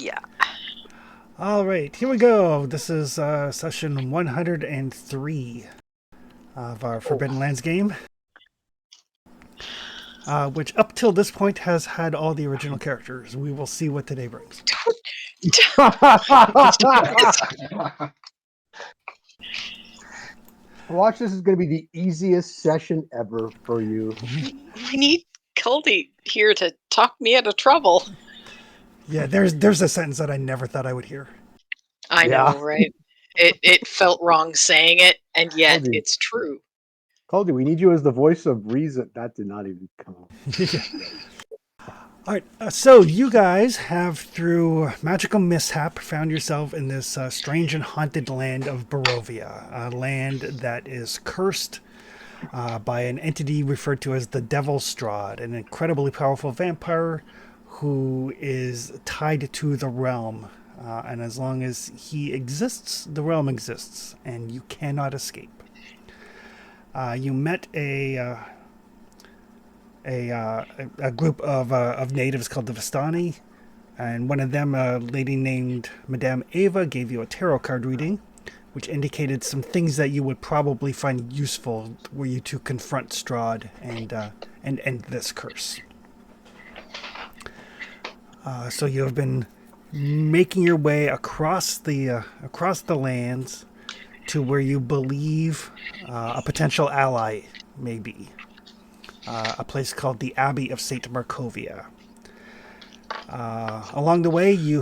Yeah. All right, here we go. This is session 103 of our Oh, Forbidden Lands game, which up till this point has had all the original characters. We will see what today brings. watch, this is going to be the easiest session ever for you. We need Culty here to talk me out of trouble. Yeah, there's a sentence that I never thought I would hear. I Yeah. know, right? It felt wrong saying it, and yet Cody, it's true. Cody, we need you as the voice of reason. That did not even come out. Yeah. All right, so you guys have, through magical mishap, found yourself in this strange and haunted land of Barovia, a land that is cursed by an entity referred to as the Devil's Strahd, an incredibly powerful vampire who is tied to the realm. And as long as he exists, the realm exists, and you cannot escape. You met a group of natives called the Vistani, and one of them, a lady named Madame Ava, gave you a tarot card reading, which indicated some things that you would probably find useful were you to confront Strahd and end this curse. So you have been making your way across the lands to where you believe a potential ally may be. A place called the Abbey of St. Markovia. Along the way, you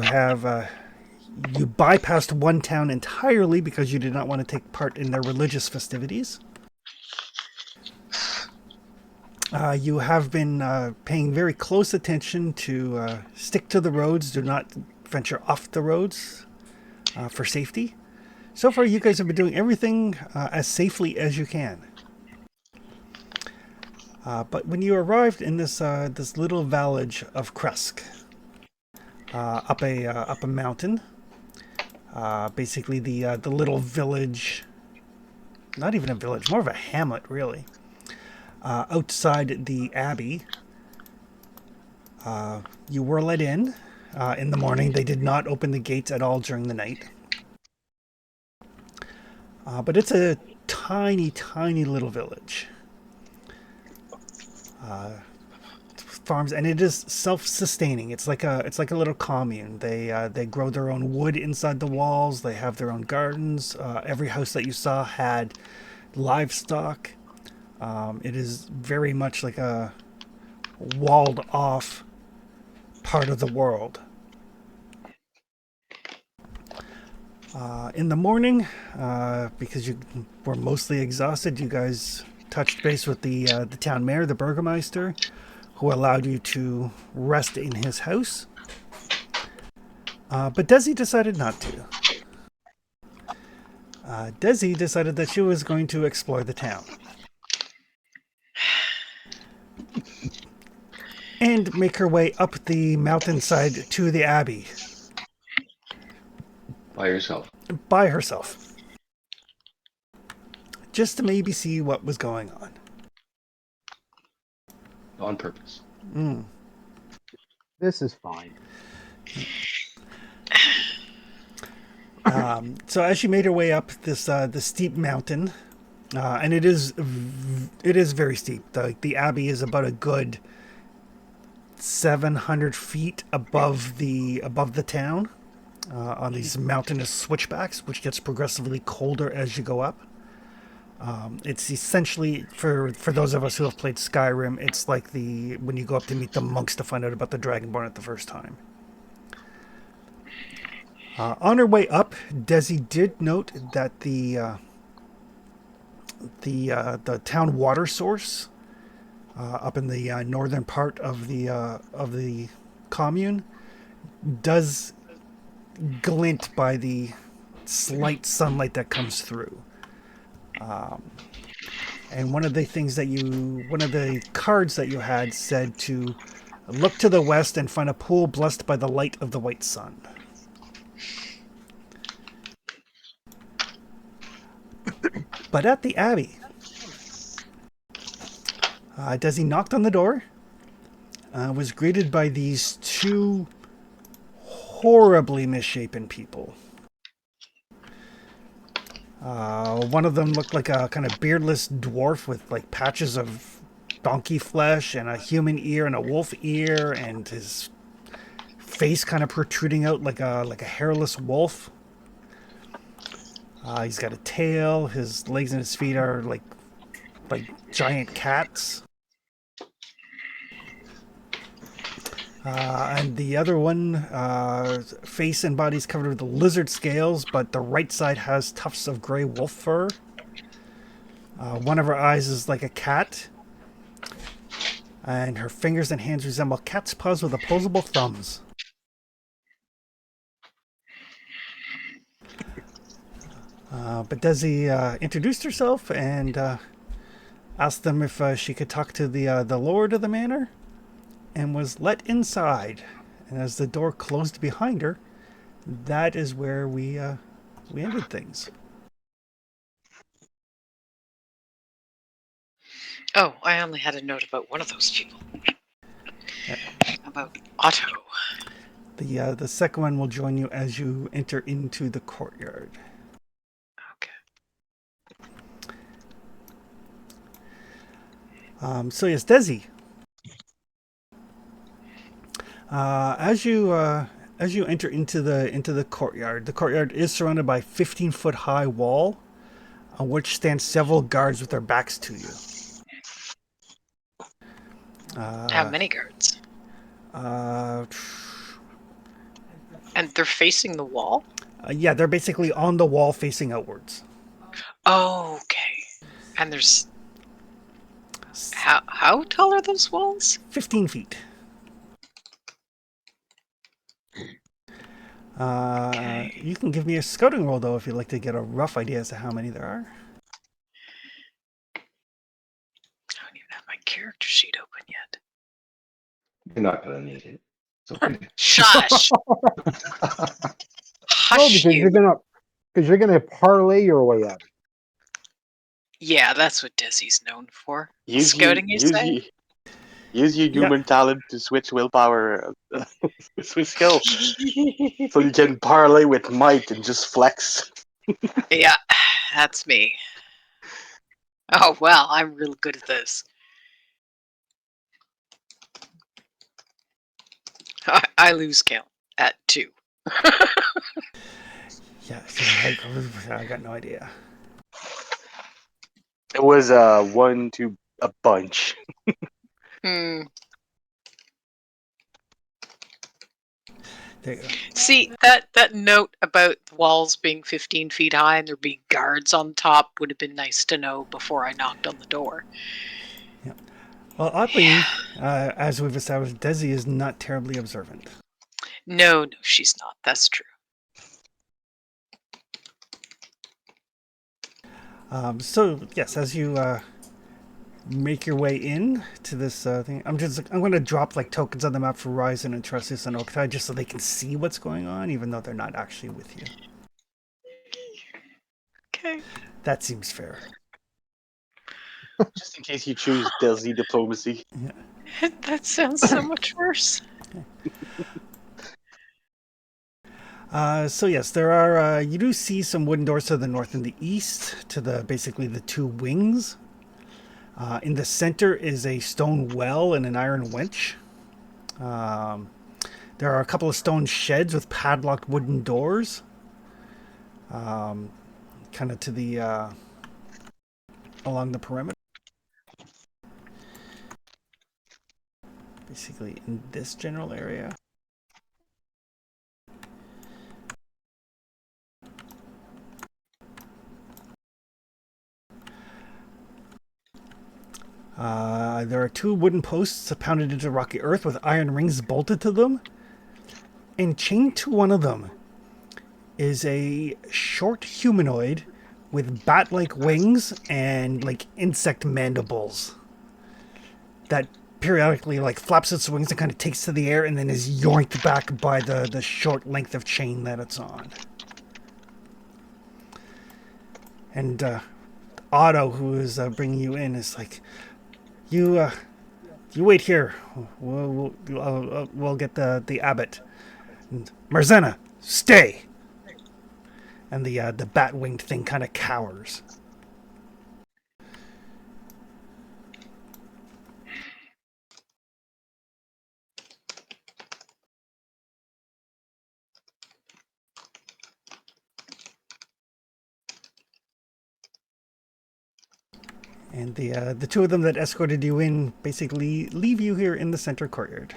bypassed one town entirely because you did not want to take part in their religious festivities. You have been paying very close attention to stick to the roads, do not venture off the roads for safety. So far, you guys have been doing everything as safely as you can. But when you arrived in this little village of Kresk, up a mountain, basically the little village, not even a village, more of a hamlet, really. Outside the abbey, you were let in the morning. They did not open the gates at all during the night. But it's a tiny, tiny little village. Farms, and it is self-sustaining. It's like a little commune. They grow their own wood inside the walls. They have their own gardens. Every house that you saw had livestock. It is very much like a walled off part of the world. In the morning, because you were mostly exhausted, you guys touched base with the town mayor, the burgomaster, who allowed you to rest in his house. But Desi decided not to. Desi decided that she was going to explore the town. And make her way up the mountainside to the abbey. By yourself. By herself. Just to maybe see what was going on. On purpose. This is fine. So as she made her way up this steep mountain, and it is very steep. The abbey is about a good 700 feet above the town, on these mountainous switchbacks, which gets progressively colder as you go up. It's essentially, for those of us who have played Skyrim, it's like when you go up to meet the monks to find out about the Dragonborn at the first time. On her way up, Desi did note that the town water source up in the northern part of the commune does glint by the slight sunlight that comes through. And one of the cards that you had said to look to the west and find a pool blessed by the light of the white sun. But at the abbey, Desi knocked on the door, was greeted by these two horribly misshapen people. One of them looked like a kind of beardless dwarf with like patches of donkey flesh and a human ear and a wolf ear, and his face kind of protruding out like a hairless wolf. He's got a tail. His legs and his feet are like giant cats. And the other one, face and body's covered with lizard scales, but the right side has tufts of gray wolf fur. One of her eyes is like a cat, and her fingers and hands resemble cat's paws with opposable thumbs. But Desi introduced herself and asked them if she could talk to the lord of the manor, and was let inside. And as the door closed behind her, that is where we ended things. Oh, I only had a note about one of those people. About Otto. The second one will join you as you enter into the courtyard. Okay. So yes, Desi. As you enter into the courtyard is surrounded by a 15-foot high wall, on which stand several guards with their backs to you. How many guards? And they're facing the wall? Yeah, they're basically on the wall facing outwards. Oh, okay. And there's... How tall are those walls? 15 feet. Okay. You can give me a scouting roll, though, if you'd like to get a rough idea as to how many there are. I don't even have my character sheet open yet. You're not gonna need it. It's okay. Shush! No, Hush because you! you're gonna parlay your way out. Yeah, that's what Desi's known for. Use Scouting, you say? Use your human talent to switch willpower, switch skill, so you can parlay with might and just flex. Yeah, that's me. Oh, well, I'm real good at this. I lose count at 2. Yeah, I got no idea. It was 1 to a bunch. Hmm. There you go. See, that note about the walls being 15 feet high and there being guards on top would have been nice to know before I knocked on the door. Yeah. Well, oddly, as we've established, Desi is not terribly observant. No, she's not. That's true. So yes, as you make your way in to this thing, I'm going to drop like tokens on the map for Ryzen and Trustius and Oktai just so they can see what's going on, even though they're not actually with you. Okay. That seems fair. Just in case you choose Desi diplomacy. Yeah. That sounds so much worse. So yes, there are. You do see some wooden doors to the north and the east, to basically the two wings. In the center is a stone well and an iron winch. There are a couple of stone sheds with padlocked wooden doors. Kind of to the along the perimeter. Basically in this general area. There are two wooden posts pounded into rocky earth with iron rings bolted to them. And chained to one of them is a short humanoid with bat-like wings and like insect mandibles that periodically like flaps its wings and kind of takes to the air and then is yoinked back by the short length of chain that it's on. And Otto, who is bringing you in, is like, you wait here. We'll get the abbot. Marzena, stay! And the bat-winged thing kind of cowers. And the two of them that escorted you in basically leave you here in the center courtyard.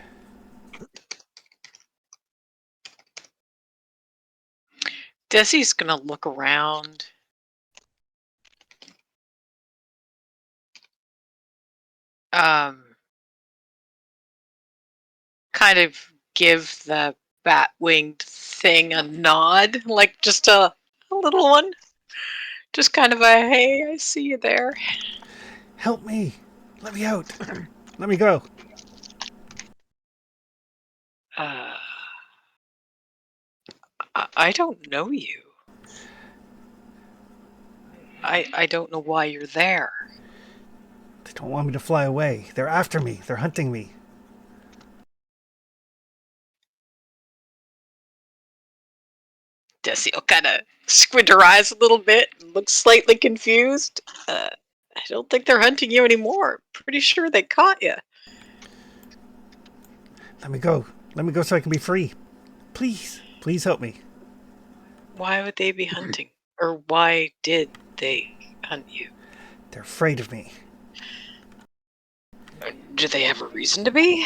Desi's gonna look around. Kind of give the bat-winged thing a nod, like just a little one. Just kind of a, hey, I see you there. Help me! Let me out! Let me go! I don't know you. I don't know why you're there. They don't want me to fly away. They're after me. They're hunting me. Desi will kind of squint her eyes a little bit and look slightly confused. I don't think they're hunting you anymore. Pretty sure they caught you. Let me go. Let me go so I can be free. Please. Please help me. Why would they be hunting? Or why did they hunt you? They're afraid of me. Do they have a reason to be?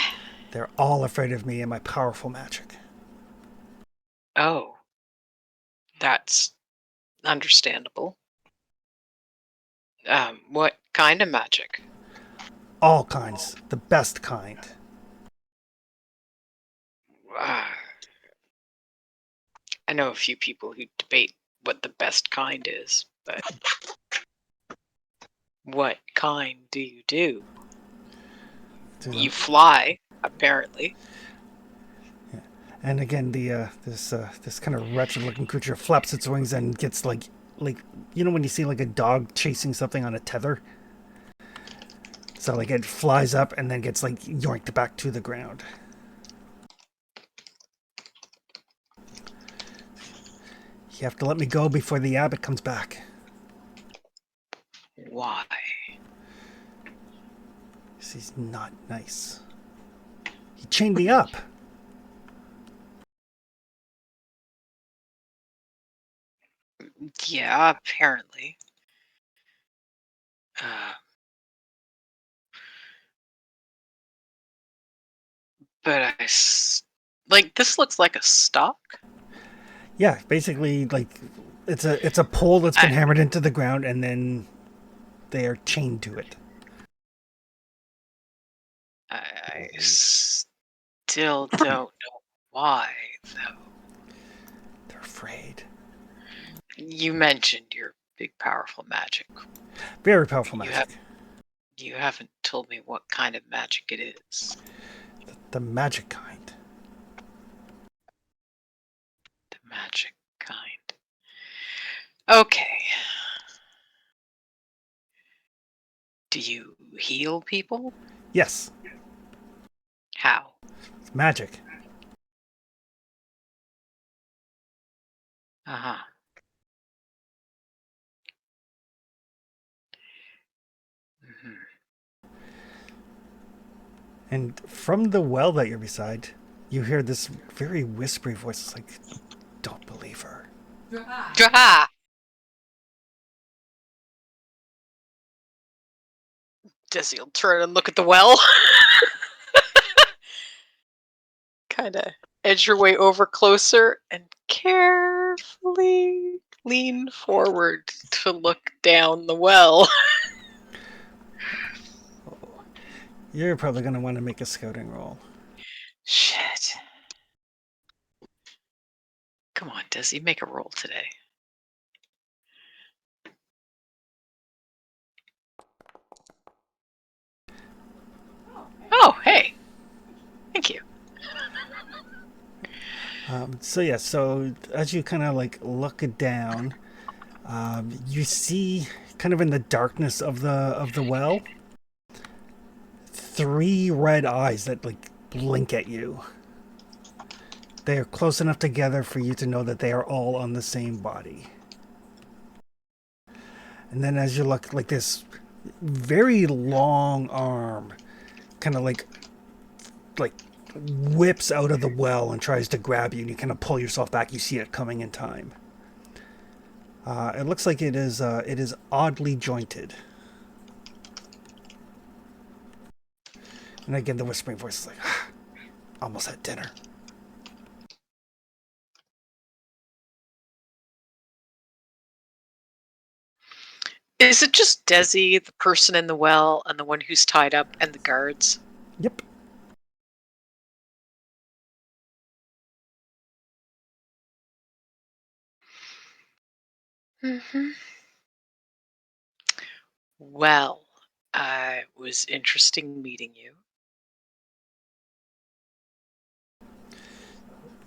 They're all afraid of me and my powerful magic. Oh. That's understandable. What kind of magic? All kinds. The best kind. I know a few people who debate what the best kind is, but what kind do you do? You fly, apparently. Yeah. And again, this kind of wretched-looking creature flaps its wings and gets like you know when you see like a dog chasing something on a tether. So like it flies up and then gets like yoinked back to the ground. You have to let me go before the abbot comes back. Why? He's not nice. He chained me up. Yeah, apparently. But like this looks like a stock. Yeah, basically like it's a pole that's been hammered into the ground and then they are chained to it. I still don't know why, though. They're afraid. You mentioned your big, powerful magic. Very powerful magic. You haven't told me what kind of magic it is. The magic kind. The magic kind. Okay. Do you heal people? Yes. How? It's magic. Uh-huh. Mm-hmm. And from the well that you're beside, you hear this very whispery voice. It's like, don't believe her. Jaha! Desi will turn and look at the well. Kind of edge your way over closer and carefully lean forward to look down the well. You're probably going to want to make a scouting roll. Shit. Come on, Desi, make a roll today. Oh, hey. Thank you. So as you kind of like look down, you see kind of in the darkness of the well, 3 red eyes that like blink at you. They are close enough together for you to know that they are all on the same body. And then as you look, like this very long arm kind of like whips out of the well and tries to grab you, and you kind of pull yourself back. You see it coming in time. It looks like it is oddly jointed. And again, the whispering voice is like, almost had dinner. Is it just Desi, the person in the well, and the one who's tied up, and the guards? Yep. Mm-hmm. Well, it was interesting meeting you.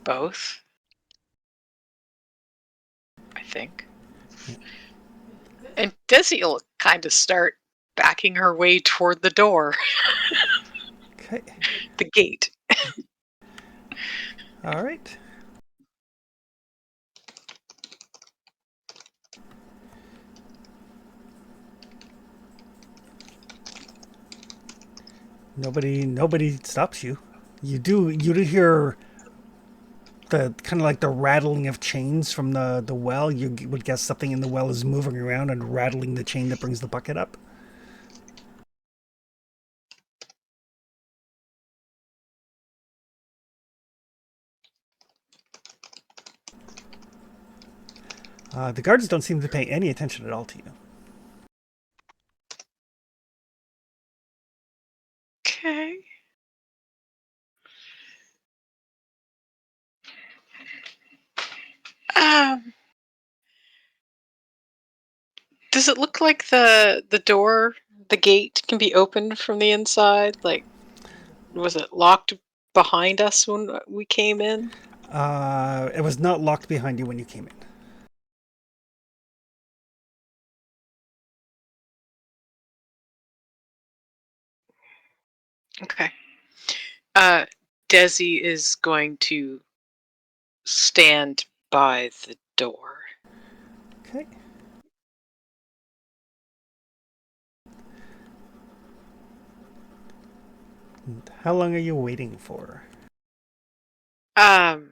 Both, I think. And Desi will kind of start backing her way toward the door, Okay. the gate. All right. Nobody stops you. You do hear the kind of like the rattling of chains from the well. You would guess something in the well is moving around and rattling the chain that brings the bucket up. The guards don't seem to pay any attention at all to you. Okay. Um, does it look like the door, the gate can be opened from the inside? Like, was it locked behind us when we came in? It was not locked behind you when you came in. Okay. Uh, Desi is going to stand by the door. Okay. And how long are you waiting for? Um,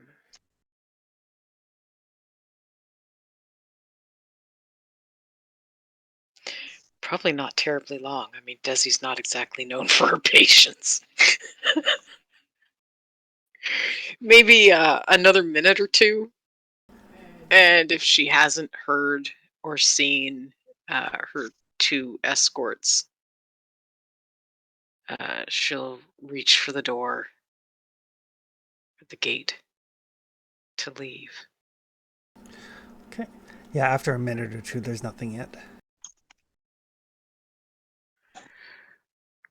Probably not terribly long. I mean, Desi's not exactly known for her patience. Maybe another minute or two. And if she hasn't heard or seen her two escorts, she'll reach for the door at the gate to leave. Okay. Yeah, after a minute or two, there's nothing yet.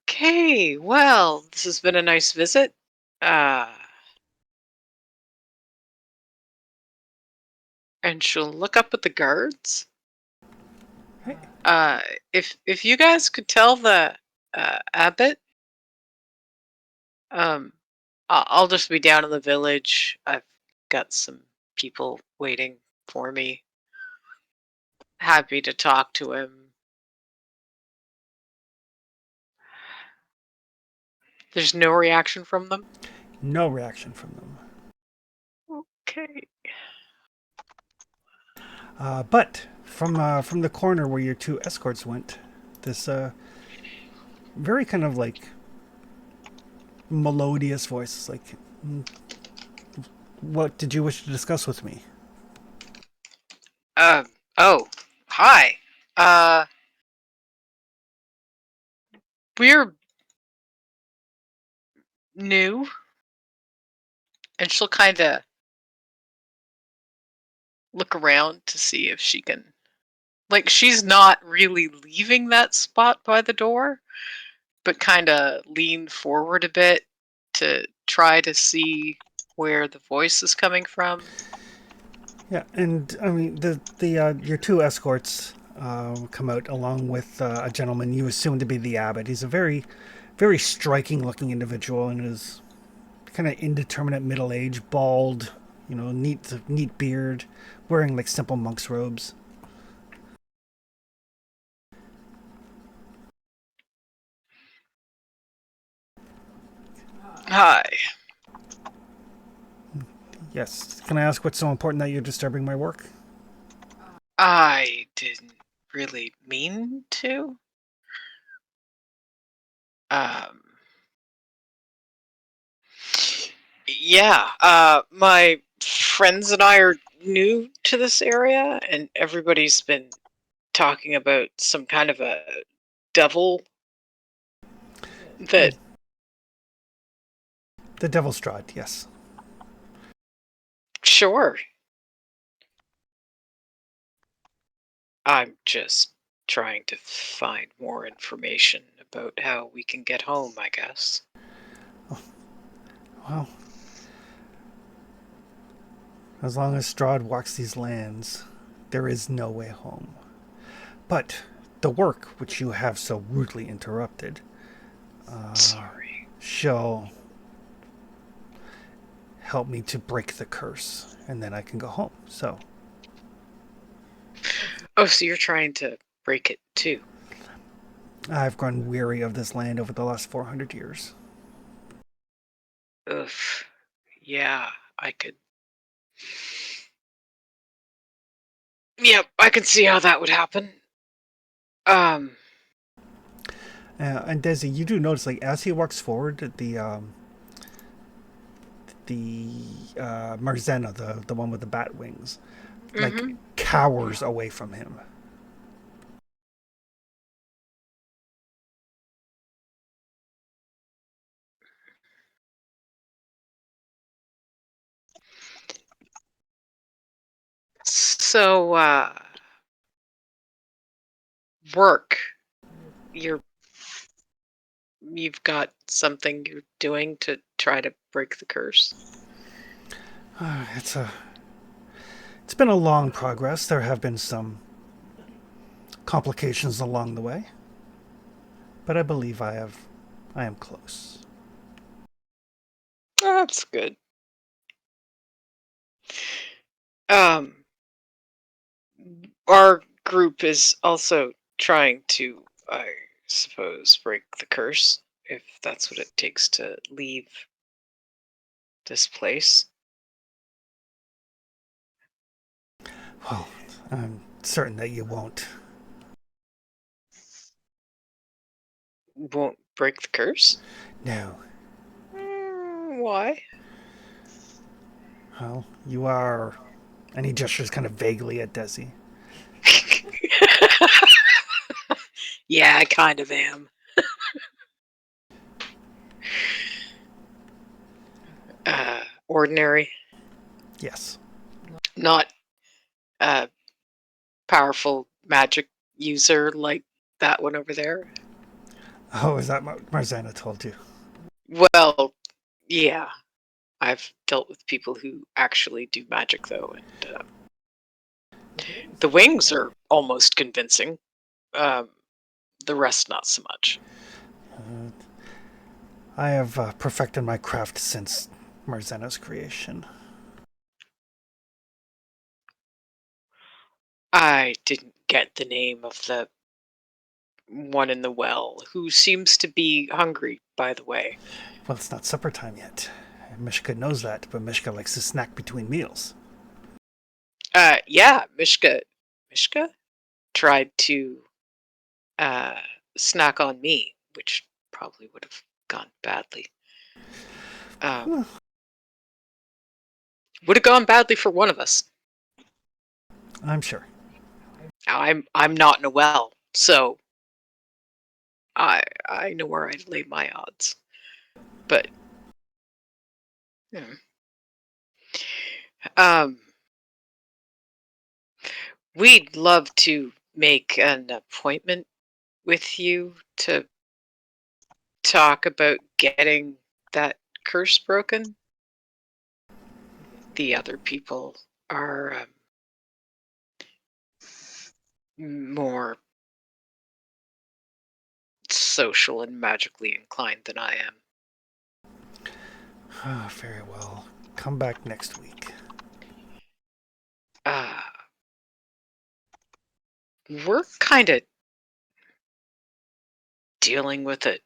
Okay, well, this has been a nice visit. And she'll look up at the guards. Okay. If you guys could tell the abbot, um, I'll just be down in the village. I've got some people waiting for me. Happy to talk to him. There's no reaction from them. No reaction from them. Okay. But from the corner where your two escorts went, this very kind of like melodious voice is like, "What did you wish to discuss with me?" Oh, hi. We're new, and she'll kind of look around to see if she can. Like, she's not really leaving that spot by the door, but kind of lean forward a bit to try to see where the voice is coming from. Yeah, and I mean the your two escorts come out along with a gentleman you assume to be the abbot. He's a very striking looking individual and is kind of indeterminate middle age, bald, neat beard, wearing like simple monk's robes. Hi. Yes. Can I ask what's so important that you're disturbing my work? I didn't really mean to. Um, yeah, my friends and I are new to this area, and everybody's been talking about some kind of a devil that. The Devil's Strahd, yes. Sure. I'm just trying to find more information about how we can get home, I guess. Well, as long as Strahd walks these lands, there is no way home. But the work which you have so rudely interrupted Sorry. shall help me to break the curse, and then I can go home. So, Oh, so you're trying to break it too? I've grown weary of this land over the last 400 years. Ugh. Yeah, I could. Yep, I can see how that would happen. Um, And Desi, you do notice, like, as he walks forward, the Marzena, the one with the bat wings, like, mhm. cowers away from him. So, work. You've got something you're doing to try to break the curse? It's been a long progress. There have been some complications along the way, but I believe I am close. That's good. Um, our group is also trying to, I suppose, break the curse, if that's what it takes to leave this place. Well, I'm certain that you won't. Won't break the curse? No. Why? Well, you are. And he gestures kind of vaguely at Desi. Yeah, I kind of am. Ordinary, Yes. not a powerful magic user like that one over there. Oh, is that what Marzana told you? Well, yeah, I've dealt with people who actually do magic though, and the wings are almost convincing. Um, the rest, not so much. Uh, I have perfected my craft since Marzana's creation. I didn't get the name of the one in the well, who seems to be hungry, by the way. Well, it's not supper time yet. Mishka knows that, but Mishka likes to snack between meals. Yeah, Mishka tried to uh, snack on me, which probably would have gone badly. Would have gone badly for one of us. I'm sure. Now, I'm not in a well, so I know where I'd lay my odds. But um, we'd love to make an appointment with you to talk about getting that curse broken. The other people are more social and magically inclined than I am. Ah, very well. Come back next week. We're kind of dealing with a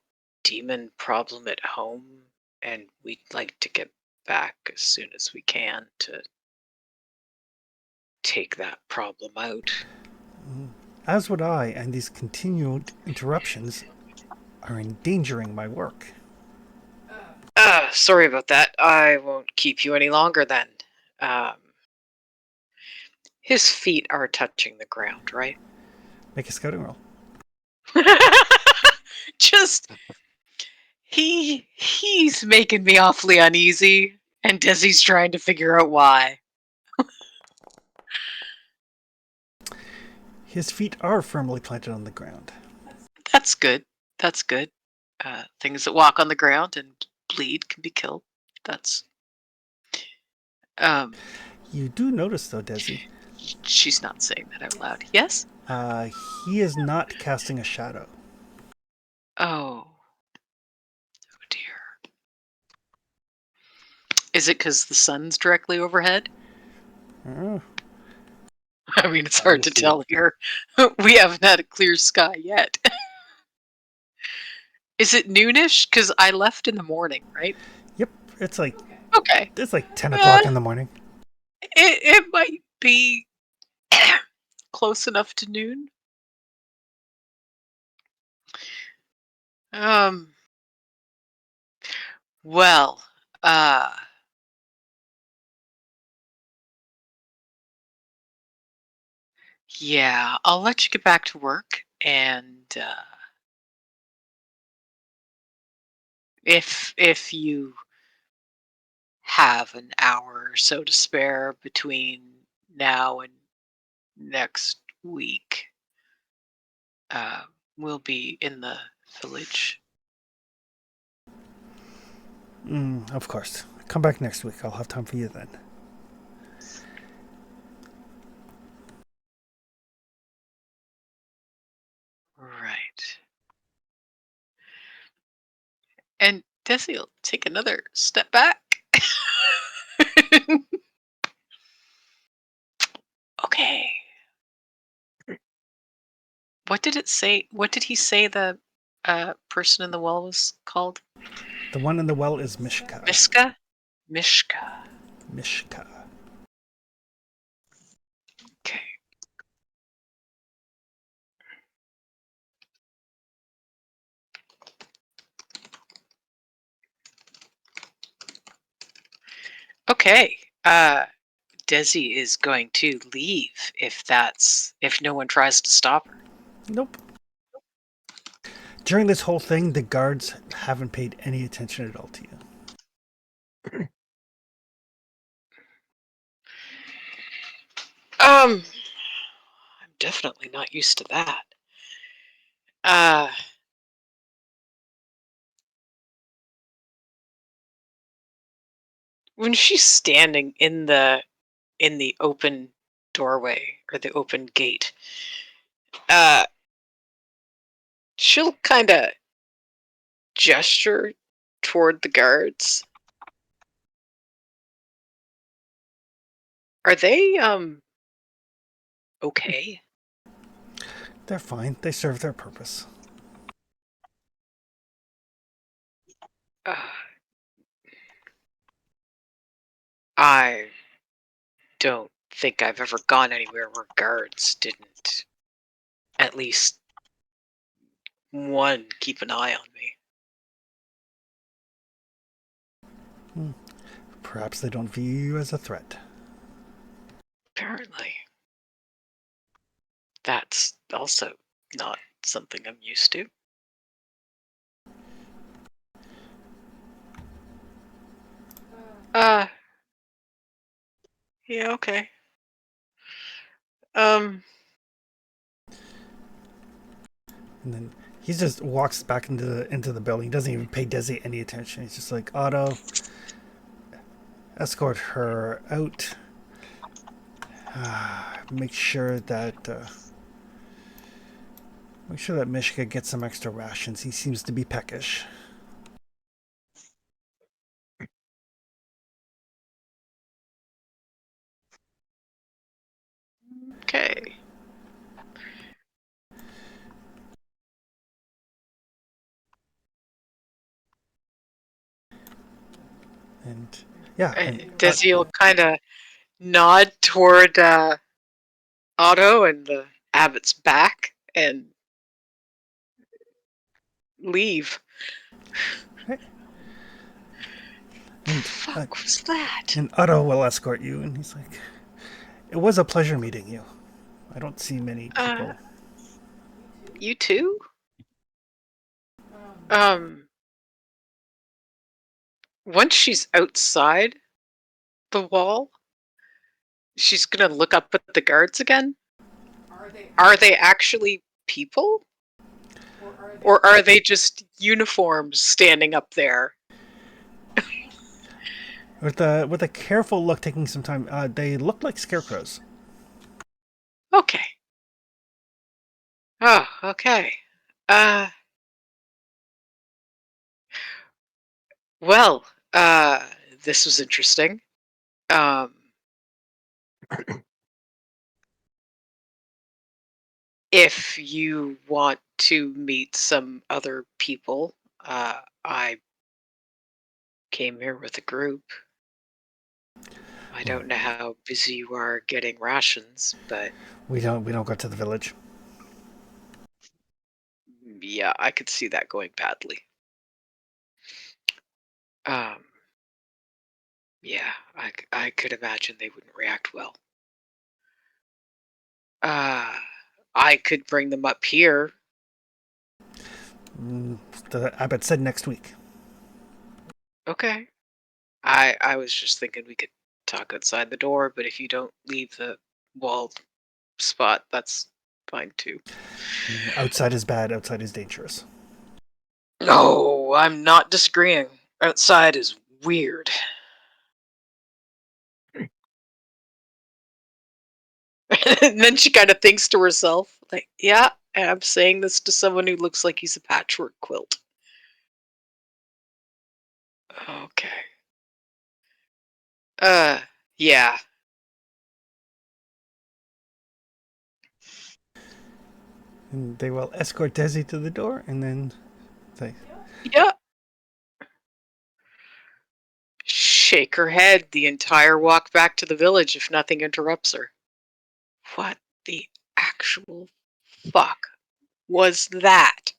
demon problem at home, and we'd like to get back as soon as we can to take that problem out. As would I, and these continued interruptions are endangering my work. Sorry about that. I won't keep you any longer then. Um, his feet are touching the ground, right? Make a scouting roll. Just he's making me awfully uneasy, and Desi's trying to figure out why. His feet are firmly planted on the ground. That's good. That's good. Things that walk on the ground and bleed can be killed. That's um. You do notice, though, Desi, She's not saying that out loud. Yes. he is not casting a shadow. Oh. Oh dear. Is it because the sun's directly overhead? Oh, I mean, it's hard to Obviously. tell here. We haven't had a clear sky yet. Is it noonish? Because I left in the morning, right? yep. It's like Okay. 10 Uh, o'clock in the morning. it might be close enough to noon. Um. Well. Uh. Yeah. I'll let you get back to work, and if you have an hour or so to spare between now and next week, uh, we'll be in the village. Of course. Come back next week. I'll have time for you then. Right. And Desi will take another step back. Okay. What did it say? What did he say the person in the well was called? The one in the well is Mishka. Miska? Mishka. Mishka. Okay. Okay. Desi is going to leave if no one tries to stop her. Nope. During this whole thing, the guards haven't paid any attention at all to you. I'm definitely not used to that. Uh when she's standing in the open doorway or the open gate, uh she'll kind of gesture toward the guards. Are they okay? They're fine. They serve their purpose. Uh, I don't think I've ever gone anywhere where guards didn't at least one keep an eye on me. Perhaps they don't view you as a threat. Apparently. That's also not something I'm used to. Uh, yeah, okay. Um, And then he just walks back into the building. He doesn't even pay Desi any attention. He's just like, Otto, escort her out. Make sure that Mishka gets some extra rations. He seems to be peckish. And yeah, and Desi will kind of nod toward Otto and the abbot's back and leave. and Fuck was that? and Otto will escort you, and he's like, "It was a pleasure meeting you. I don't see many people." You too? Um, once she's outside the wall, she's gonna look up at the guards again. Are they actually people? Or are they just uniforms standing up there? With a careful look, taking some time, they look like scarecrows. Okay. Oh, okay. Uh, well, uh, this was interesting. Um, if you want to meet some other people, I came here with a group. I don't know how busy you are getting rations, but We don't go to the village. yeah, I could see that going badly. Um, yeah, I could imagine they wouldn't react well. Uh, I could bring them up here. The abbot said next week. Okay. I was just thinking we could talk outside the door, but if you don't leave the wall spot, that's fine too. Outside is bad. Outside is dangerous. No, I'm not disagreeing. Outside is weird. And then she kind of thinks to herself, like, yeah, I'm saying this to someone who looks like he's a patchwork quilt. Okay. Yeah. And they will escort Desi to the door, and then say, Yeah. Shake her head the entire walk back to the village if nothing interrupts her. What the actual fuck was that?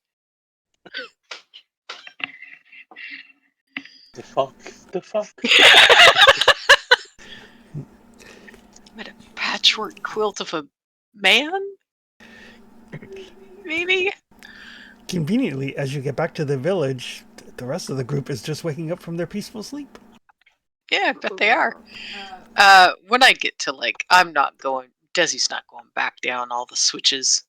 The fuck? The fuck? What a patchwork quilt of a man? Maybe? conveniently, as you get back to the village, the rest of the group is just waking up from their peaceful sleep. Yeah, I bet they are. When I get to I'm not going. Desi's not going back down all the switches.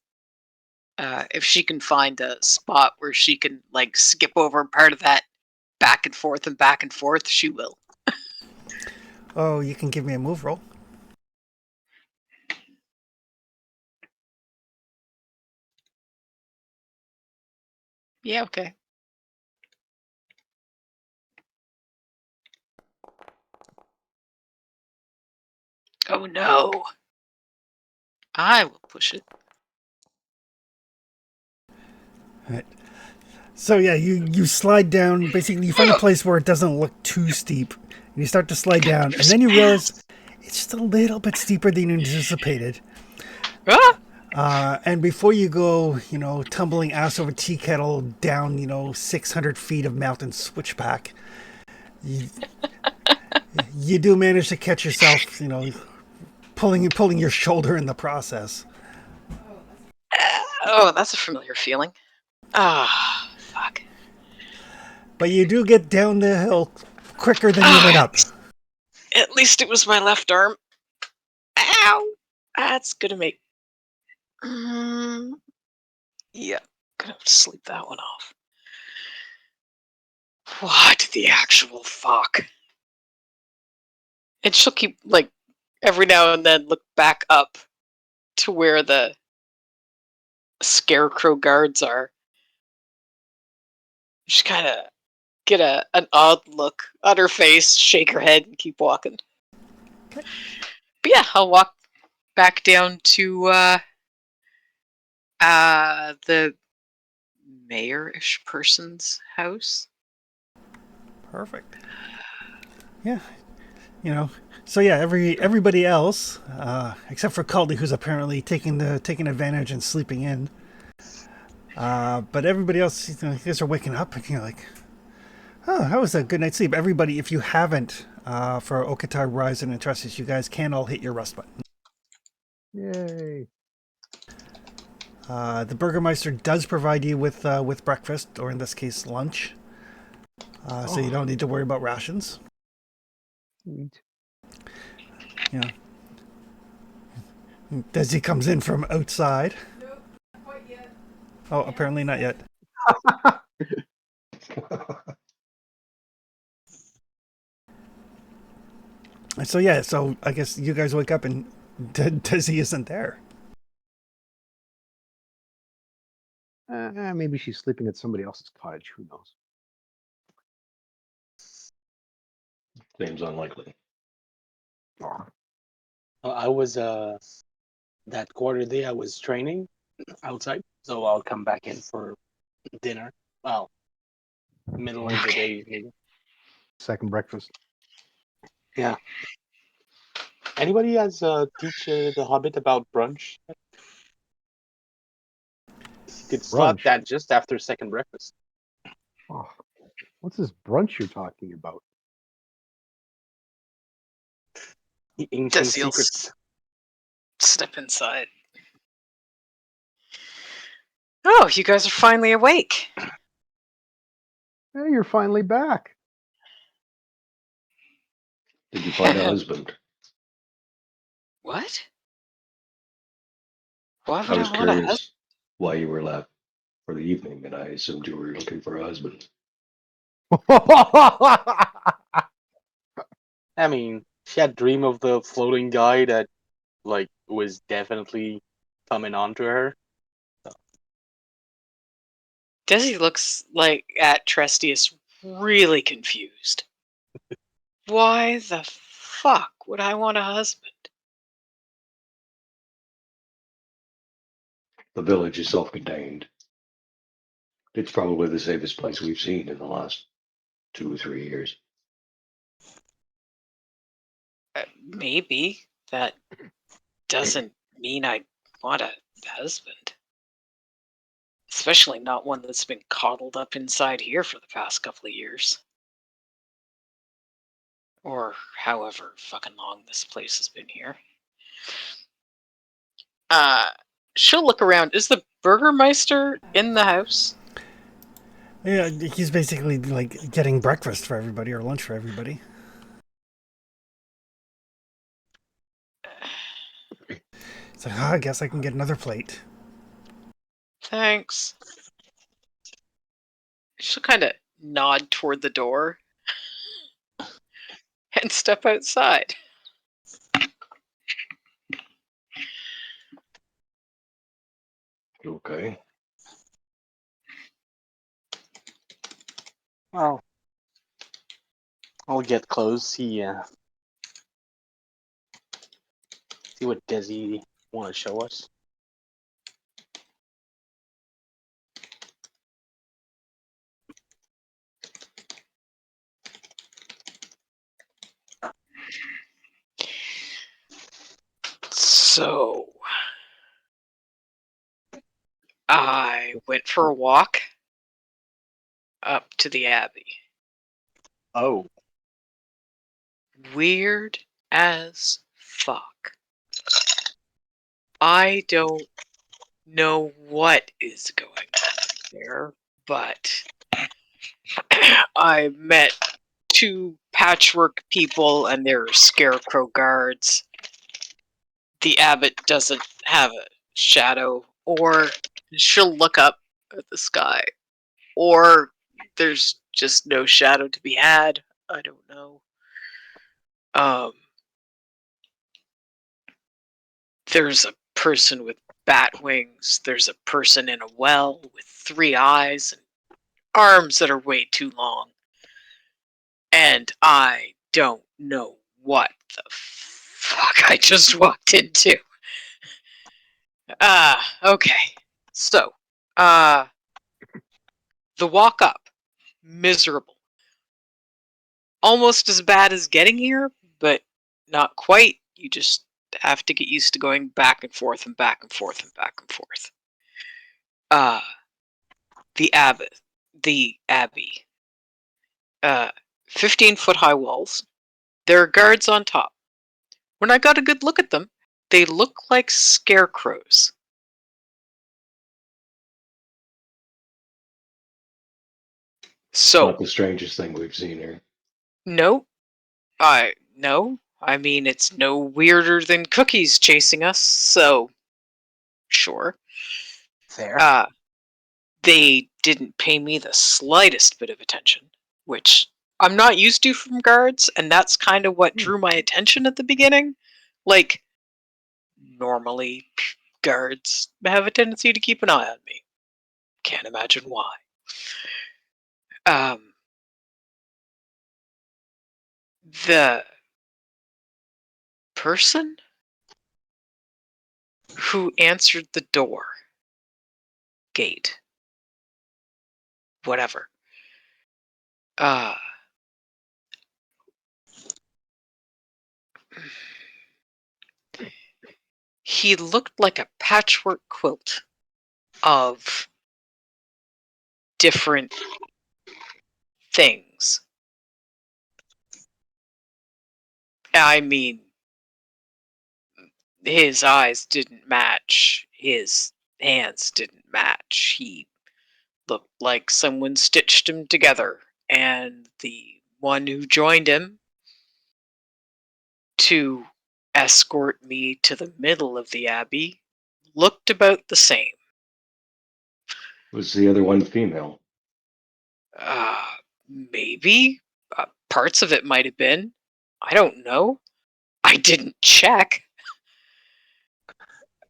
If she can find a spot where she can skip over part of that back and forth, she will. Oh, you can give me a move roll. Yeah, okay. Oh no. I will push it. Right. So yeah, you slide down. Basically, you find a place where it doesn't look too steep, and you start to slide down, and then you realize it's just a little bit steeper than you anticipated. Ah! And before you go, tumbling ass over tea kettle down, 600 feet of mountain switchback, you do manage to catch yourself, pulling your shoulder in the process. Oh, that's a familiar feeling. Ah, fuck. But you do get down the hill quicker than you went up. At least it was my left arm. Ow! That's gonna make. Yeah, gonna have to sleep that one off. What the actual fuck? And she'll keep every now and then look back up to where the scarecrow guards are. Just kind of get an odd look on her face, shake her head, and keep walking. But yeah, I'll walk back down to the mayor-ish person's house. Perfect. Yeah, you know. So yeah, everybody else, except for Caldy, who's apparently taking advantage and sleeping in. But everybody else, you guys are waking up and you're like, oh, that was a good night's sleep. Everybody, if you haven't, for Okatar, Rise, and Entressus, you guys can all hit your rest button. Yay. The Burgermeister does provide you with breakfast, or in this case, lunch. So you don't need to worry about rations. Sweet. You know, Desi comes in from outside. Nope, not quite yet. Oh, apparently not yet. So yeah, so I guess you guys wake up and Desi isn't there. Maybe she's sleeping at somebody else's cottage. Who knows? Seems unlikely. Oh, I was that quarter day I was training outside, so I'll come back in for dinner. Well, middle of the day, maybe. second breakfast. Yeah. Anybody has teach the Hobbit about brunch? You could slot Brunch. that just after second breakfast. Oh, what's this brunch you're talking about? The ancient Desi will secrets. step inside. Oh, you guys are finally awake. Hey, you're finally back. Did you find a husband? What? Why I would I was want a husband? curious why you were left for the evening, and I assumed you were looking for a husband. I mean, she had dream of the floating guy that like was definitely coming on to her. Desi looks like at Trestius really confused. Why the fuck would I want a husband? The village is self-contained. It's probably the safest place we've seen in the last 2 or 3 years. Maybe. That doesn't mean I want a husband. Especially not one that's been coddled up inside here for the past couple of years. Or however fucking long this place has been here. She'll look around. Is the Burgermeister in the house? Yeah, he's basically like getting breakfast for everybody or lunch for everybody. It's like, I guess I can get another plate. Thanks. She'll kind of nod toward the door and step outside. Okay. Well, I'll get close. See what Desi want to show us. So, I went for a walk up to the Abbey. Oh, Weird as fuck. I don't know what is going on there, but I met two patchwork people and their scarecrow guards. The abbot doesn't have a shadow, or she'll look up at the sky, or there's just no shadow to be had. I don't know. There's a person with bat wings. There's a person in a well with 3 eyes and arms that are way too long. And I don't know what the fuck I just walked into. Okay. So, the walk up, miserable. almost as bad as getting here, but not quite. You just have to get used to going back and forth and back and forth and back and forth. The Abbey. 15-foot high walls. There are guards on top. When I got a good look at them, they look like scarecrows. So, Not the strangest thing we've seen here. no, no. I mean, it's no weirder than cookies chasing us, so sure. Fair. They didn't pay me the slightest bit of attention, which I'm not used to from guards, and that's kind of what drew my attention at the beginning. Like, normally, guards have a tendency to keep an eye on me. Can't imagine why. The person who answered the door, gate, whatever, he looked like a patchwork quilt of different things. I mean, his eyes didn't match, his hands didn't match. He looked like someone stitched him together, and the one who joined him to escort me to the middle of the Abbey looked about the same. Was the other one female? Uh, Maybe. Parts of it might have been. I don't know. I didn't check.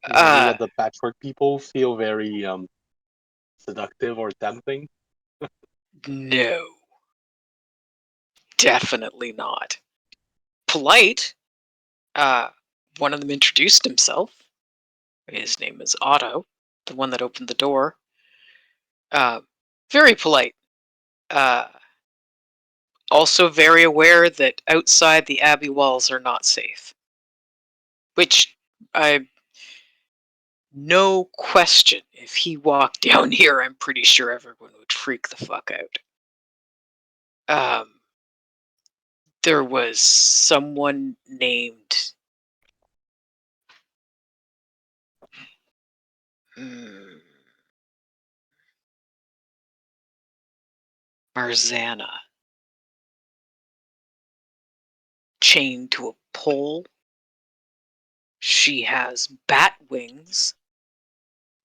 Any of the patchwork people feel very seductive or tempting? No. Definitely not. Polite. One of them introduced himself. His name is Otto, the one that opened the door. Very polite. Also very aware that outside the Abbey walls are not safe. Which, no question, if he walked down here, I'm pretty sure everyone would freak the fuck out. There was someone named Marzana, chained to a pole. She has bat wings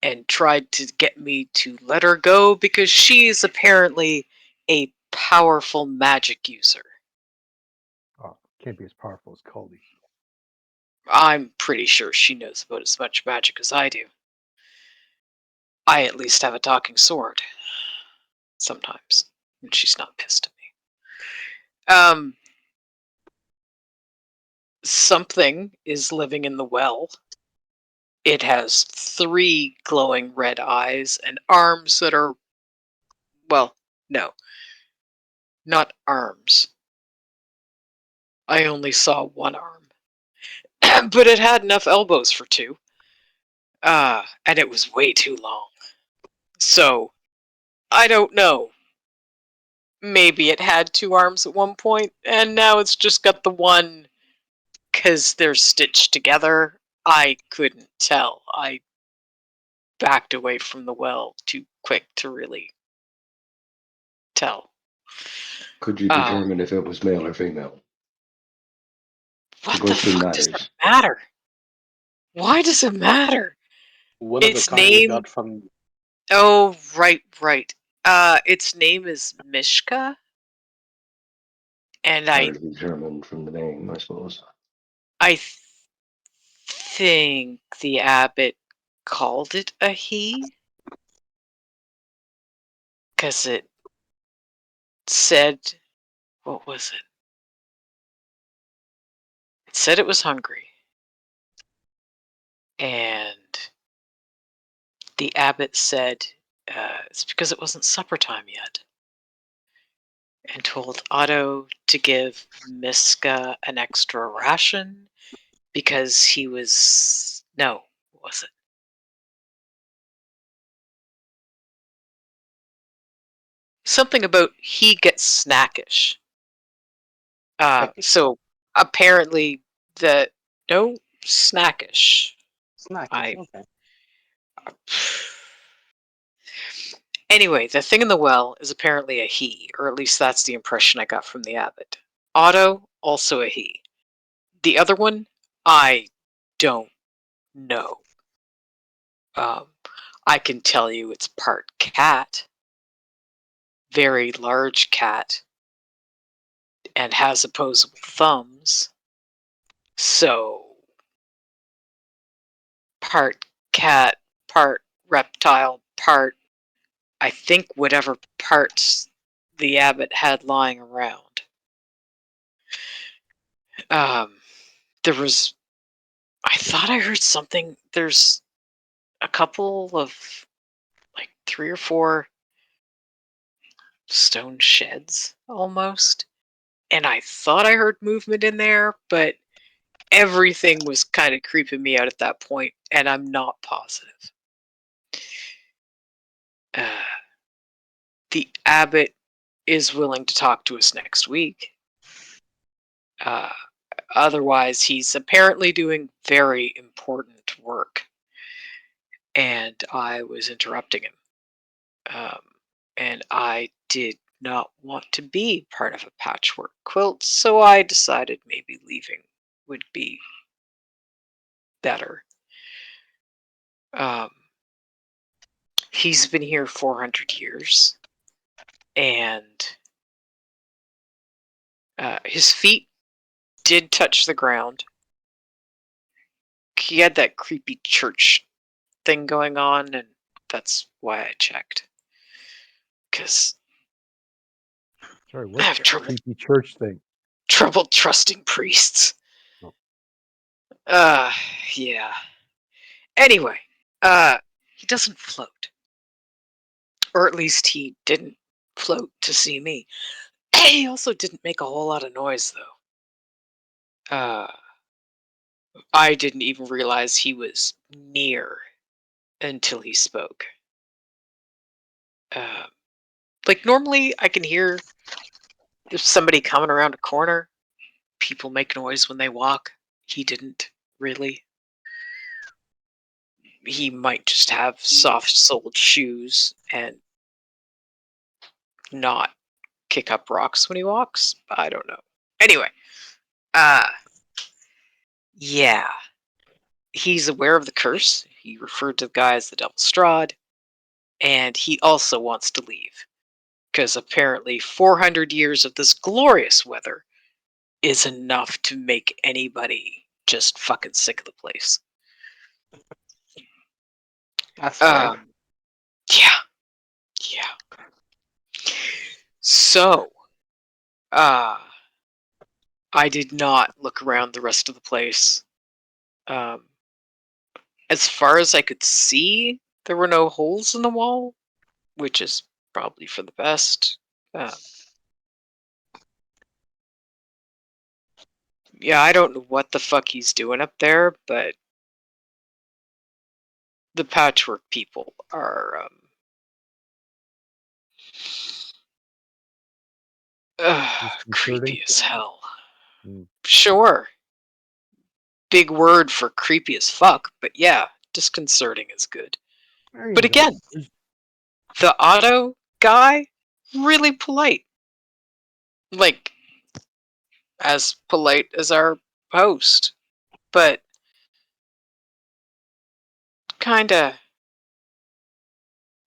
and tried to get me to let her go because she is apparently a powerful magic user. Oh, can't be as powerful as Colby. I'm pretty sure she knows about as much magic as I do. I at least have a talking sword. Sometimes. When she's not pissed at me. Something is living in the well. It has 3 glowing red eyes and arms that are, well, no, not arms. I only saw 1 arm. But it had enough elbows for 2. And it was way too long. So, I don't know. Maybe it had 2 arms at one point, and now it's just got the one because they're stitched together. I couldn't tell. I backed away from the well too quick to really tell. Could you determine if it was male or female? What the question fuck does it matters. matter? Why does it matter? One of the Its cards we name. got from Oh, right. Its name is Mishka, and Hard to determine from the name, I suppose. I think the abbot called it a he, because it said, what was it? It said it was hungry, and the abbot said it's because it wasn't supper time yet. and told Otto to give Miska an extra ration because he was... No, what was it? Something about he gets snackish. Peckish? So apparently the... No, snackish. Snackish, I... okay. Anyway, the thing in the well is apparently a he, or at least that's the impression I got from the abbot. Otto, also a he. The other one, I don't know. I can tell you it's part cat, very large cat, and has opposable thumbs. So, part cat, part reptile, part, I think, whatever parts the abbot had lying around. There was... I thought I heard something. There's a couple of, like, 3 or 4 stone sheds almost. And I thought I heard movement in there, but everything was kind of creeping me out at that point, and I'm not positive. The abbot is willing to talk to us next week. Otherwise, he's apparently doing very important work, and I was interrupting him. And I did not want to be part of a patchwork quilt, so I decided maybe leaving would be better. He's been here 400 years, and his feet did touch the ground. He had that creepy church thing going on, and that's why I checked. Because Sorry, I what's have the trouble creepy church thing? trusting priests. Oh. Yeah. Anyway, he doesn't float. Or at least he didn't float to see me. He also didn't make a whole lot of noise, though. I didn't even realize he was near until he spoke. Like, normally I can hear if somebody coming around a corner. People make noise when they walk. He didn't, really. He might just have soft-soled shoes and not kick up rocks when he walks. I don't know. Anyway, yeah. He's aware of the curse. He referred to the guy as the Devil's Strahd, and he also wants to leave. Because apparently 400 years of this glorious weather is enough to make anybody just fucking sick of the place. That's fair. Yeah. Yeah. So, I did not look around the rest of the place. As far as I could see, there were no holes in the wall, which is probably for the best. Yeah, I don't know what the fuck he's doing up there, but the patchwork people are Disconcerting. creepy as hell. Hmm. Sure. Big word for creepy as fuck, but yeah, disconcerting is good. There you But go. again, the auto guy, really polite. Like, as polite as our host, but kinda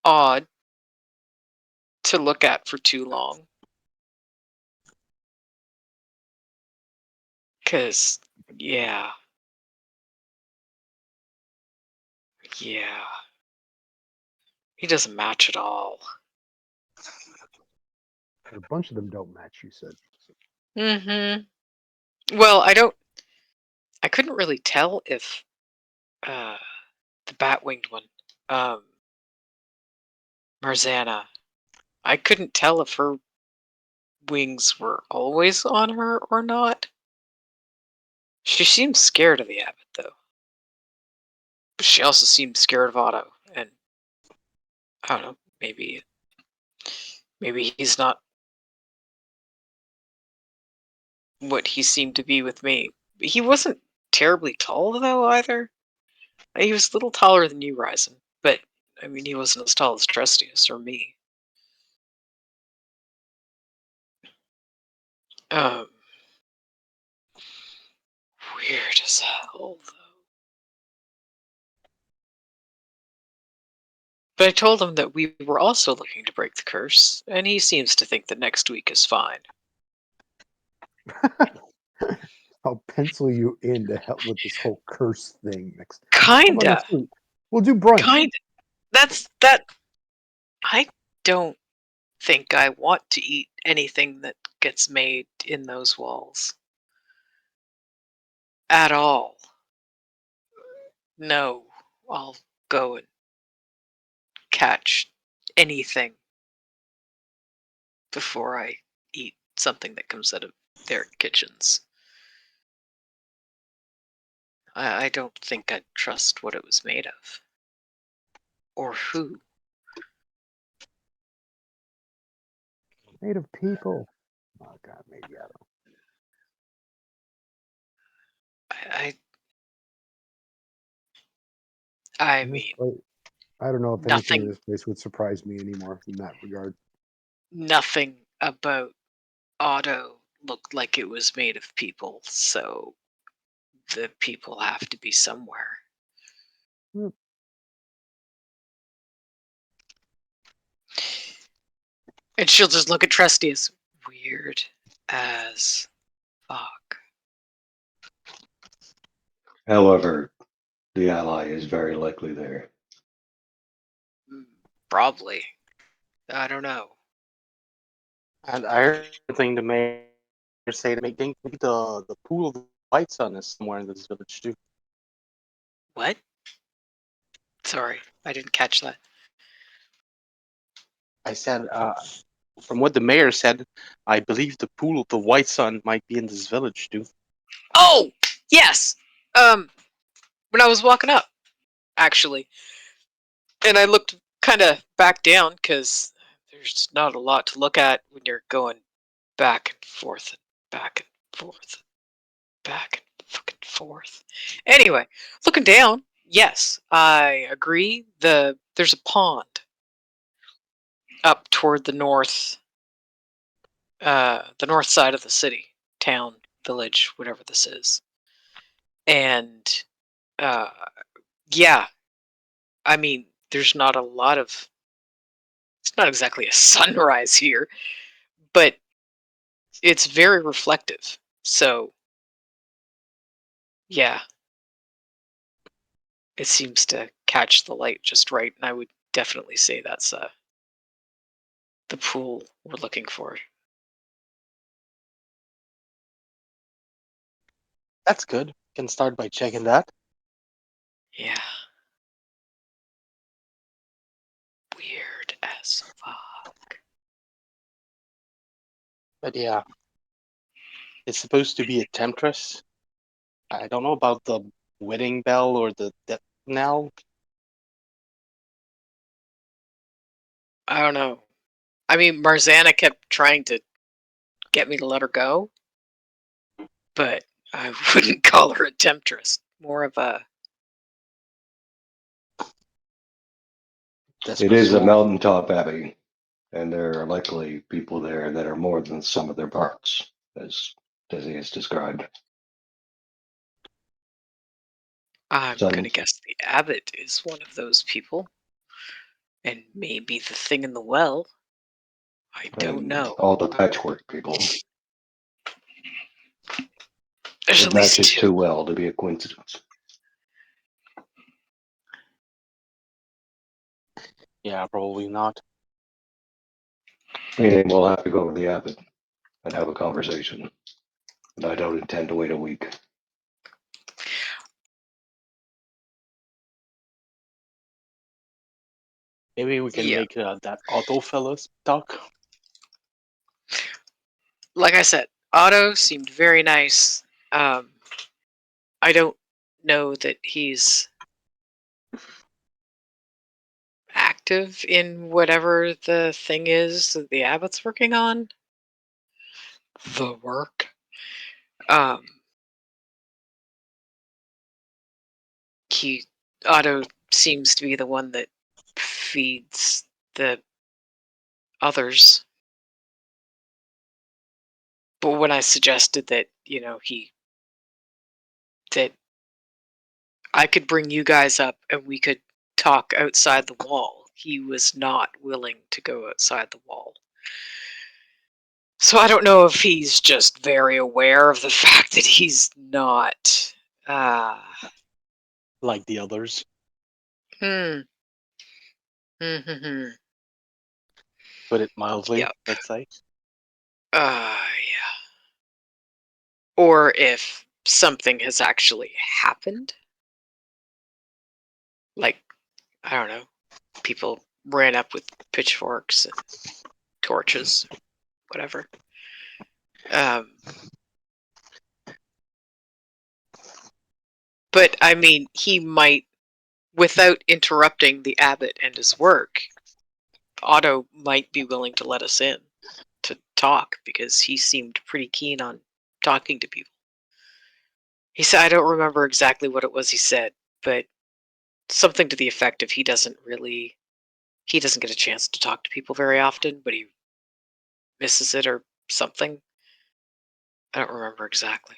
odd to look at for too long. 'Cause, yeah. Yeah. He doesn't match at all. A bunch of them don't match, you said. Mm-hmm. Well, I couldn't really tell if the bat-winged one, Marzana, I couldn't tell if her wings were always on her or not. She seemed scared of the abbot, though. But she also seemed scared of Otto, and I don't know, maybe he's not what he seemed to be with me. He wasn't terribly tall, though, either. He was a little taller than you, Ryzen, but I mean, he wasn't as tall as Trustius or me. Um, Weird as hell, though. But I told him that we were also looking to break the curse, and he seems to think that next week is fine. I'll pencil you in to help with this whole curse thing next. How about Kinda. next week? We'll do brunch. Kinda. That. I don't think I want to eat anything that gets made in those walls. At all. No. I'll go and catch anything before I eat something that comes out of their kitchens. I don't think I'd trust what it was made of. Or who. Made of people. Oh God, maybe I don't. I This mean, place, I don't know if anything in nothing this place would surprise me anymore in that regard. nothing about Otto looked like it was made of people, so the people have to be somewhere. Hmm. And she'll just look at Trusty as weird as fuck. However, the ally is very likely there. Probably. I don't know. And I heard something the mayor say to make think the pool of the White Sun is somewhere in this village too. What? Sorry, I didn't catch that. I said, from what the mayor said, I believe the pool of the White Sun might be in this village too. Oh! Yes! When I was walking up, actually. And I looked kind of back down, because there's not a lot to look at when you're going back and forth and back and forth, back and fucking forth. Anyway, looking down, yes, I agree. There's a pond up toward the north side of the city, town, village, whatever this is. And yeah, I mean, there's not a lot of. It's not exactly a sunrise here, but it's very reflective. So yeah, it seems to catch the light just right, and I would definitely say that's the pool we're looking for. That's good. Can start by checking that. Yeah. Weird as fuck. But yeah, it's supposed to be a temptress. I don't know about the wedding bell or the death knell. I don't know. I mean, Marzana kept trying to get me to let her go, but I wouldn't call her a temptress. More of a. It is a Soul. mountaintop abbey, and there are likely people there that are more than the sum of their parts, as he has described. I'm Some, gonna guess the abbot is one of those people. And maybe the thing in the well. I don't and know. all the patchwork people. There's It at least matches two. too well to be a coincidence. Yeah, probably not. Meaning we'll have to go to the abbot and have a conversation. And I don't intend to wait a week. Maybe we can Yeah. make that Otto fellas talk. like I said, Otto seemed very nice. I don't know that he's active in whatever the thing is that the abbot's working on. The work. Um, he Otto seems to be the one that feeds the others. But when I suggested that, that I could bring you guys up and we could talk outside the wall, he was not willing to go outside the wall. So I don't know if he's just very aware of the fact that he's not. Like the others. Hmm. Hmm. Put it mildly, Yep. let's say. Yeah. Or if something has actually happened. Like, I don't know, people ran up with pitchforks and torches, whatever. But I mean, he might, without interrupting the abbot and his work, Otto might be willing to let us in to talk because he seemed pretty keen on talking to people. He said, I don't remember exactly what it was he said, but something to the effect of he doesn't get a chance to talk to people very often, but he misses it or something. I don't remember exactly.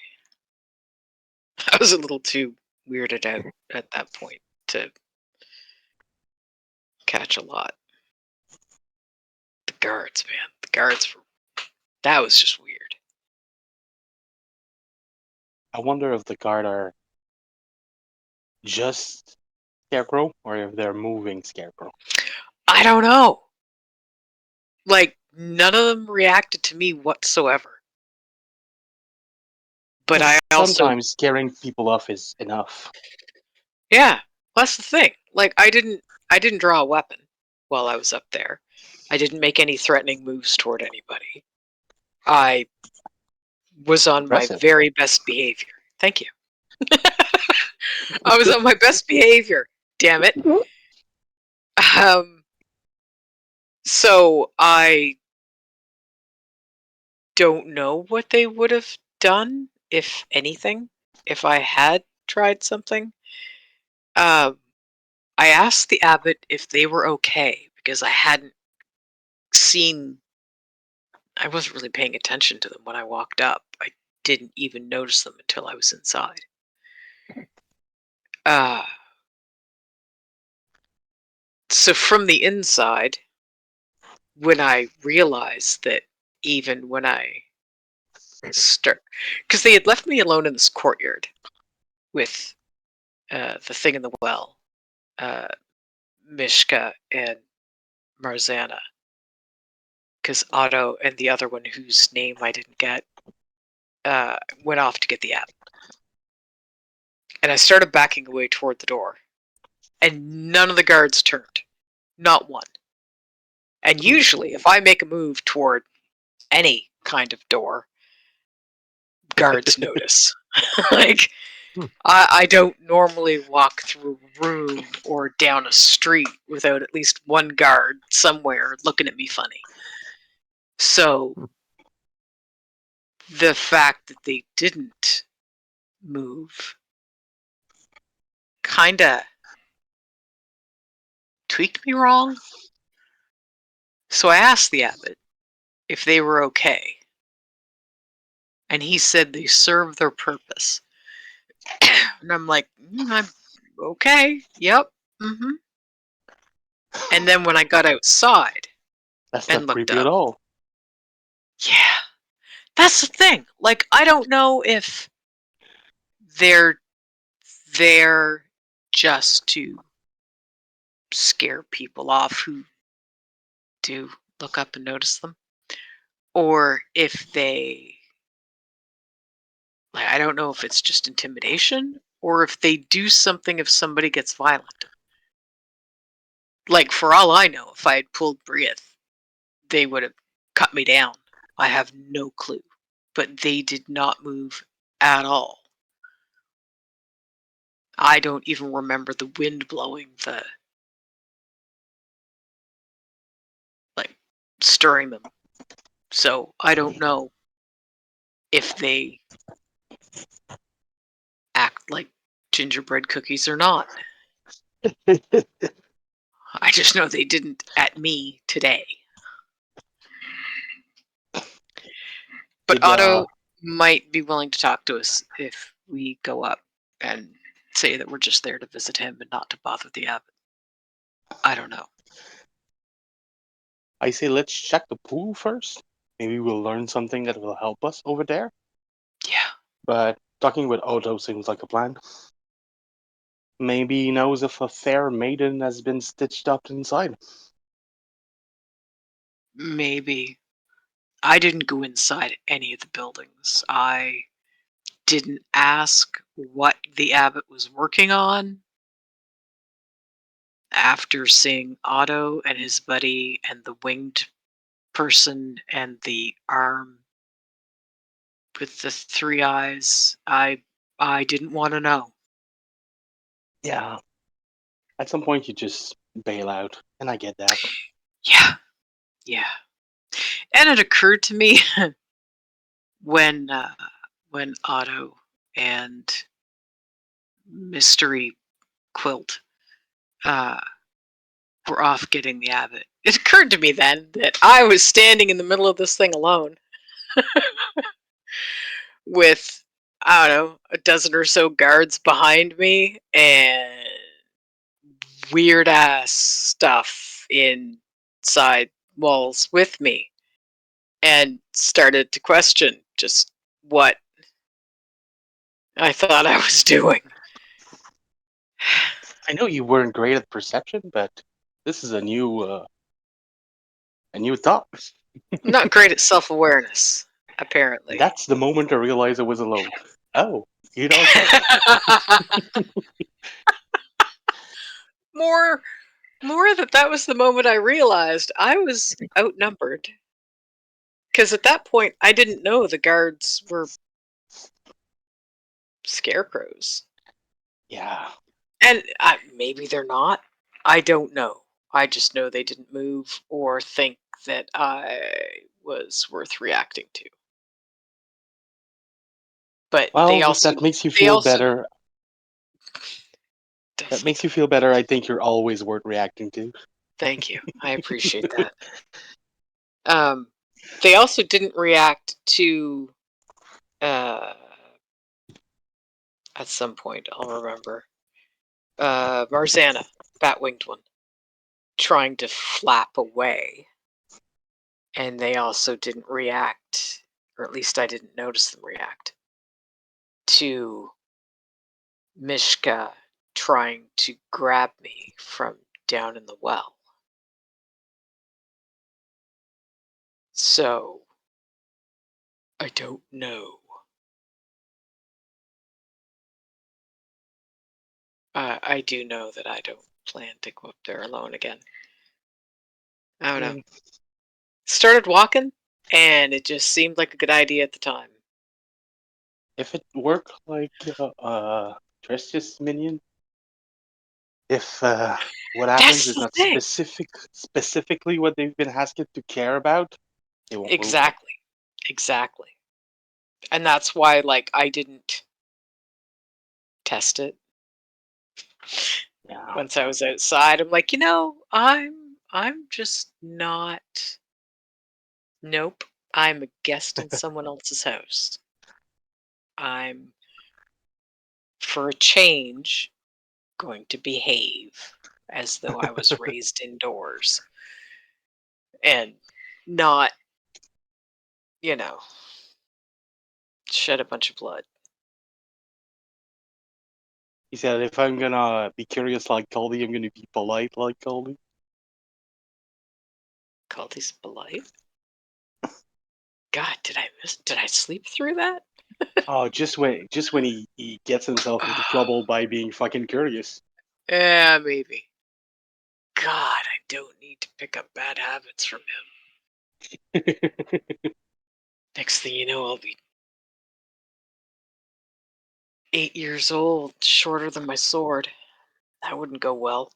I was a little too weirded out at that point to catch a lot. The guards, man. The guards that was just weird. I wonder if the guard are just Scarecrow or if they're moving Scarecrow. I don't know. Like, none of them reacted to me whatsoever. But I also... Sometimes scaring people off is enough. Yeah, that's the thing. Like, I didn't draw a weapon while I was up there. I didn't make any threatening moves toward anybody. I was on my Impressive. very best behavior. Thank you. I was on my best behavior. Damn it. So I don't know what they would have done, if anything, if I had tried something. I asked the abbot if they were okay because I wasn't really paying attention to them when I walked up. I didn't even notice them until I was inside. So from the inside, when I realized that even when I because they had left me alone in this courtyard with the thing in the well, Mishka and Marzana, because Otto and the other one whose name I didn't get went off to get the app. And I started backing away toward the door, and none of the guards turned. Not one. And usually, if I make a move toward any kind of door, guards notice. Like, I don't normally walk through a room or down a street without at least one guard somewhere looking at me funny. So, the fact that they didn't move kinda tweaked me wrong. So I asked the abbot if they were okay. And he said they serve their purpose. And I'm like, I'm okay. Yep. Mm-hmm. And then when I got outside That's and not looked creepy at up, all. yeah, that's the thing. Like, I don't know if they're there just to scare people off who do look up and notice them, or if they, like, I don't know if it's just intimidation or if they do something if somebody gets violent. Like, for all I know, if I had pulled Brieth, they would have cut me down I have no clue. But they did not move at all. I don't even remember the wind blowing like, stirring them. So I don't know if they act like gingerbread cookies or not. I just know they didn't at me today. But Did, Otto might be willing to talk to us if we go up and say that we're just there to visit him and not to bother the abbot. I don't know. I say let's check the pool first. Maybe we'll learn something that will help us over there. Yeah. But talking with Otto seems like a plan. Maybe he knows if a fair maiden has been stitched up inside. Maybe. I didn't go inside any of the buildings. I didn't ask what the abbot was working on. After seeing Otto and his buddy and the winged person and the arm with the 3 eyes, I didn't want to know. Yeah. At some point you just bail out, and I get that. Yeah. Yeah. And it occurred to me when Otto and Mystery Quilt were off getting the abbot. It occurred to me then that I was standing in the middle of this thing alone with, I don't know, a dozen or so guards behind me and weird ass stuff inside walls with me, and started to question just what I thought I was doing. I know you weren't great at perception, but this is a new thought. I'm not great at self-awareness, apparently. That's the moment I realized I was alone. Oh, you don't say. more that was the moment I realized I was outnumbered. Because at that point, I didn't know the guards were scarecrows. Yeah. And maybe they're not. I don't know. I just know they didn't move or think that I was worth reacting to. But they Well, if also that makes you they feel also better, doesn't. I think you're always worth reacting to. Thank you. I appreciate that. They also didn't react to at some point, I'll remember. Marzana, bat-winged one, trying to flap away. And they also didn't react, or at least I didn't notice them react, to Mishka trying to grab me from down in the well. So, I don't know. I do know that I don't plan to go up there alone again. I don't know. Started walking, and it just seemed like a good idea at the time. If it worked like Trestius minion, if what happens That's is the not thing. specifically what they've been asked to care about, they won't move. Exactly. And that's why, like, I didn't test it. Yeah. Once I was outside, I'm like, I'm just not. Nope. I'm a guest in someone else's house. I'm, for a change, going to behave as though I was raised indoors and not, you know, shed a bunch of blood. He said, if I'm gonna be curious like Coldy, I'm gonna be polite like Coldy. Called these polite? God, did I sleep through that? Oh, just when he gets himself into trouble by being fucking curious. Yeah, maybe. God, I don't need to pick up bad habits from him. Next thing you know, I'll be 8 years old, shorter than my sword. That wouldn't go well.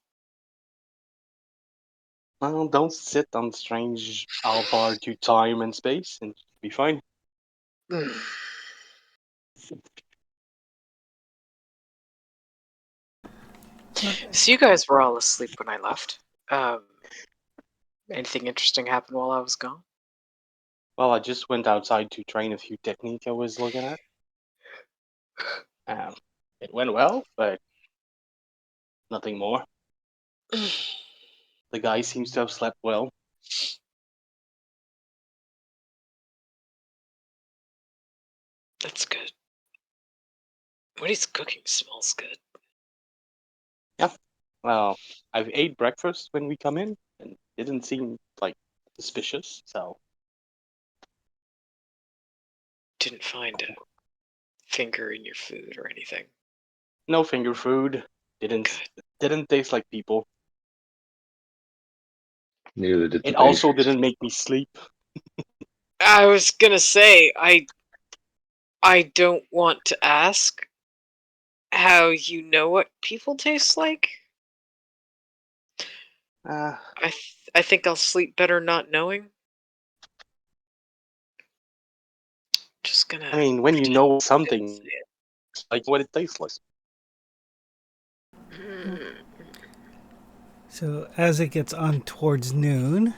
Well, don't sit on strange how far to time and space, and be fine. So you guys were all asleep when I left. Anything interesting happened while I was gone? Well, I just went outside to train a few techniques I was looking at. It went well, but nothing more. The guy seems to have slept well. That's good. What he's cooking smells good. Yeah. Well, I've ate breakfast when we come in, and it didn't seem like suspicious. So Didn't find a finger in your food or anything. no finger food. Didn't taste like people. Neither did the It also pastries. didn't make me sleep. I was gonna say, I don't want to ask how you know what people taste like. Uh, I think I'll sleep better not knowing. Just gonna. I mean, when you pretend know I didn't something, say it. like what it tastes like. So as it gets on towards noon,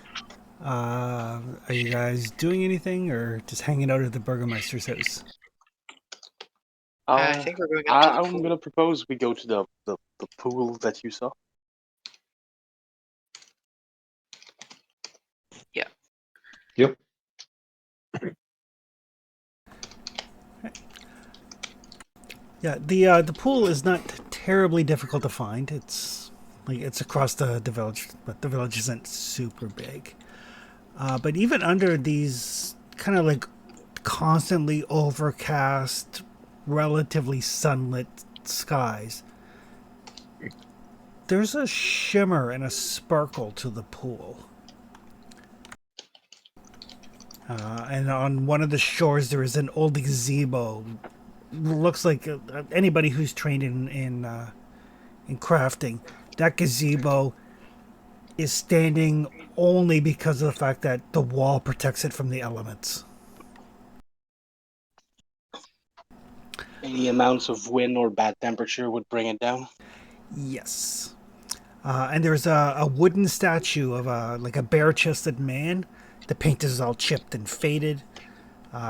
are you guys doing anything or just hanging out at the Burgermeister's house? I think we're going up to the I'm pool. gonna propose we go to the pool that you saw. Yeah. Yep. Yeah, the pool is not terribly difficult to find. It's across the village, but the village isn't super big. But even under these kind of like constantly overcast, relatively sunlit skies, there's a shimmer and a sparkle to the pool. And on one of the shores, there is an old gazebo. Looks like anybody who's trained in crafting, that gazebo is standing only because of the fact that the wall protects it from the elements. Any amounts of wind or bad temperature would bring it down. Yes. And there's a wooden statue of like a bare-chested man. The paint is all chipped and faded,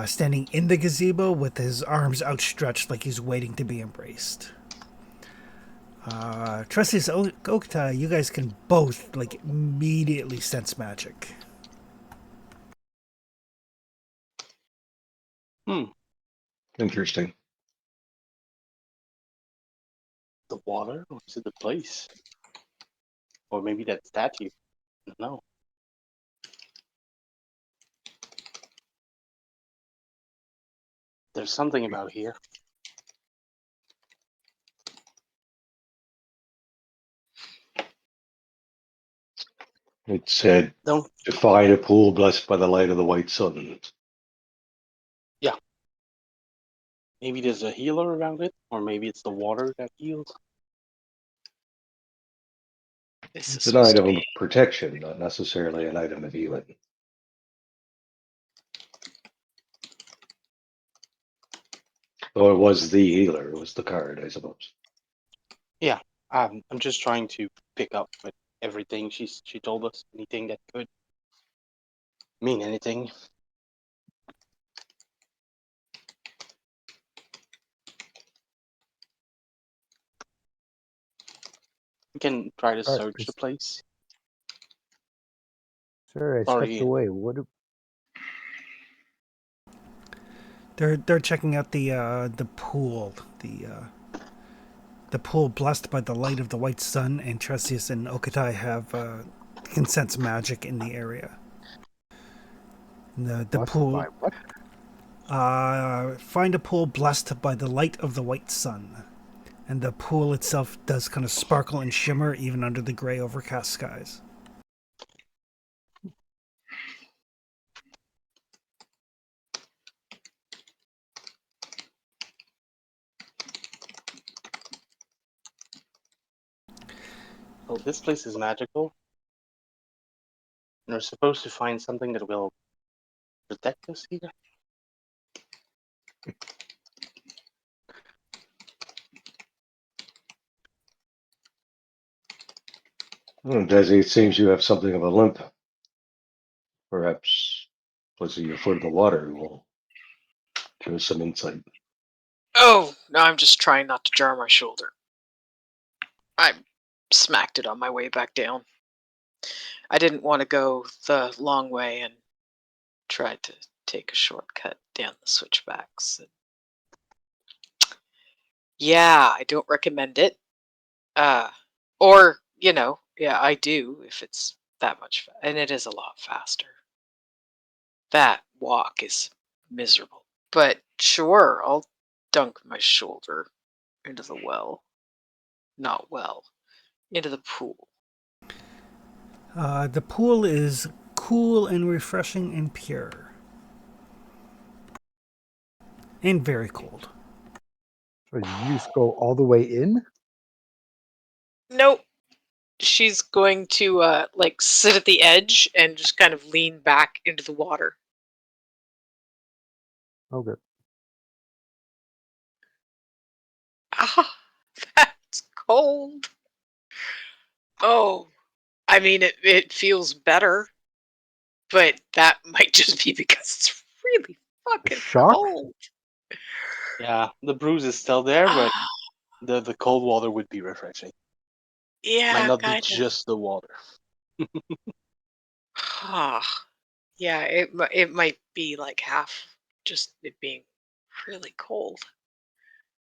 standing in the gazebo with his arms outstretched like he's waiting to be embraced. Trustees Okta, you guys can both like immediately sense magic. Interesting. The water, or is it the place? Or maybe that statue. I don't know. There's something about here. It said Don't. to find a pool blessed by the light of the white sun. Yeah. Maybe there's a healer around it, or maybe it's the water that heals. This is It's an supposed to item be. of protection, not necessarily an item of healing. Oh, it was the healer. It was the card, I suppose. Yeah. I'm just trying to pick up with everything she told us. Anything that could mean anything. We can try to Sorry, search the place. sorry, I stepped Sorry. away. They're checking out the pool, the pool blessed by the light of the white sun, and Tresius and Okatai have can sense magic in the area. The Blessed pool. by what? Find a pool blessed by the light of the white sun, and the pool itself does kind of sparkle and shimmer even under the gray overcast skies. Well, this place is magical. And we're supposed to find something that will protect us here. Desi, it seems you have something of a limp. Perhaps placing your foot in the water will give us some insight. Oh, no, I'm just trying not to jar my shoulder. I smacked it on my way back down. I didn't want to go the long way and tried to take a shortcut down the switchbacks. Yeah, I don't recommend it. Or, yeah, I do if it's that much, and it is a lot faster. That walk is miserable. But sure, I'll dunk my shoulder into the well. Not well, into the pool. The pool is cool and refreshing and pure. And very cold. So you just go all the way in? Nope. She's going to like sit at the edge and just kind of lean back into the water. Okay. Ah, that's cold. Oh, I mean, it feels better, but that might just be because it's really fucking Shock? cold. Yeah, the bruise is still there, but Ah, the cold water would be refreshing. Might yeah, not be kind of. just the water. Ah, yeah, it might be like half just it being really cold.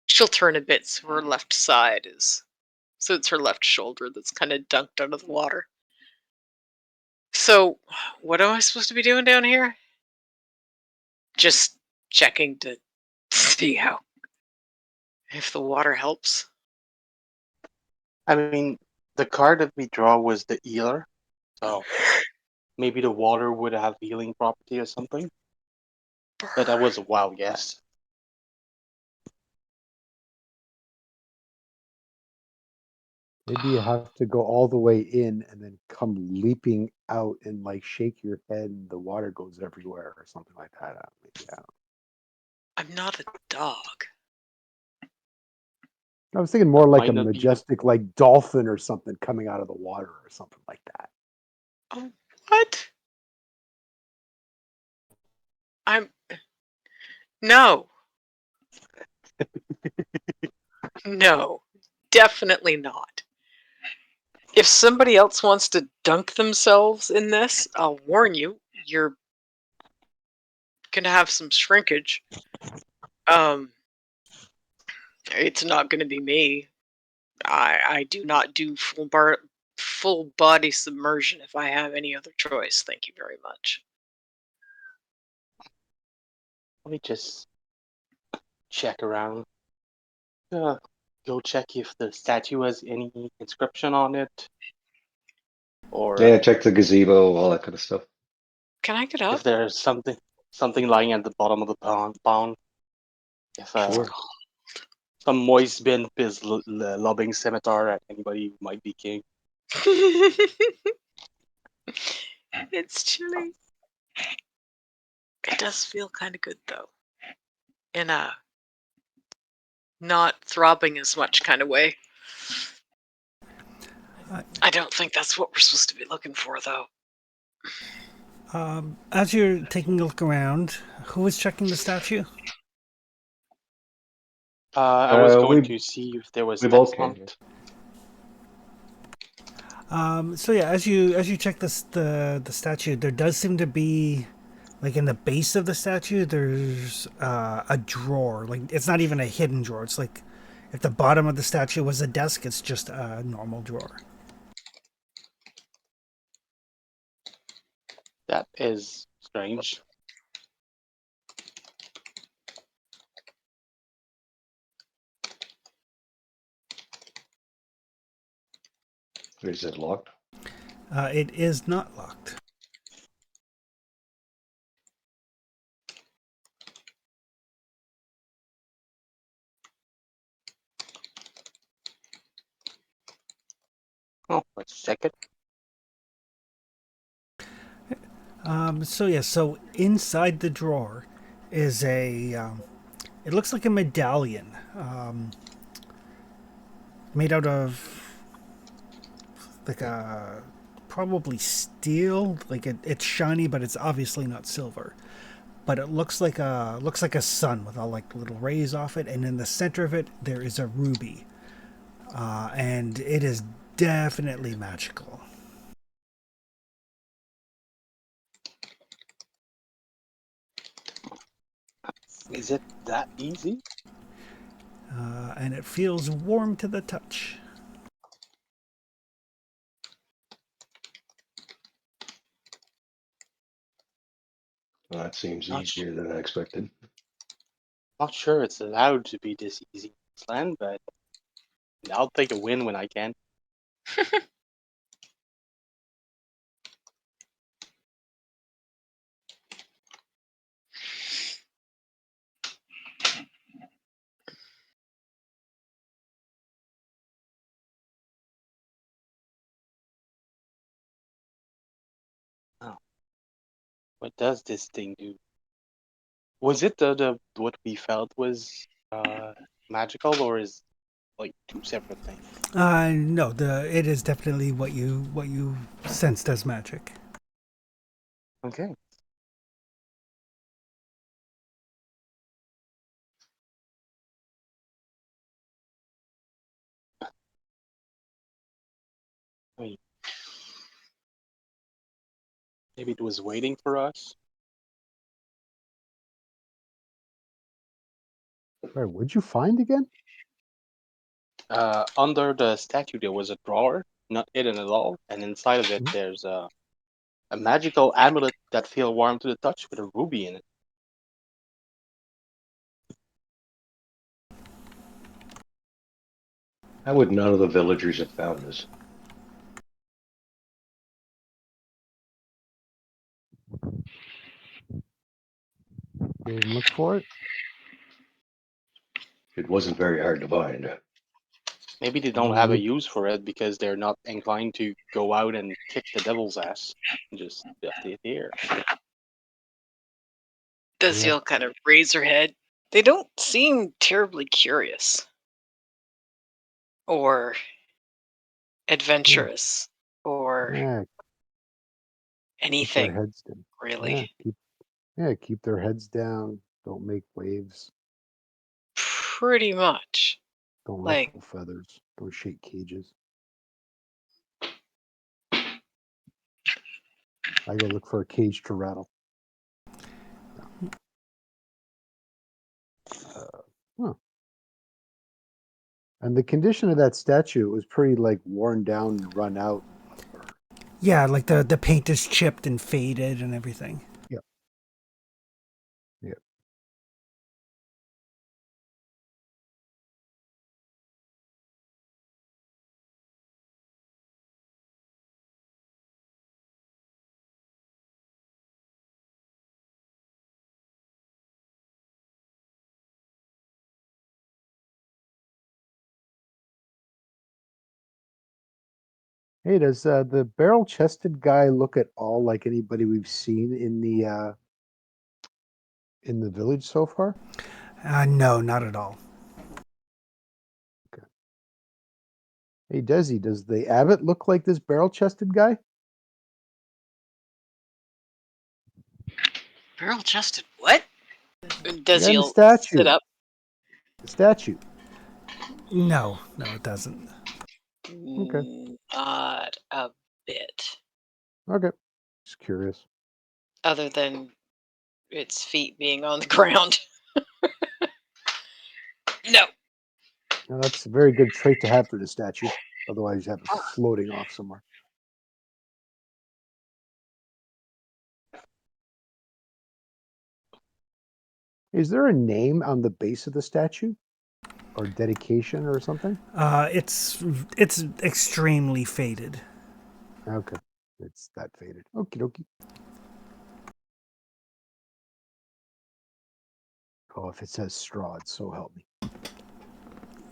She'll turn a bit so her left side is so it's her left shoulder that's kind of dunked under the water. So, what am I supposed to be doing down here? Just checking to see how if the water helps. I mean, the card that we draw was the healer, so maybe the water would have healing property or something. But that was a wild guess. Maybe you have to go all the way in and then come leaping out and like shake your head and the water goes everywhere or something like that. Maybe, I don't I'm not a dog. know. I was thinking more like a Might not be the majestic like dolphin or something coming out of the water or something like that. Oh, what? I'm no, no, definitely not. If somebody else wants to dunk themselves in this, I'll warn you, you're gonna have some shrinkage. Um, it's not gonna be me. I do not do full body submersion if I have any other choice. Thank you very much. Let me just check around. Uh, Go check if the statue has any inscription on it, or Yeah, check the gazebo, all that kind of stuff. Can I get if up? there's something lying at the bottom of the pond. If Sure. some moist bin is lobbing scimitar at anybody who might be king. It's chilly. It does feel kind of good though, in a not throbbing as much kind of way. I don't think that's what we're supposed to be looking for, though. As you're taking a look around, who is checking the statue? I was going We to see if there was we both text can. on Yeah. it. So yeah, as you check the statue, there does seem to be, like in the base of the statue, there's a drawer. Like it's not even a hidden drawer. It's like if the bottom of the statue was a desk, it's just a normal drawer. That is strange. Is it locked? It is not locked. Oh, Let's check it. So inside the drawer is it looks like a medallion made out of like a probably steel. Like it's shiny, but it's obviously not silver. But it looks like a sun with all like little rays off it, and in the center of it there is a ruby, and it is definitely magical. Is it that easy? And it feels warm to the touch. Well, that seems Not sh- easier than I expected. Not sure it's allowed to be this easy in this land, but I'll take a win when I can. Oh, what does this thing do? Was it the what we felt was magical, or is like two separate things? No, it is definitely what you sensed as magic. Okay. I mean, maybe it was waiting for us. Wait, what'd you find again? Under the statue there was a drawer, not hidden at all, and inside of it Mhm. there's a magical amulet that feels warm to the touch with a ruby in it. How would none of the villagers have found this? They didn't look for it. It wasn't very hard to find. Maybe they don't Maybe have a they. use for it because they're not inclined to go out and kick the devil's ass. Just left it here. Yeah. Desiel kind of raise her head. They don't seem terribly curious or Yeah. adventurous or Yeah. Keep their anything, heads down. really. Yeah. Keep their heads down. Don't make waves. Pretty much. Don't Like, ruffle feathers. Don't shake cages. I go look for a cage to rattle. Huh. And the condition of that statue was pretty like worn down and run out. Or, Yeah, like the paint is chipped and faded and everything. yeah. Yeah. Hey, does the barrel-chested guy look at all like anybody we've seen in the village so far? No, not at all. Okay. Hey, Desi, does the abbot look like this barrel-chested guy? barrel chested what? Yeah, in the Desiel sit statue. up. The statue. No, it doesn't. Okay. Not a bit. Okay. Just curious. Other than its feet being on the ground. No. Now, that's a very good trait to have for the statue. Otherwise, you have it floating off somewhere. Is there a name on the base of the statue? Or dedication or something? It's extremely faded. Okay. It's that faded. Okie dokie. Oh, if it says Strahd, so help me.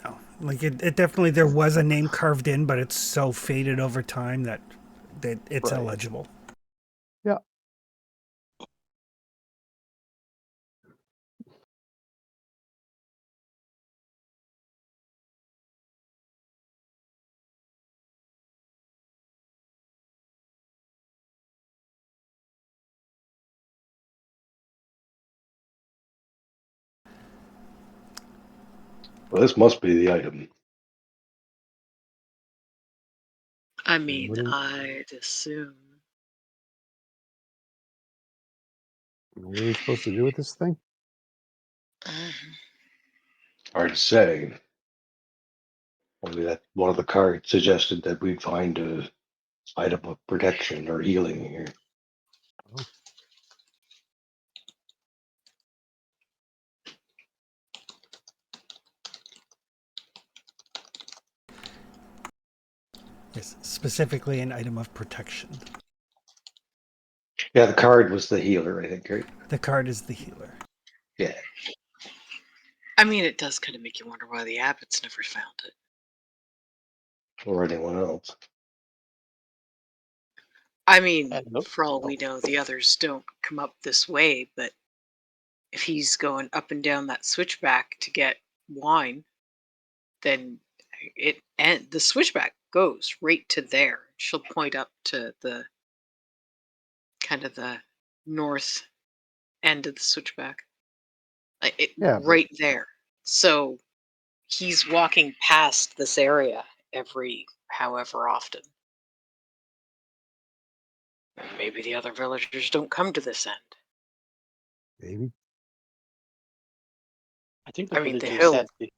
No, Like it definitely there was a name carved in, but it's so faded over time that it's Right. illegible. Yeah. Well, this must be the item. I mean, What are, I'd assume. what are we supposed to do with this thing? Mhm. Hard to say. Only that one of the cards suggested that we'd find a item of protection or healing here. Oh, Yes, specifically an item of protection. Yeah, the card was the healer, I think, right? The card is the healer. Yeah. I mean, it does kind of make you wonder why the Abbots never found it. Or anyone else. I mean, Hello? for all Oh, we know, the others don't come up this way, but if he's going up and down that switchback to get wine, then the switchback goes right to there. She'll point up to the kind of the north end of the switchback. Like it yeah, but right there. So he's walking past this area every however often. Maybe the other villagers don't come to this end. maybe. I think the I mean, the villagers hill. said they,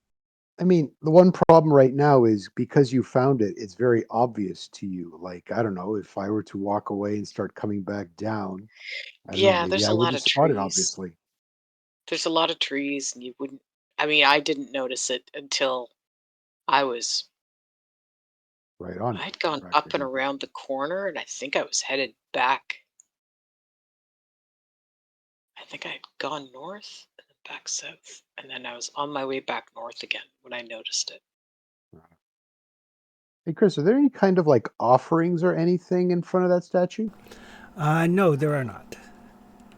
I mean, the one problem right now is because you found it, it's very obvious to you. Like, I don't know, if I were to walk away and start coming back down, I don't know, Yeah, maybe there's I a lot wouldn't of spot it, trees. obviously. There's a lot of trees, and you wouldn't. I mean, I didn't notice it until I was. Right on it, I'd gone up and practically. around the corner, and I think I was headed back. I think I'd gone north and then back south, and then I was on my way back north again when I noticed it. Hey, Chris, are there any kind of like offerings or anything in front of that statue? No, there are not.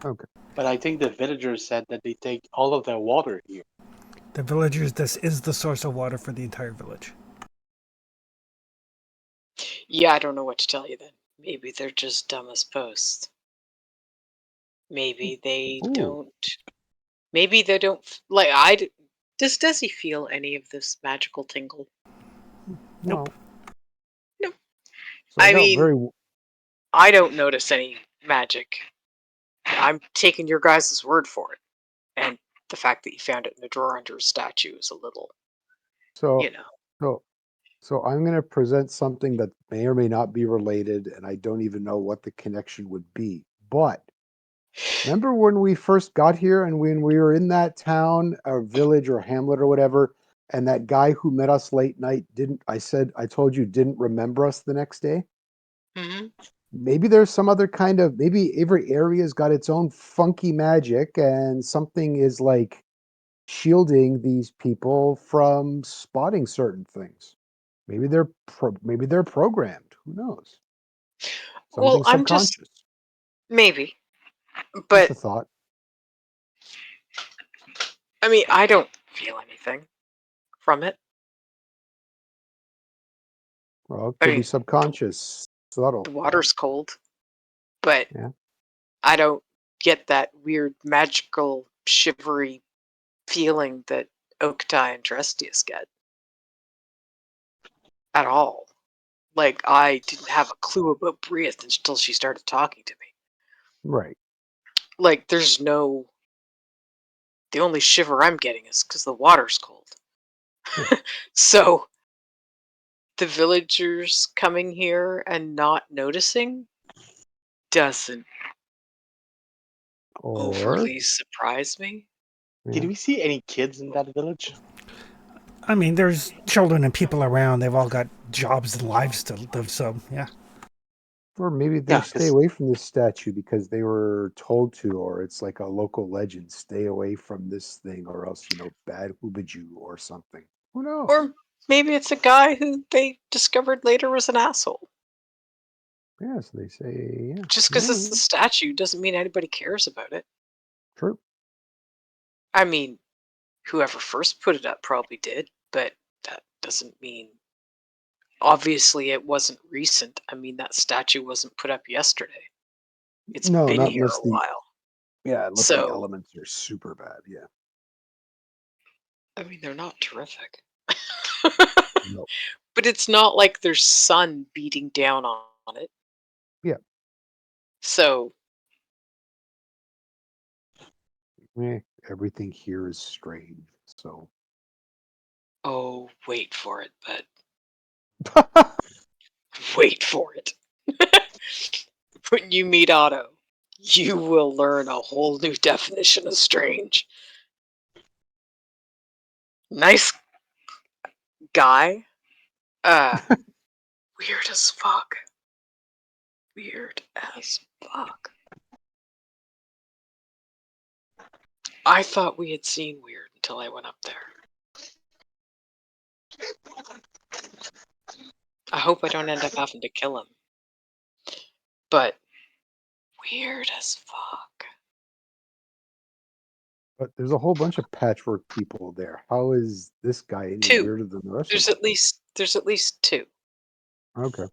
Okay. but I think the villagers said that they take all of their water here. The villagers, this is the source of water for the entire village. Yeah, I don't know what to tell you then. Maybe they're just dumb as posts. Maybe they Ooh, don't. Maybe they don't like. Does he feel any of this magical tingle? Nope. well, No. so I I got mean, very, I don't notice any magic. I'm taking your guys' word for it. And the fact that you found it in the drawer under a statue is a little, you so, know. so, so I'm going to present something that may or may not be related, and I don't even know what the connection would be. But remember when we first got here and when we were in that town or village or hamlet or whatever, and that guy who met us late night didn't, I told you, didn't remember us the next day? Hmm. Maybe there's some other kind of, maybe every area's got its own funky magic and something is like shielding these people from spotting certain things. Maybe they're programmed. Who knows? Well, Something I'm just subconscious. maybe, Just but a thought. I mean, I don't feel anything from it. Well, it I could be mean, subconscious, the subtle. water's cold, but Yeah. I don't get that weird magical shivery feeling that Oktai and Drestius get at all. Like I didn't have a clue about Briath until she started talking to me. Right. Like there's no the only shiver I'm getting is because the water's cold. Huh. So the villagers coming here and not noticing doesn't Or overly surprise me. Did yeah. we see any kids in that village? I mean, there's children and people around. They've all got jobs and lives to live. So yeah. Or maybe they Yeah, stay because away from this statue because they were told to, or it's like a local legend. Stay away from this thing, or else bad hoobaju or something. Who Or knows? Maybe it's a guy who they discovered later was an asshole. Yes, they say, yeah. Just because it's a Mm, statue doesn't mean anybody cares about it. true. I mean, whoever first put it up probably did, but that doesn't mean. Obviously, it wasn't recent. I mean, that statue wasn't put up yesterday. It's No, been not here unless a while. unless the So, elements are super bad. Yeah. I mean, they're not terrific. No. But it's not like there's sun beating down on it. Yeah. So, Eh, everything here is strange. So. oh, wait for it, but wait for it. When you meet Otto, you will learn a whole new definition of strange. Nice guy. Weird as fuck. Weird as fuck. I thought we had seen weird until I went up there. I hope I don't end up having to kill him. But weird as fuck. But there's a whole bunch of patchwork people there. How is this guy any Two. weirder than the rest of There's them? at least two. Okay.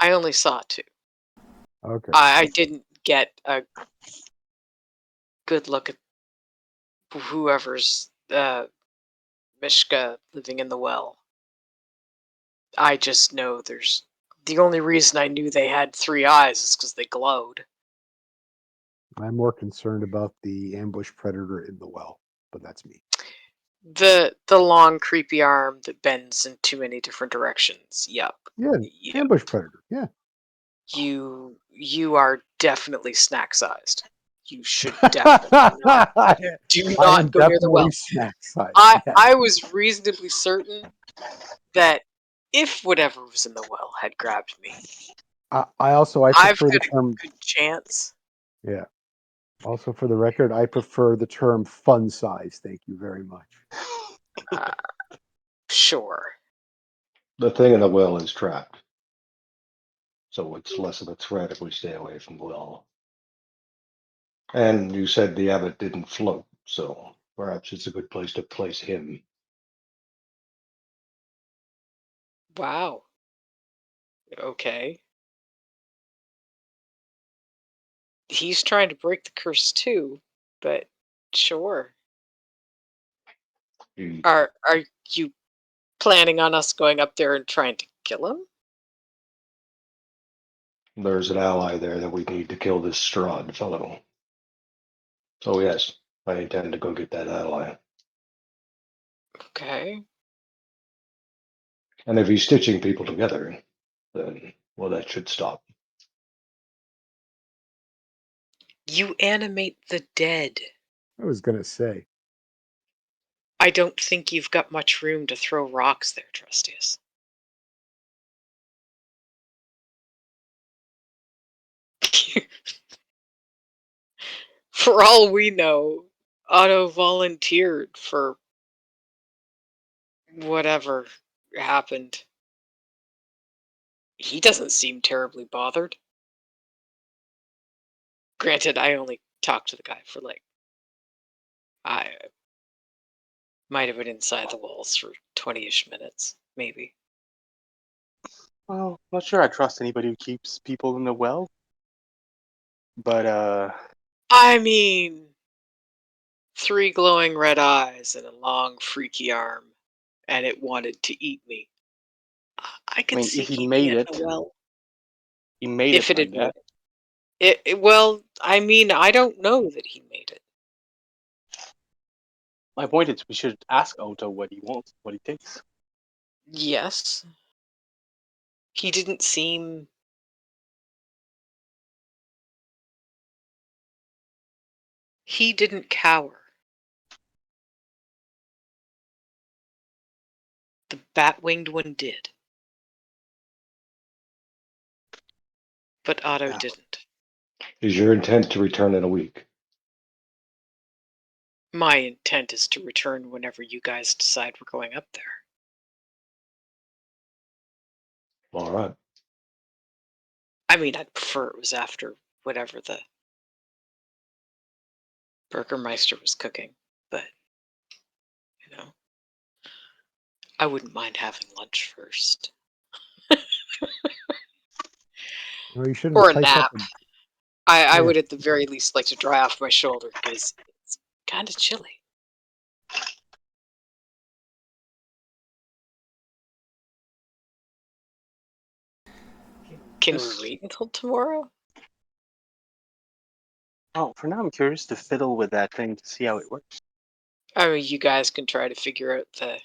I only saw two. Okay. I didn't get a good look at whoever's Mishka living in the well. I just know there's the only reason I knew they had three eyes is because they glowed. I'm more concerned about the ambush predator in the well, but that's me. The long creepy arm that bends in too many different directions. Yep. Yeah, Yep. ambush predator. Yeah. You are definitely snack sized. You should definitely not. Do I not am go near the definitely well. snack size. I Yes. I was reasonably certain that if whatever was in the well had grabbed me, I I've prefer the got a term. good chance. Yeah. Also, for the record, I prefer the term fun size. Thank you very much. Uh, sure. The thing in the well is trapped, so it's less of a threat if we stay away from the well. And you said the abbot didn't float, so perhaps it's a good place to place him. Wow. Okay. He's trying to break the curse too, but sure. He, Are you planning on us going up there and trying to kill him? there's an ally there that we need to kill this Strahd fellow. So yes, I intend to go get that ally. Okay. And if he's stitching people together, then well, that should stop. You animate the dead. I was gonna say. I don't think you've got much room to throw rocks there, Trustius. For all we know, Otto volunteered for whatever happened. He doesn't seem terribly bothered. Granted, I only talked to the guy for I might have been inside the walls for 20-ish minutes, maybe. Well, not sure I trust anybody who keeps people in the well. But I mean, 3 glowing red eyes and a long, freaky arm, and it wanted to eat me. I I could mean, see if he keeping made it it, in a well he made it if it like had made that. it. Well, I mean, I don't know that he made it. My point is, we should ask Otto what he wants, what he thinks. Yes. He didn't seem. He didn't cower. The bat-winged one did. But Otto Yeah. didn't. Is your intent to return in a week? My intent is to return whenever you guys decide we're going up there. All right. I mean, I'd prefer it was after whatever the Burgermeister was cooking, but, you know, I wouldn't mind having lunch first. You shouldn't Or a pipe up. nap. I Yeah. would at the very least like to dry off my shoulder because it's kind of chilly. Can we Just wait until tomorrow? for now, I'm curious to fiddle with that thing to see how it works. I mean, you guys can try to figure out the.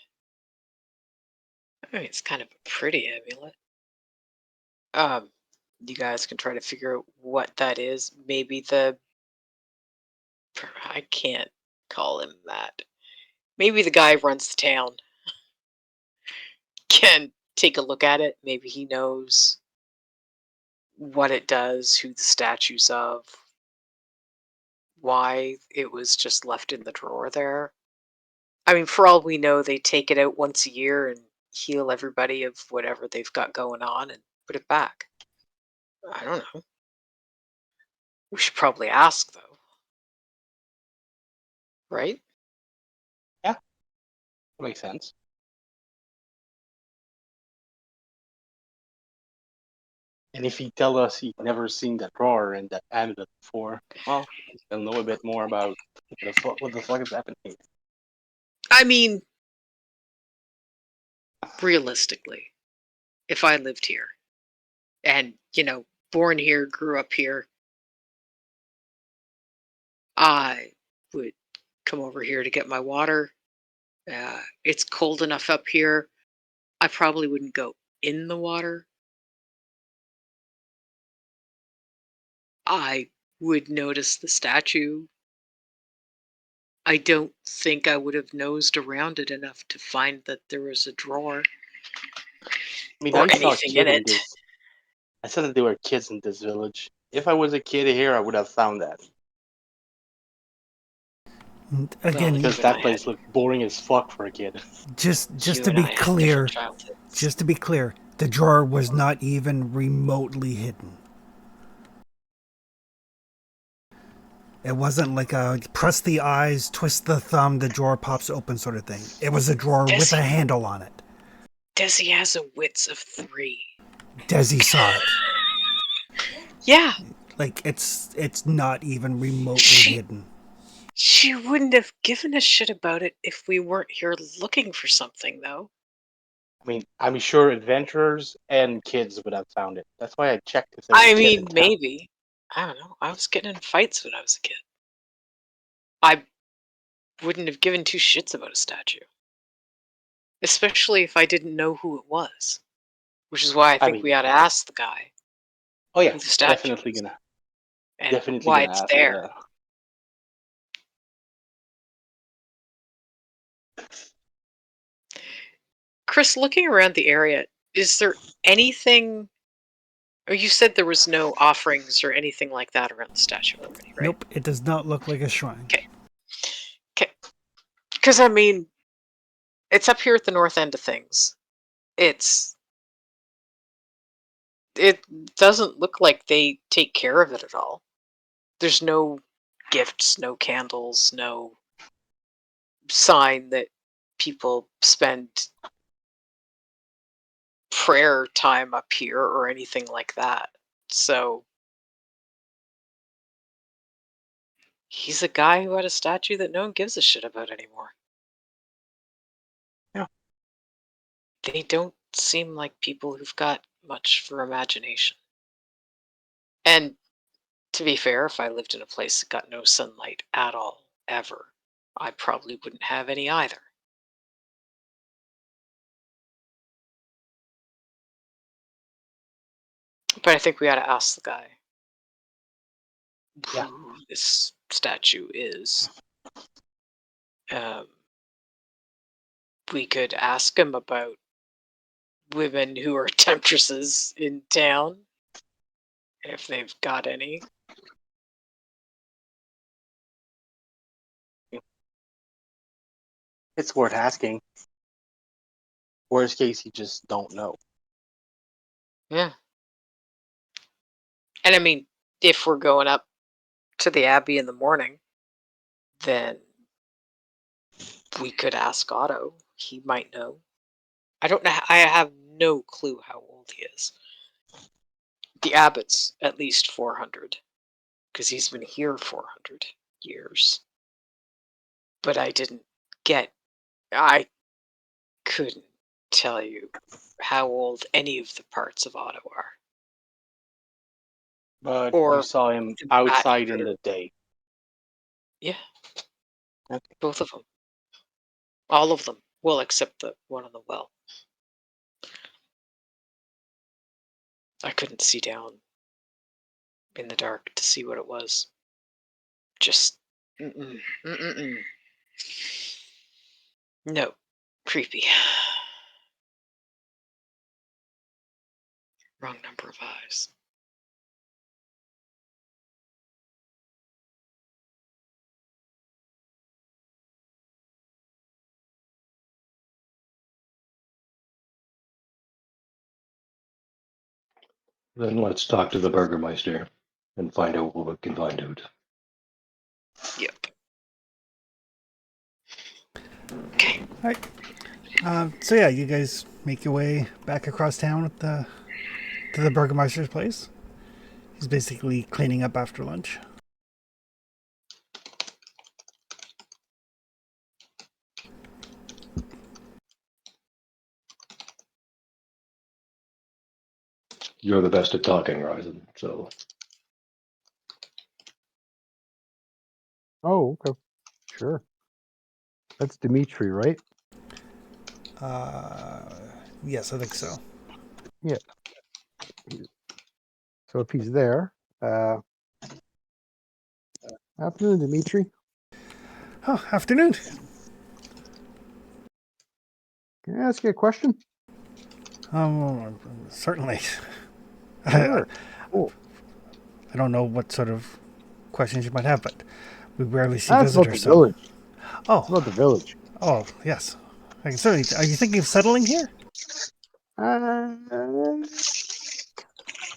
I mean, it's kind of a pretty amulet. Um, you guys can try to figure out what that is. Maybe the. I can't call him that. Maybe the guy who runs the town can take a look at it. Maybe he knows what it does, who the statue's of, why it was just left in the drawer there. I mean, for all we know, they take it out once a year and heal everybody of whatever they've got going on and put it back. I don't know. We should probably ask, though. Right? Yeah, that makes sense. And if he tell us he'd never seen that drawer and that amulet before, well, he'll know a bit more about what the fuck is happening. I mean, realistically, if I lived here and, born here, grew up here, I would come over here to get my water. It's cold enough up here. I probably wouldn't go in the water. I would notice the statue. I don't think I would have nosed around it enough to find that there was a drawer I mean, or I saw a anything in kid in it. this. I said that there were kids in this village. If I was a kid here, I would have found that. And Well, again, Because you and I that had place looked boring as fuck for a kid. just you to and be I had different clear, childhoods. just to be clear, the drawer was not even remotely hidden. It wasn't like a press the eyes, twist the thumb, the drawer pops open sort of thing. It was a drawer with a Desi handle on it. Desi has a wits of 3. Desi saw it. Yeah, Like it's not even remotely she hidden. she wouldn't have given a shit about it if we weren't here looking for something, though. I mean, I'm sure adventurers and kids would have found it. That's why I checked if there were I kids in mean, town. maybe. I don't know. I was getting in fights when I was a kid. I wouldn't have given 2 shits about a statue, especially if I didn't know who it was. Which is why I I think mean, we ought to ask the guy oh yeah, who the statue definitely is gonna, and definitely why gonna it's ask. there. Chris, looking around the area, is there anything? Oh, you said there was no offerings or anything like that around the statue already, right? Nope, it does not look like a shrine. Okay. Okay. Because, I mean, it's up here at the north end of things. It's. It doesn't look like they take care of it at all. There's no gifts, no candles, no sign that people spend prayer time up here or anything like that. So he's a guy who had a statue that no one gives a shit about anymore. Yeah. They don't seem like people who've got much for imagination. And to be fair, if I lived in a place that got no sunlight at all, ever, I probably wouldn't have any either. But I think we ought to ask the guy Yeah, who this statue is. Um, we could ask him about women who are temptresses in town, if they've got any. it's worth asking. Worst case, you just don't know. Yeah. And I mean, if we're going up to the Abbey in the morning, then we could ask Otto. He might know. I don't know. I have no clue how old he is. The abbot's at least 400, because he's been here 400 years. But I couldn't tell you how old any of the parts of Otto are. But you Or saw him the outside in atmosphere. the day. Yeah, Okay. both of them. All of them. Well, except the one on the well. I couldn't see down in the dark to see what it was. Just, mm-mm, mm-mm. No, creepy. Wrong number of eyes. Then let's talk to the Burgermeister and find out what we can find out. Yep. Okay. All right. So yeah, you guys make your way back across town to the Burgermeister's place. He's basically cleaning up after lunch. You're the best at talking, Ryzen, so Oh, okay. Sure. That's Dimitri, right? Yes, I think so. Yeah. So if he's there, afternoon, Dimitri. Oh, afternoon. Can I ask you a question? Certainly. Sure. Cool. I don't know what sort of questions you might have, but we rarely see That's about visitors. the village. It's Oh, about the village. oh, yes. I can certainly. Are you thinking of settling here? Uh,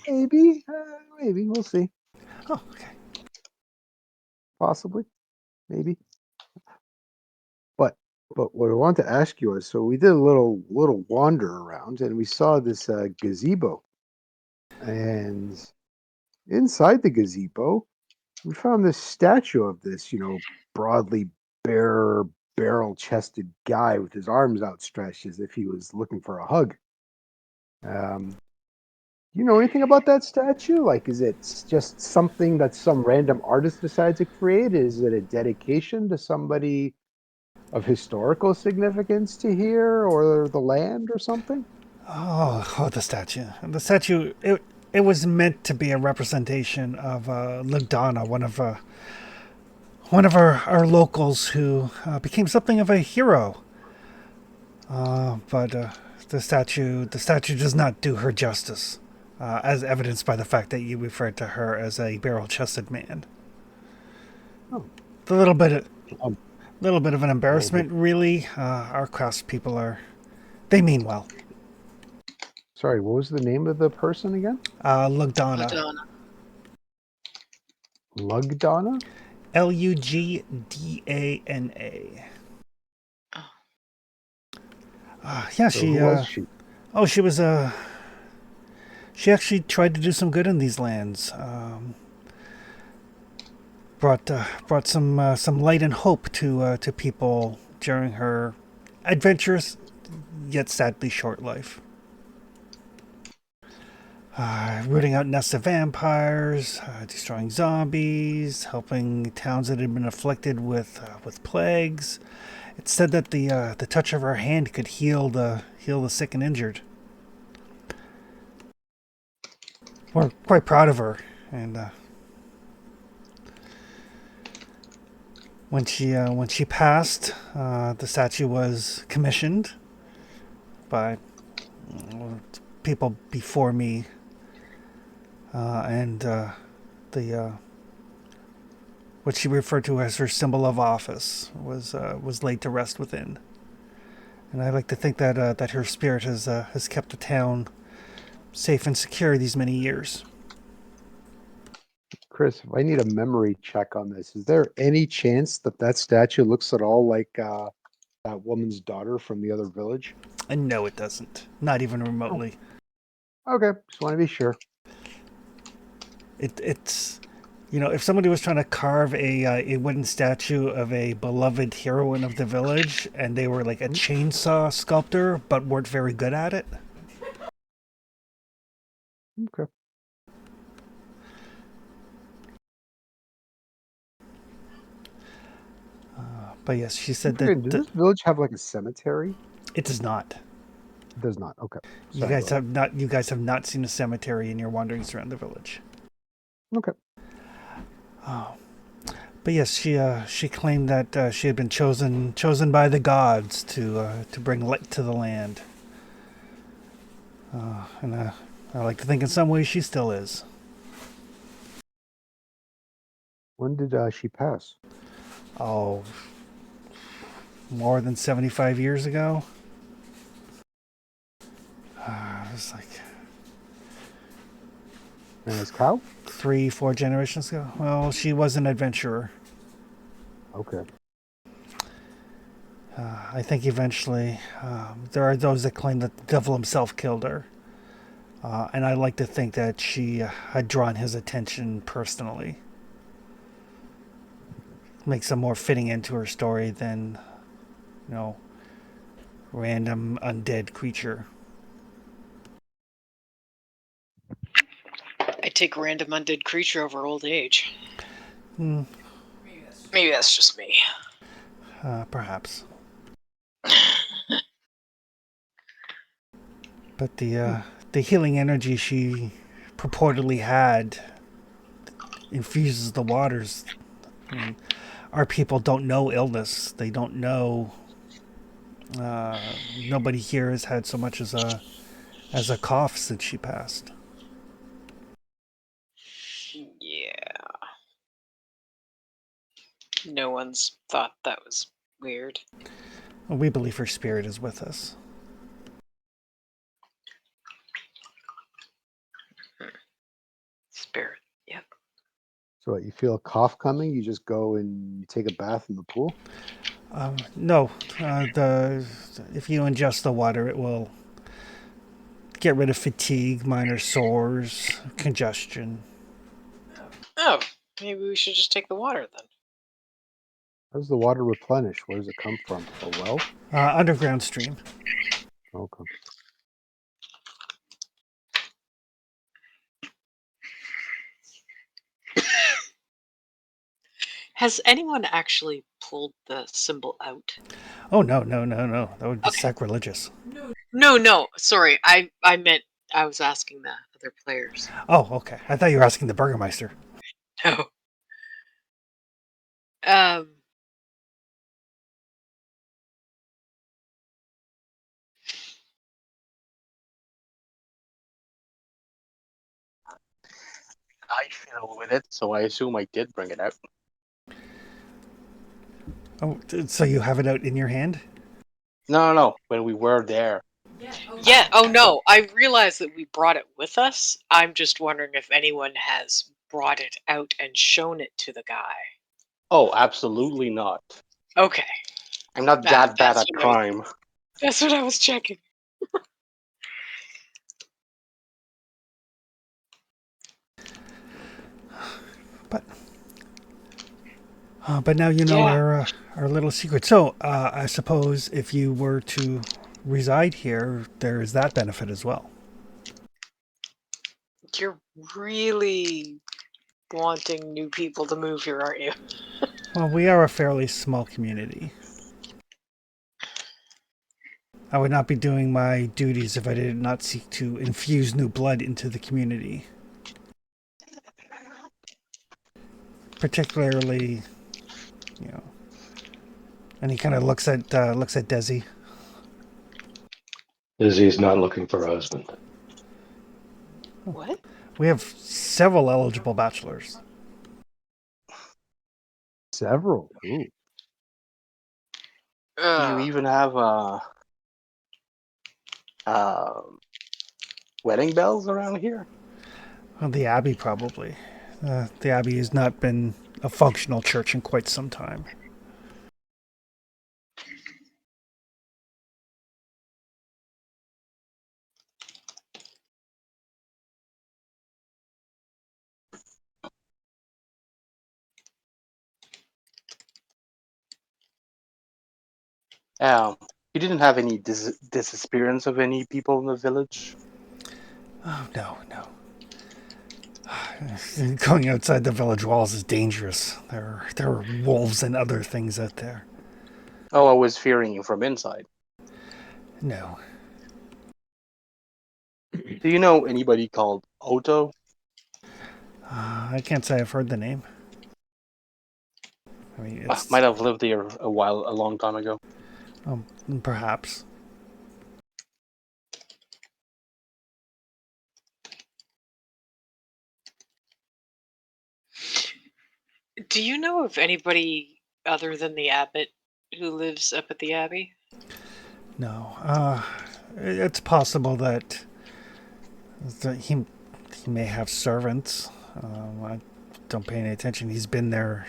maybe. Maybe. We'll see. Oh, okay. Possibly. Maybe. But what I want to ask you is, so we did a little wander around, and we saw this gazebo, and inside the gazebo, we found this statue of this, broadly bare, barrel-chested guy with his arms outstretched as if he was looking for a hug. You know anything about that statue? Like, is it just something that some random artist decides to create? Is it a dedication to somebody of historical significance to here or the land or something? Oh, the statue. The statue. It was meant to be a representation of Lugdana, one of our locals who became something of a hero. But the statue does not do her justice, as evidenced by the fact that you referred to her as a barrel-chested man. Oh, A little bit, um, little bit of an a little bit. embarrassment, really. Our craftspeople they mean well. Sorry, what was the name of the person again? Lugdana, Madonna. Lugdana? Lugdana. Oh, Yeah, So who was she? she was she actually tried to do some good in these lands. Brought some light and hope to people during her adventurous yet sadly short life. Rooting out nests of vampires, destroying zombies, helping towns that had been afflicted with plagues. It's said that the touch of her hand could heal the sick and injured. We're quite proud of her, and when she passed, the statue was commissioned by people before me, and the what she referred to as her symbol of office was laid to rest within. And I like to think that that her spirit has kept the town safe and secure these many years. Chris, if I need a memory check on this, is there any chance that that statue looks at all like that woman's daughter from the other village? And no, it doesn't. Not even remotely. Okay, just want to be sure. It's, if somebody was trying to carve a wooden statue of a beloved heroine of the village, and they were like a chainsaw sculptor, but weren't very good at it. Okay. But yes, she said Okay, that, does this village have like a cemetery? it does not. It does not. Okay. You Sorry guys about have not. You guys have not seen a cemetery in your wanderings around the village. that. Okay. But yes, she claimed that she had been chosen by the gods to bring light to the land. And I like to think in some ways she still is. When did she pass? Oh, more than 75 years ago. It was like And his cow? 3-4 generations ago. Well, she was an adventurer. Okay. I think eventually there are those that claim that the devil himself killed her. And I like to think that she had drawn his attention personally. Makes a more fitting end to her story than, random undead creature. I take random undead creature over old age. Hmm, Maybe that's just me. perhaps. But the healing energy she purportedly had infuses the waters. I mean, our people don't know illness. They don't know. Nobody here has had so much as a cough since she passed. Yeah. No one's thought that was weird. Well, we believe her spirit is with us. Spirit. Yep. So what, you feel a cough coming, you just go and you take a bath in the pool? No, if you ingest the water, it will get rid of fatigue, minor sores, congestion. Oh, maybe we should just take the water then. How does the water replenish? Where does it come from? A well? Underground stream. Okay. Has anyone actually pulled the symbol out? Oh no. That would be Okay. sacrilegious. No. Sorry, I meant I was asking the other players. Oh, okay. I thought you were asking the Burgermeister. No. I fiddle with it, so I assume I did bring it out. Oh, so you have it out in your hand? No. When we were there. Yeah. Oh no, I realized that we brought it with us. I'm just wondering if anyone has brought it out and shown it to the guy. Oh, absolutely not. Okay. I'm not that bad That's at crime. That's what I was checking. But now you know Yeah. our little secret. So I suppose if you were to reside here, there is that benefit as well. You're really wanting new people to move here, aren't you? Well, we are a fairly small community. I would not be doing my duties if I did not seek to infuse new blood into the community. Particularly, you know. And he kind of looks at Desi. Izzy's not looking for a husband. What? We have several eligible bachelors. Several. Ooh. Do you even have wedding bells around here? Well, the Abbey, probably. The Abbey has not been a functional church in quite some time. Um, you didn't have any disappearance of any people in the village? Oh, no, no. Going outside the village walls is dangerous. There are wolves and other things out there. Oh, I was fearing you from inside. No. Do you know anybody called Otto? I can't say I've heard the name. I mean, Might it's have lived there a long time ago. perhaps. Do you know of anybody other than the abbot who lives up at the abbey? No. It's possible that he may have servants. I don't pay any attention. He's been there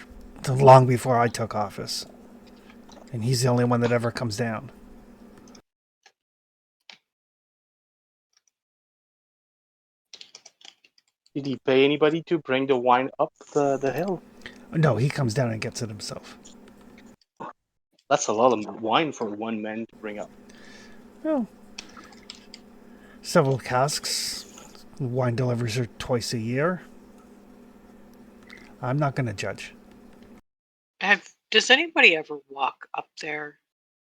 long before I took office, and he's the only one that ever comes down. Did he pay anybody to bring the wine up the hill? No, he comes down and gets it himself. That's a lot of wine for one man to bring up. Well, several casks. Wine deliveries are twice a year. I'm not going to judge. Does anybody ever walk up there?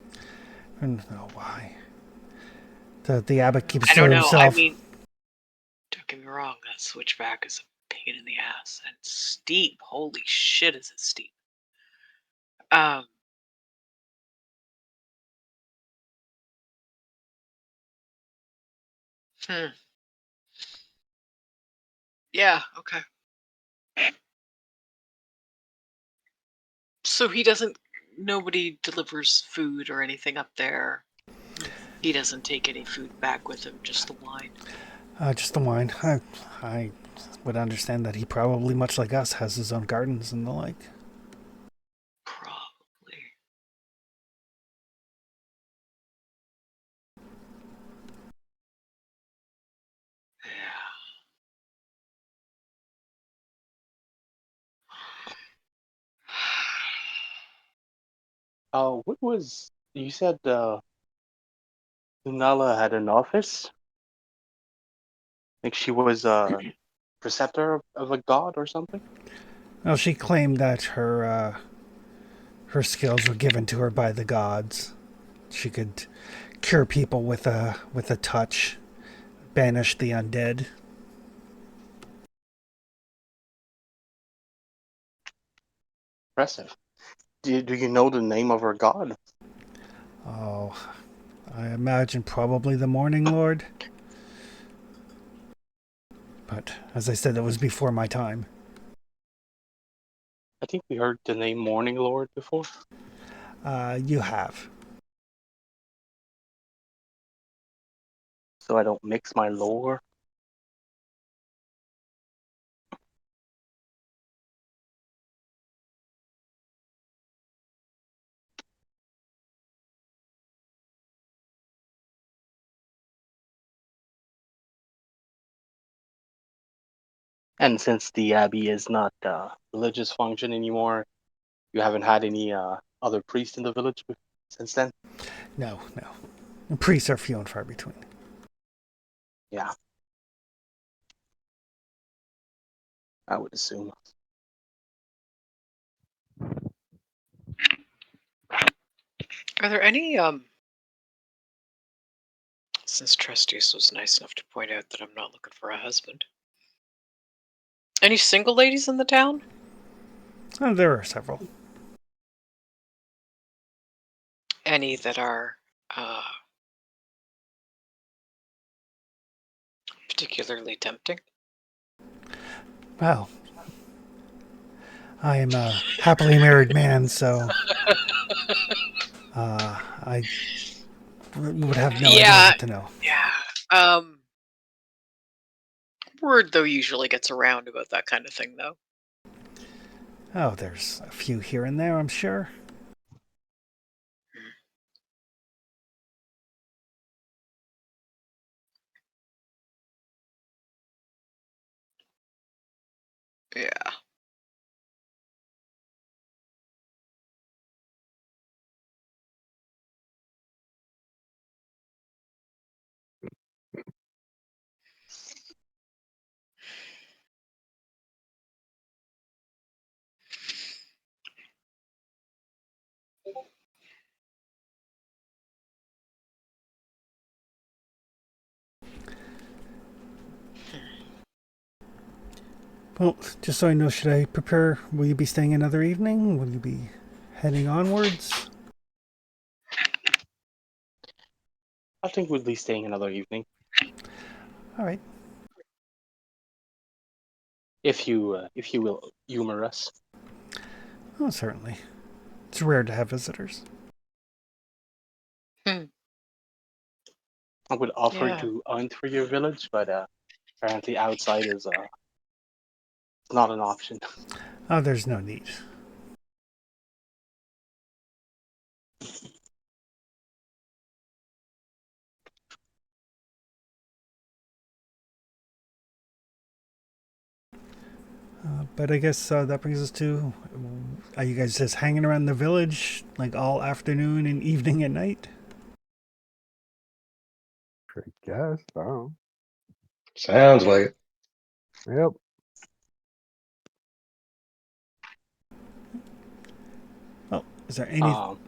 I don't know why. The abbot keeps I to don't know. I himself. mean, don't get me wrong. That switchback is a pain in the ass and steep. Holy shit, is it steep? Um. Hmm. Yeah. Okay. So he doesn't. Nobody delivers food or anything up there. He doesn't take any food back with him. Just the wine. Just the wine. I would understand that he probably, much like us, has his own gardens and the like. Probably. Yeah. Oh, what was you said? Lunala had an office. Like she was a preceptor of a god or something. Well, she claimed that her skills were given to her by the gods. She could cure people with a touch, banish the undead. Impressive. Do you know the name of her god? Oh, I imagine probably the Morning Lord. But as I said, that was before my time. I think we heard the name Morning Lord before. You have. So I don't mix my lore. And since the abbey is not a religious function anymore, you haven't had any other priests in the village since then? No, no. Priests are few and far between. Yeah, I would assume. Are there any since Trustees was nice enough to point out that I'm not looking for a husband. Any single ladies in the town? There are several. Any that are particularly tempting? Well, I am a happily married man, so I would have no idea Yeah, what to know. yeah. Word, though, usually gets around about that kind of thing, though. Oh, there's a few here and there, I'm sure. Yeah. Well, just so I know, should I prepare? Will you be staying another evening? Will you be heading onwards? I think we'll be staying another evening. All right. If you will humor us. Oh, certainly. It's rare to have visitors. Hmm. I would offer Yeah. to enter your village, but apparently outside is not an option. Oh, there's no need. But I guess that brings us to, are you guys just hanging around the village like all afternoon and evening and night? I guess. Oh. Sounds like it. Yep. Oh, is there any? Um,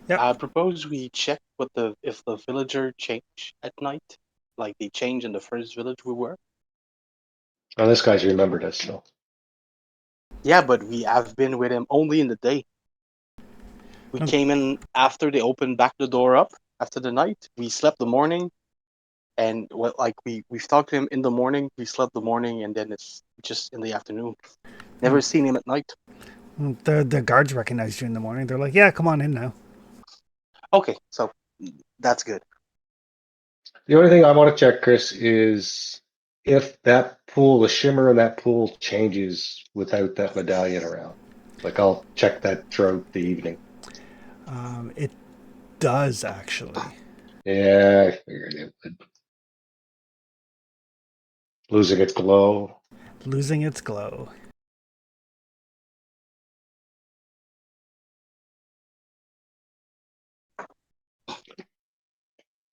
Yep. I propose we check if the villager change at night, like they change in the first village we were. Oh, this guy's remembered us, so. Yeah, but we have been with him only in the day. We Okay. came in after they opened back the door up after the night. We slept the morning, and we've talked to him in the morning. We slept the morning, and then it's just in the afternoon. Never seen him at night. The guards recognized you in the morning. They're like, "Yeah, come on in now." Okay, so that's good. The only thing I want to check, Chris, is if that pool, the shimmer in that pool changes without that medallion around. Like I'll check that throughout the evening. It does actually. Yeah, I figured it would. Losing its glow. Losing its glow.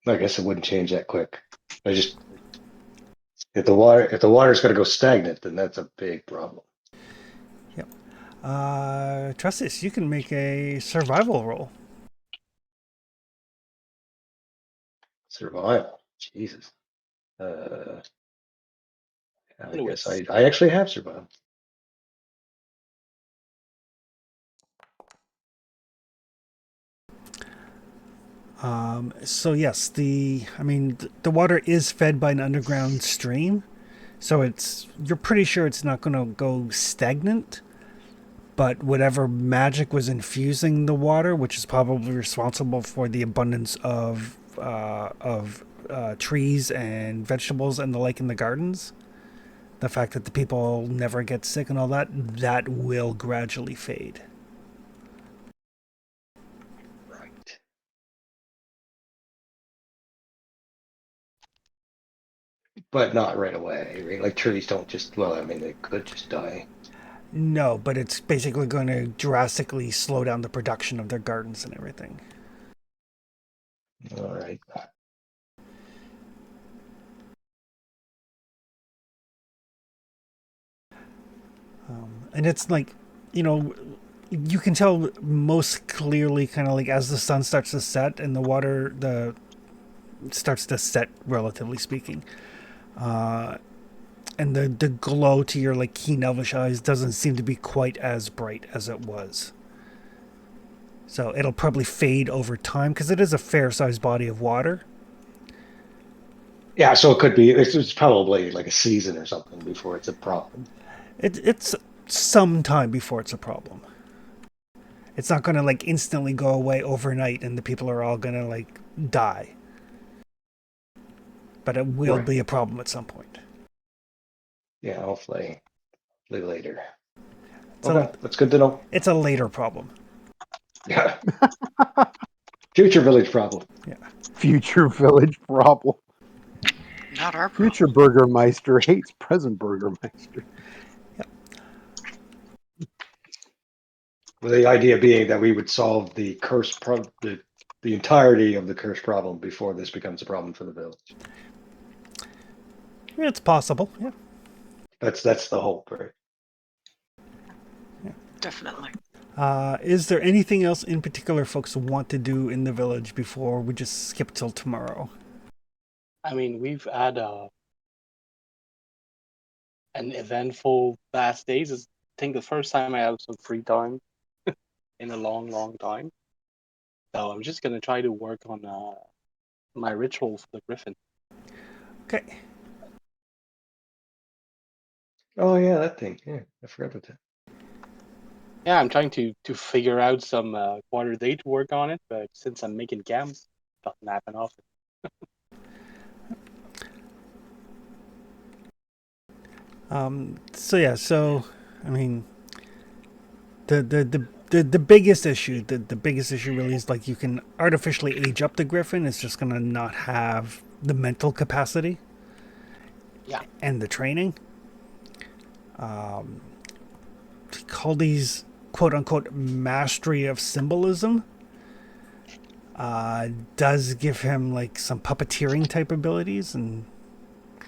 I guess it wouldn't change that quick. I just if the water's gonna go stagnant, then that's a big problem. Yep. Trustis, you can make a survival roll. Survival. Jesus. Uh, I guess Anyways, I actually have survived. So yes, the water is fed by an underground stream, so you're pretty sure it's not going to go stagnant. But whatever magic was infusing the water, which is probably responsible for the abundance of trees and vegetables and the like in the gardens, the fact that the people never get sick and all that, that will gradually fade. Right. But not right away, right? Like trees don't just, well, I mean, they could just die. No, but it's basically going to drastically slow down the production of their gardens and everything. All right. And it's like, you know, you can tell most clearly, kind of like as the sun starts to set and the water the starts to set, relatively speaking, and the glow to your like keen elvish eyes doesn't seem to be quite as bright as it was. So it'll probably fade over time because it is a fair sized body of water. Yeah, so it could be, it's probably like a season or something before it's a problem. It's some time before it's a problem. It's not going to like instantly go away overnight and the people are all going to like die. but it will Right. be a problem at some point. Yeah, hopefully later. It's Okay, that's good to know. a later problem. Yeah. Future village problem. Yeah. Future village problem. Not our Future problem. Burgermeister hates present Burgermeister. With the idea being that we would solve the the entirety of the curse problem before this becomes a problem for the village. It's possible. Yeah. That's the hope, right? Definitely. Is there anything else in particular folks want to do in the village before we just skip till tomorrow? I mean, we've had an eventful past days. It's, I think the first time I have some free time in a long, long time. So I'm just gonna try to work on my ritual for the griffin. Okay. Oh yeah, that thing. Yeah, I forgot about that. Yeah, I'm trying to figure out some quarter day to work on it, but since I'm making camps, doesn't happen often. So I mean, the biggest issue, the biggest issue really is like you can artificially age up the griffin. It's just gonna not have the mental capacity Yeah, and the training. Call these quote unquote mastery of symbolism. Does give him like some puppeteering type abilities, and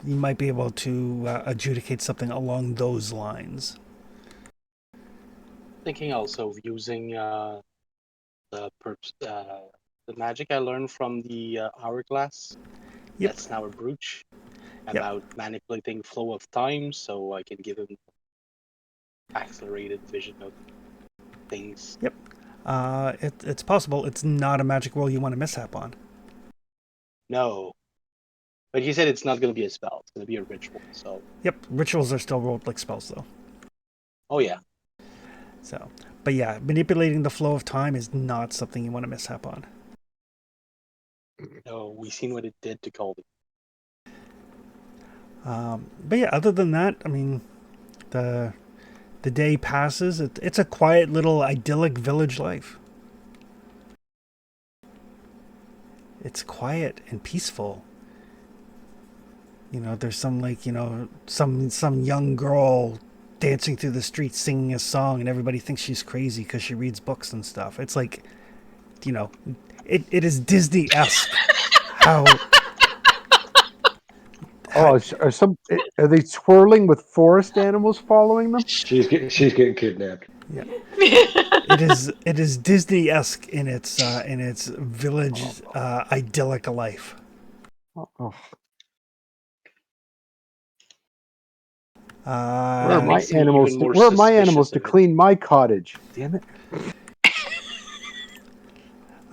you might be able to adjudicate something along those lines. thinking also of using the magic I learned from the hourglass. Yep. That's now a brooch Yep. about manipulating flow of time, so I can give him accelerated vision of things. Yep. It's possible. It's not a magic roll you want to mishap on. No, but you said it's not going to be a spell; it's going to be a ritual. So, Yep. Rituals are still rolled like spells, though. oh yeah, So, but yeah, manipulating the flow of time is not something you want to mishap on. no, we seen what it did to Colby. But yeah, other than that, I mean, the the day passes. It's a quiet little idyllic village life. It's quiet and peaceful. You know, there's some like some young girl dancing through the streets singing a song, and everybody thinks she's crazy because she reads books and stuff. It's like, you know, it is Disney esque. How Oh, are they twirling with forest animals following them? She's getting kidnapped. yeah, it is Disney esque in its village idyllic life. Oh, where are That Uh, my makes me animals? even more Where are my animals suspicious to of it. clean my cottage? Damn it!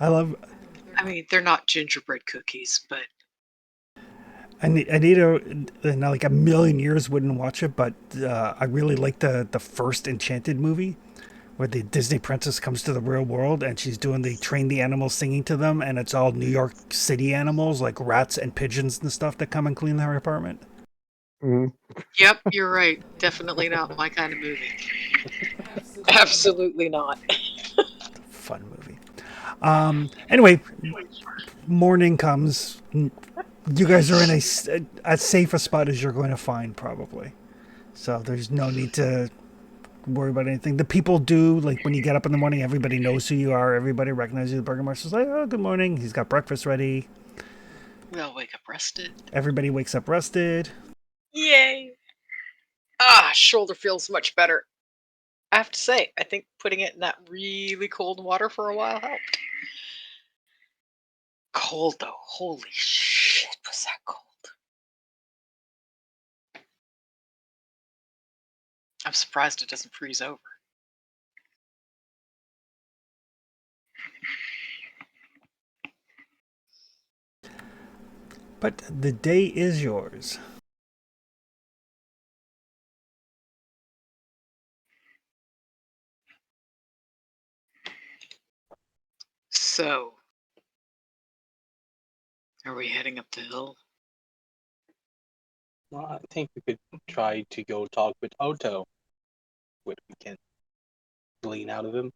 I love. I mean, they're not gingerbread cookies, but I need like a million years wouldn't watch it, but I really like the first Enchanted movie where the Disney princess comes to the real world and she's doing the train the animals singing to them, and it's all New York City animals like rats and pigeons and stuff that come and clean their apartment. Mhm. yep, you're right. Definitely not my kind of movie. Absolutely not. Fun movie. Anyway, morning comes. You guys are in as safe a spot as you're going to find, probably. So there's no need to worry about anything. The people do, like when you get up in the morning, everybody knows who you are. Everybody recognizes you. The burger master's like, oh, good morning. He's got breakfast ready. We all wake up rested. Everybody wakes up rested. Yay! Ah, shoulder feels much better. I have to say, I think putting it in that really cold water for a while helped. Cold though. Holy shit, was that cold? I'm surprised it doesn't freeze over. But the day is yours. So, are we heading up the hill? Well, I think we could try to go talk with Otto. What we can glean out of him.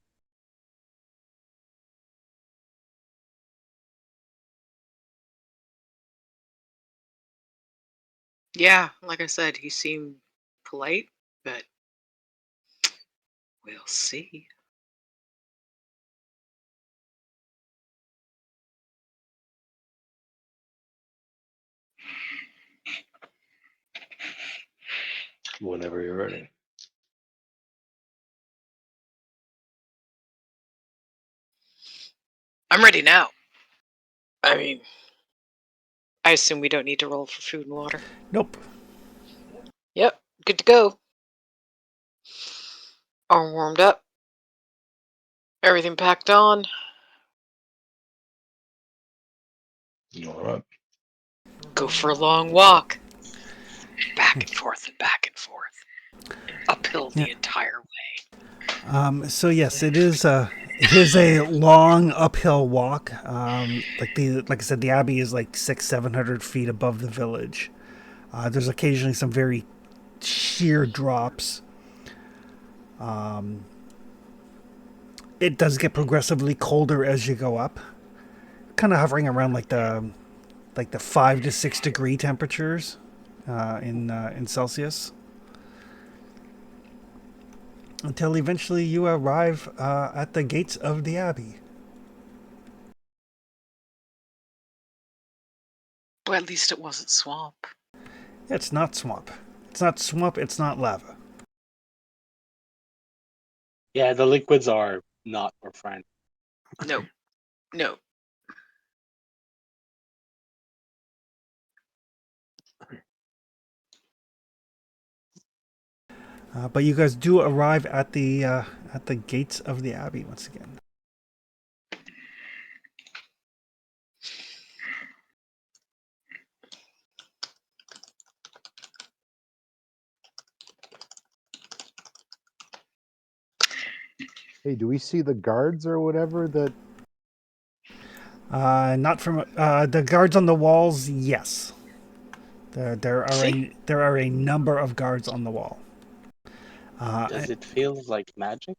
Yeah, like I said, he seemed polite, but we'll see. Whenever you're ready. I'm ready now. I mean, I assume we don't need to roll for food and water. Nope. Yep, good to go. Arm warmed up. Everything packed on. All right. Go for a long walk. Back and forth and back and forth. And uphill Yeah. the entire way. So yes, it is a long uphill walk. Like I said, the abbey is like 600-700 feet above the village. There's occasionally some very sheer drops. It does get progressively colder as you go up, kind of hovering around like the 5 to 6 degree temperatures in Celsius, until eventually you arrive at the gates of the abbey. Well, at least it wasn't swamp. It's not swamp. It's not swamp. It's not lava. Yeah, the liquids are not our friend. No, no. But you guys do arrive at the gates of the abbey once again. Hey, do we see the guards or whatever that? Not from the guards on the walls. Yes, See? there are a number of guards on the wall. Does it feel like magic?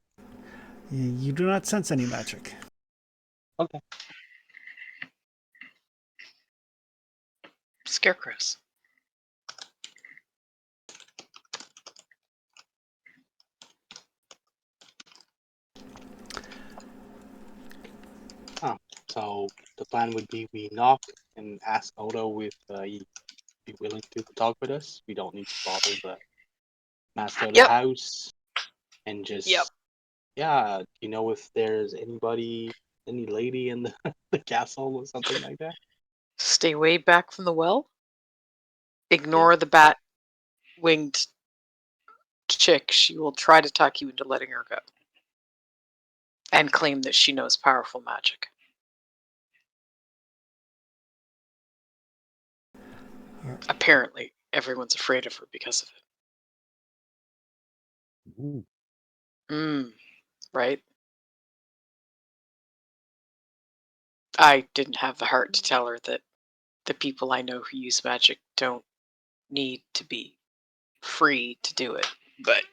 You do not sense any magic. Okay. Scarecrows. So the plan would be we knock and ask Odo if he'd be willing to talk with us. We don't need to bother the master of the Yep. house. And just, Yep. yeah, you know if there's any lady in the, the castle or something like that? Stay way back from the well. Ignore the bat-winged chick. She will try to talk you into letting her go. And claim that she knows powerful magic. Apparently, everyone's afraid of her because of Ooh, it. Right? I didn't have the heart to tell her that the people I know who use magic don't need to be free to do it. But,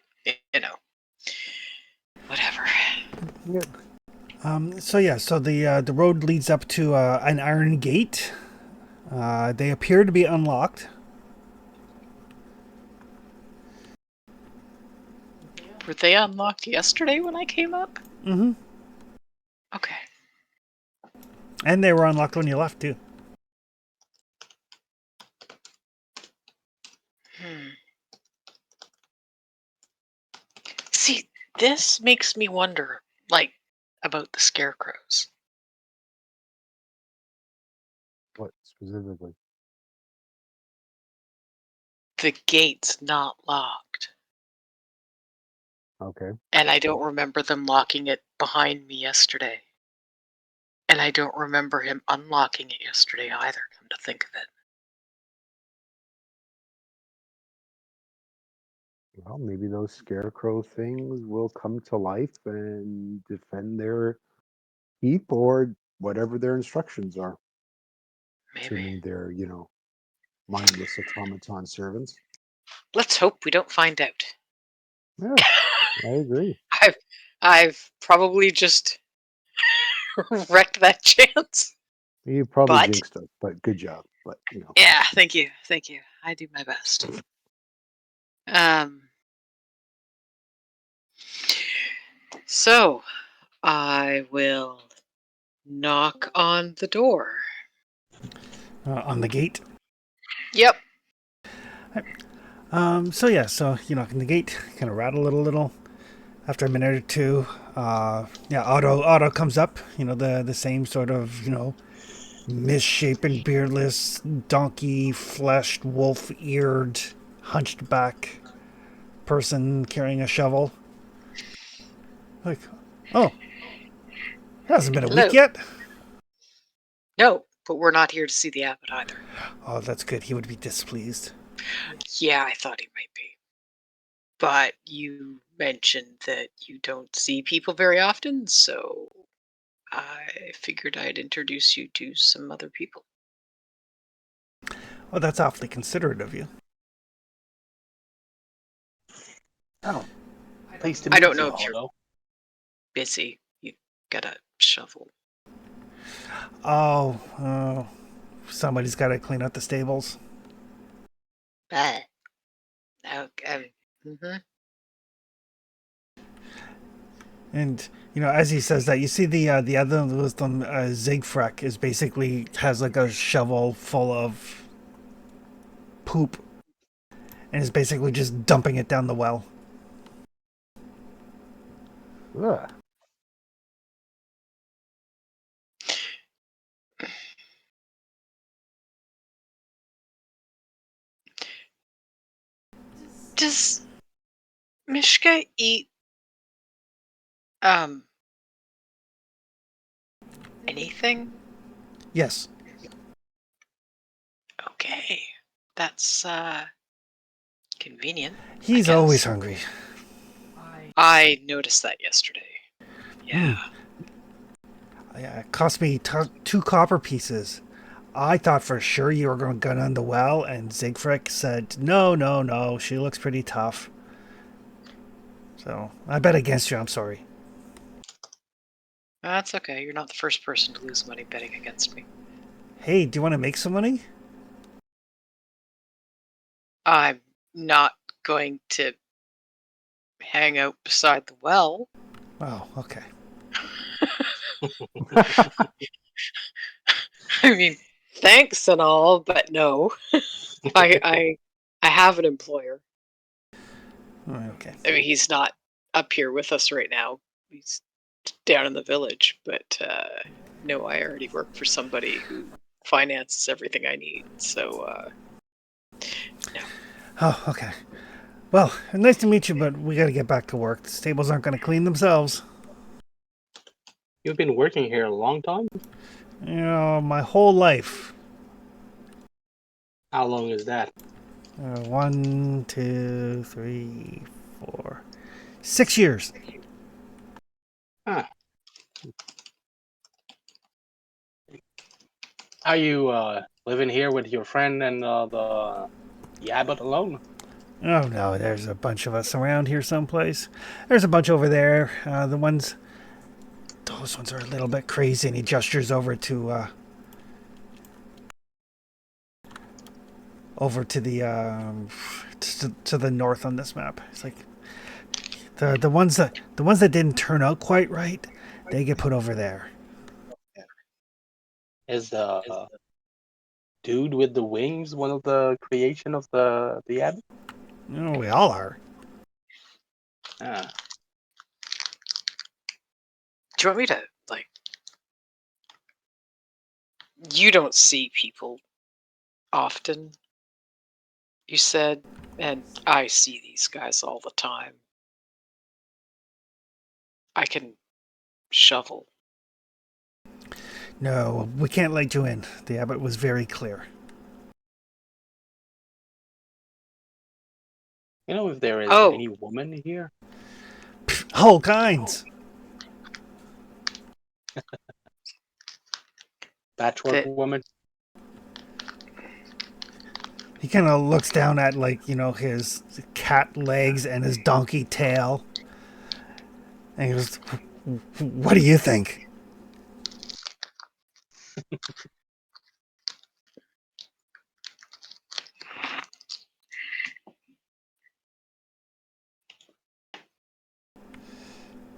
whatever. yeah. So the road leads up to an iron gate. They appear to be unlocked. Were they unlocked yesterday when I came up? Mm-hmm. Okay. And they were unlocked when you left too. See, this makes me wonder, like, about the scarecrows. What specifically? The gate's not locked. Okay. And I don't remember them locking it behind me yesterday. And I don't remember him unlocking it yesterday either, come to think of it. Well, maybe those scarecrow things will come to life and defend their keep or whatever their instructions are. Maybe. Assuming they're, mindless automaton servants. Let's hope we don't find out. Yeah, I agree. I've probably just wrecked that chance. You probably But jinxed us, but good job. But yeah, thank you. I do my best. So I will knock on the door. On the gate. Yep. So you knock on the gate, kind of rattle it a little. After a minute or two, Otto comes up. The same sort of misshapen, beardless, donkey-fleshed, wolf-eared, hunched back person carrying a shovel. Like, oh, it hasn't been a week Hello. yet. No, but we're not here to see the abbot either. Oh, that's good. He would be displeased. Yeah, I thought he might be. But you mentioned that you don't see people very often, so I figured I'd introduce you to some other people. Oh, that's awfully considerate of you. Oh, pleased to I meet don't you, know if you're Otto. busy. You got a shovel. Oh, somebody's got to clean out the stables. But okay. And as he says that, you see the other wisdom, Zigfrek, is basically has like a shovel full of poop, and is basically just dumping it down the well. ugh. Does Mishka eat um anything? Yes, Okay. That's convenient. he's I always guess. hungry. I noticed that yesterday. Yeah. Yeah, it cost me 2 copper pieces. I thought for sure you were going to gun on the well, and Zigfrek said, no, no, no, she looks pretty tough. So, I bet against you, I'm sorry. That's okay. You're not the first person to lose money betting against me. Hey, do you want to make some money? I'm not going to hang out beside the well. Oh, okay. I mean, thanks and all, but no. I have an employer. Okay. I mean, he's not up here with us right now. He's down in the village, but no, I already work for somebody who finances everything I need. So no. Oh, okay. Well, nice to meet you, but we got to get back to work. The stables aren't going to clean themselves. You've been working here a long time? My whole life. How long is that? 1, 2, 3, 4, 6 years. Huh. Are you living here with your friend and the abbot alone? Oh no, there's a bunch of us around here someplace. There's a bunch over there. Those ones are a little bit crazy, and he gestures over to to the north on this map. It's like the ones that didn't turn out quite right, they get put over there. Is the dude with the wings one of the creation of the abbot? We all are. Ah. Do you want me to like? You don't see people often. You said, and I see these guys all the time. I can shovel. No, we can't let you in. The abbot was very clear. You know if there is Oh, any woman here? All kinds. Patchwork that woman? He kind of looks down at, like, his cat legs and his donkey tail. And he goes, "What do you think?"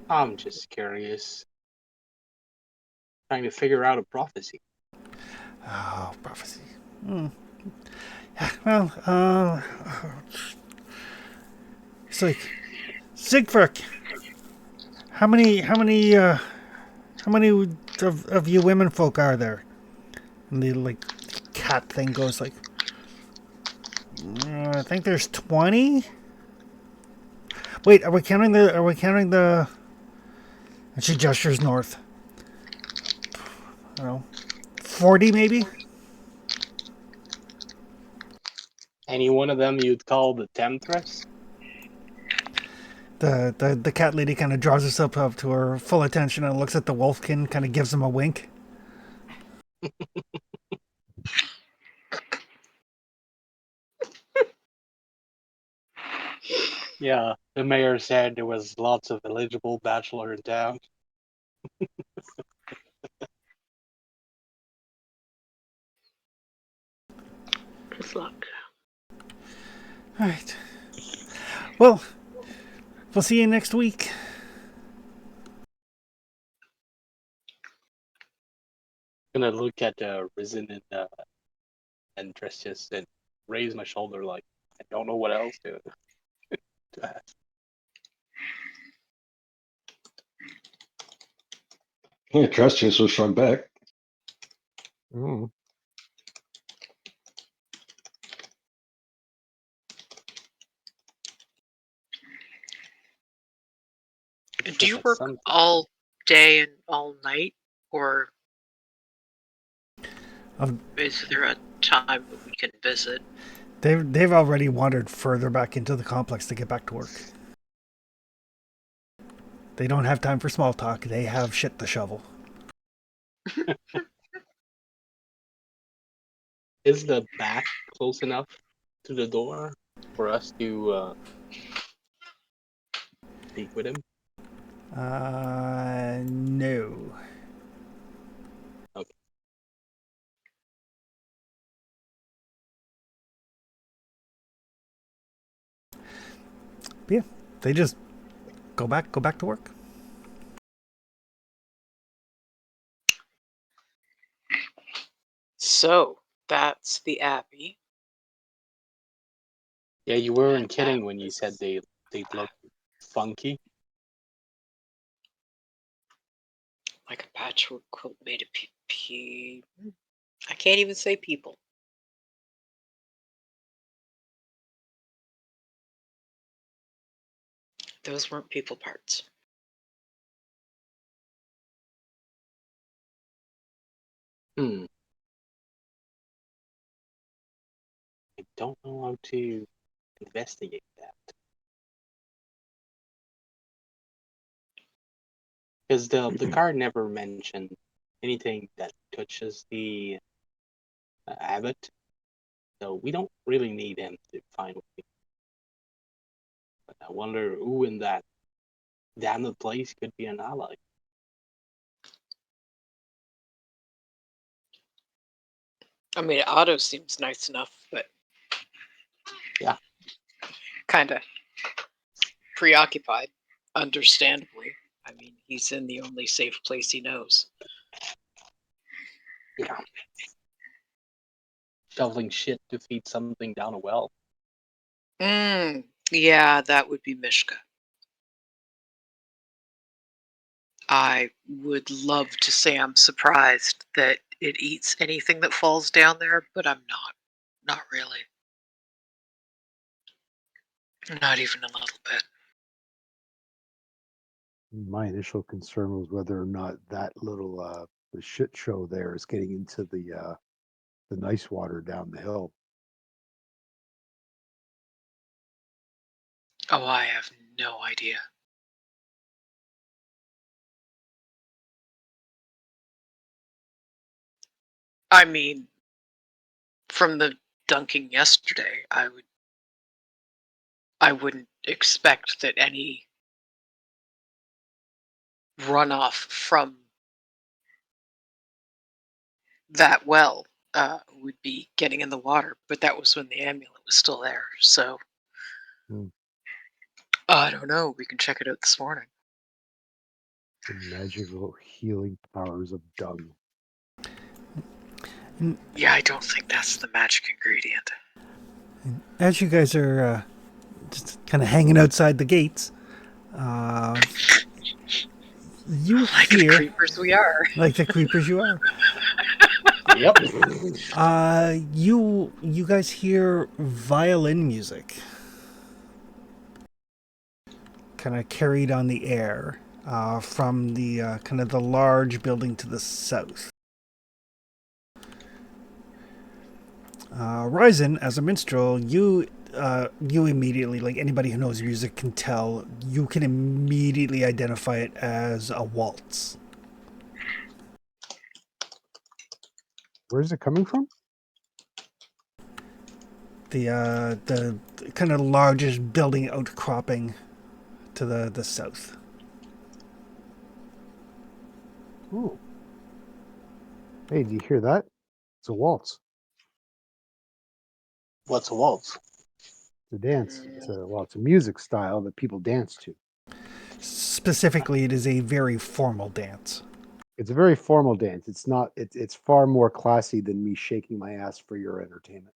I'm just curious, trying to figure out a prophecy. Oh, prophecy. Well, it's like, Siegfried, how many of you women folk are there? And the, like, cat thing goes like, I think there's 20. Wait, are we counting the? And she gestures north. I don't know, 40 maybe. Any one of them you'd call the temptress? The cat lady kind of draws herself up to her full attention and looks at the wolfkin, kind of gives him a wink. Yeah, the mayor said there was lots of eligible bachelor in town. Good luck. All right. Well, we'll see you next week. Gonna look at the risen and just and raise my shoulder like I don't know what else to ask. Yeah, trust you, so shrunk back. Oh, Do you That's work something. all day and all night, or Um, is there a time that we can visit? they've already wandered further back into the complex to get back to work. They don't have time for small talk. They have shit to shovel. Is the back close enough to the door for us to speak with him? No. Okay. But yeah, they just go back to work. So that's the Abbey. Yeah, you weren't And that kidding when you said was they look funky. like a patchwork quilt made of I can't even say people. Those weren't people parts. Hmm. I don't know how to investigate that. Because the card never mentioned anything that touches the abbot, so we don't really need him to find me. But I wonder who in that damned place could be an ally. I mean, Otto seems nice enough, but Yeah, kind of preoccupied, understandably. I mean, he's in the only safe place he knows. yeah. Shoveling shit to feed something down a well. Yeah, that would be Mishka. I would love to say I'm surprised that it eats anything that falls down there, but I'm not. Not really. Not even a little bit. my initial concern was whether or not that little the shit show there is getting into the nice water down the hill. Oh, I have no idea. I mean, from the dunking yesterday, I wouldn't expect that any runoff from that well would be getting in the water. But that was when the amulet was still there. So Hmm. I don't know. We can check it out this morning. The magical healing powers of dung. Yeah, I don't think that's the magic ingredient. As you guys are just kind of hanging outside the gates, uh, you Like the hear, creepers we are. like the creepers you are, Yep. you guys hear violin music kind of carried on the air from the kind of the large building to the south. Ryzen, as a minstrel, you immediately, like anybody who knows music can tell, you can immediately identify it as a waltz. Where's it coming from? The kind of largest building outcropping to the south. Oh. Hey, do you hear that? It's a waltz. What's a waltz? It's a dance. It's a music style that people dance to. Specifically, it is a very formal dance. It's a very formal dance. It's not. It's far more classy than me shaking my ass for your entertainment.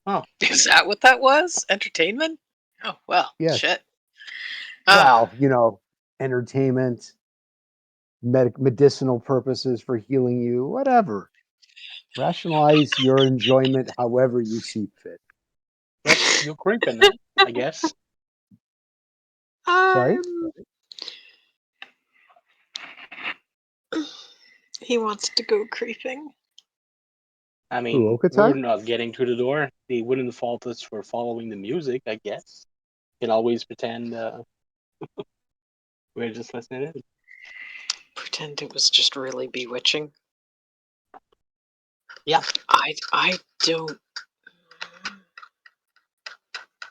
Oh, Is that what that was? Entertainment? Oh, well, Yes. shit. Well, entertainment, medicinal purposes for healing you, whatever. Rationalize your enjoyment however you see fit. yep. You're creeping, then, I guess. Sorry? He wants to go creeping. I Who, mean, we're Okatar? not getting through the door. They wouldn't fault us for following the music, I guess. Can always pretend we're just listening in. Pretend it was just really bewitching. Yeah. I don't.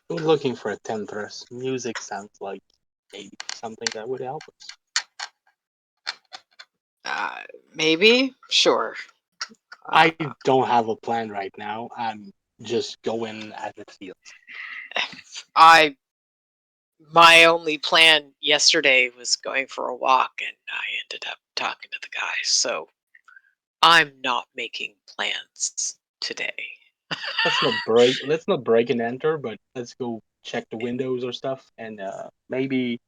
We're looking for a temptress. Music sounds like maybe something that would help us. Maybe? Sure. I don't have a plan right now. I'm just going as it feels. My only plan yesterday was going for a walk, and I ended up talking to the guy, so I'm not making plans today. Let's not break and enter, but let's go check the windows or stuff, and maybe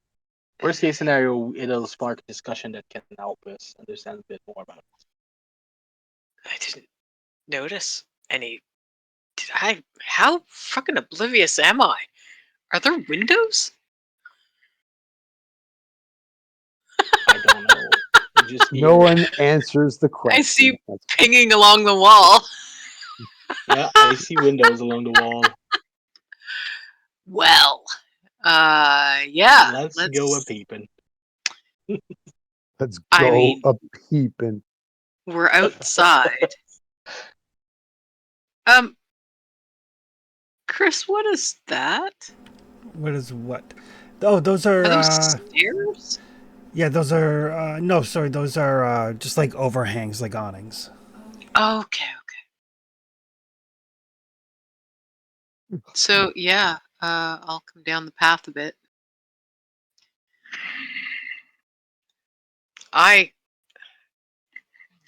worst case scenario, it'll spark a discussion that can help us understand a bit more about it. I didn't notice any. How fucking oblivious am I? Are there windows? I don't know. Just No hear. one answers the question. I see That's pinging along the wall. Yeah, I see windows along the wall. Well, yeah. Let's go a peeping. Let's I go mean, a peeping. we're outside. Chris, what is that? What is what? Oh, those Are are. those stairs? Yeah, those are. No, sorry, those are just like overhangs, like awnings. Okay. So yeah, I'll come down the path a bit.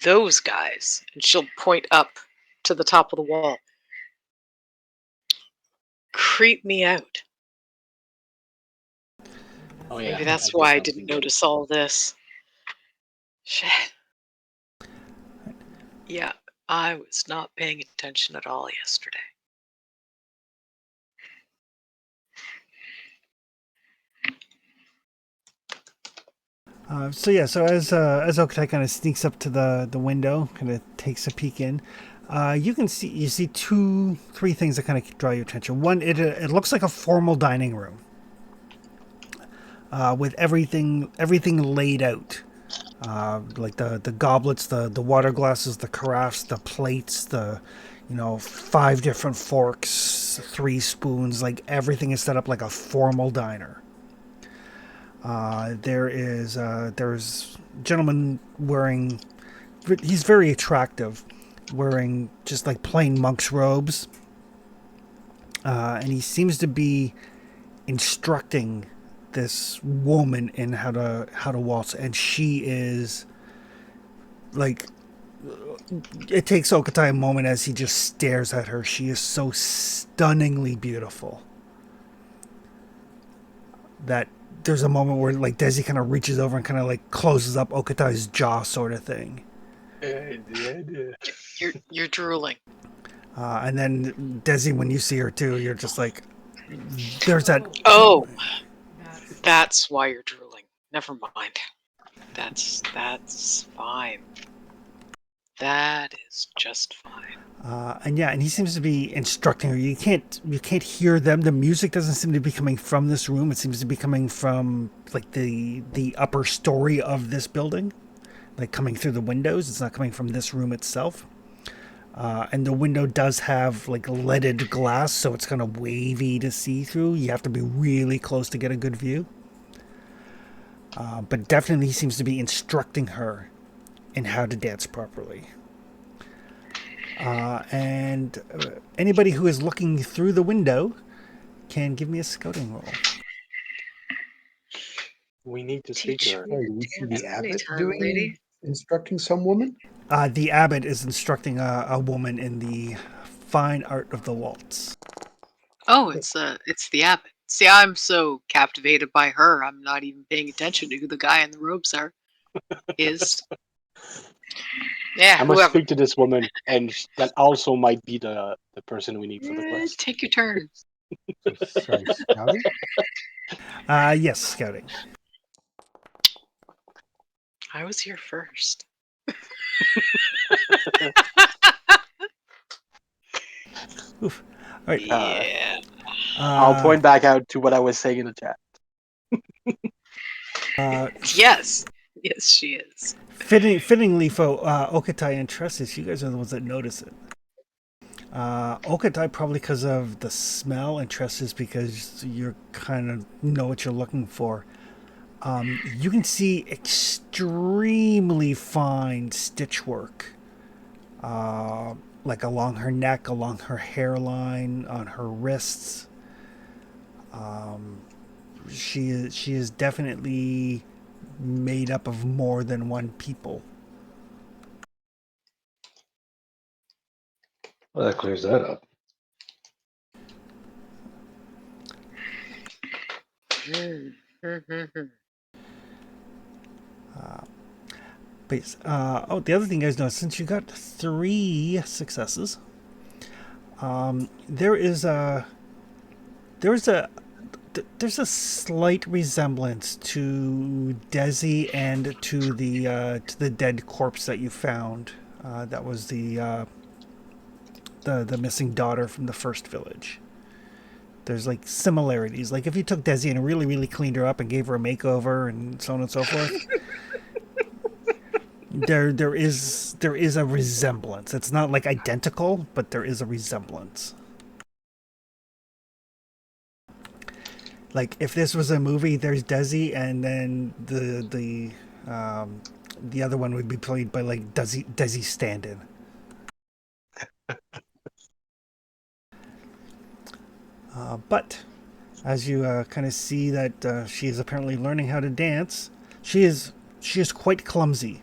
Those guys, and she'll point up to the top of the wall. Creep me out. Oh yeah, Maybe that's I why I definitely didn't do. notice all this. Shit. Yeah, I was not paying attention at all yesterday. So as Okatai kind of sneaks up to the window, kind of takes a peek in, you see three things that kind of draw your attention. One, it looks like a formal dining room with everything laid out, like the goblets, the water glasses, the carafes, the plates, 5 different forks, 3 spoons, like everything is set up like a formal diner. There's a gentleman wearing, he's very attractive, wearing just like plain monk's robes. And he seems to be instructing this woman in how to waltz, and she is like, it takes Okatai a moment as he just stares at her. She is so stunningly beautiful that there's a moment where like Desi kind of reaches over and kind of like closes up Okatai's jaw, sort of thing. You're drooling. And then Desi, when you see her too, you're just like, there's that. Oh, that's why you're drooling. Never mind. That's fine. That is just fine. And he seems to be instructing her. You can't hear them. The music doesn't seem to be coming from this room. It seems to be coming from like the upper story of this building, like coming through the windows. It's not coming from this room itself. And the window does have like leaded glass, so it's kind of wavy to see through. You have to be really close to get a good view. But definitely he seems to be instructing her in how to dance properly. And anybody who is looking through the window can give me a scouting roll. We need to speak to her. Oh, do we see the abbot Anytime, lady. instructing some woman? The abbot is instructing a woman in the fine art of the waltz. Oh, it's the abbot. See, I'm so captivated by her, I'm not even paying attention to who the guy in the robes is. Yeah, I must whoever. speak to this woman, and that also might be the person we need for the quest. Take your turn. Sorry, scouting? Yes, scouting. I was here first. Oof. All right. Yeah. I'll point back out to what I was saying in the chat. Yes. Yes, she is. Fittingly for Okatai and Tressis, you guys are the ones that notice it. Okatai probably because of the smell, and Tressis because you kind of know what you're looking for. You can see extremely fine stitch work, like along her neck, along her hairline, on her wrists. She is definitely made up of more than one people. Well, that clears that up. But the other thing you guys know, since you got 3 successes, there's a slight resemblance to Desi and to the dead corpse that you found. That was the missing daughter from the first village. There's like similarities. Like if you took Desi and really, really cleaned her up and gave her a makeover and so on and so forth. There is a resemblance. It's not like identical, but there is a resemblance. Like if this was a movie, there's Desi, and then the other one would be played by like Desi stand-in. But as you kind of see that she is apparently learning how to dance, she is quite clumsy.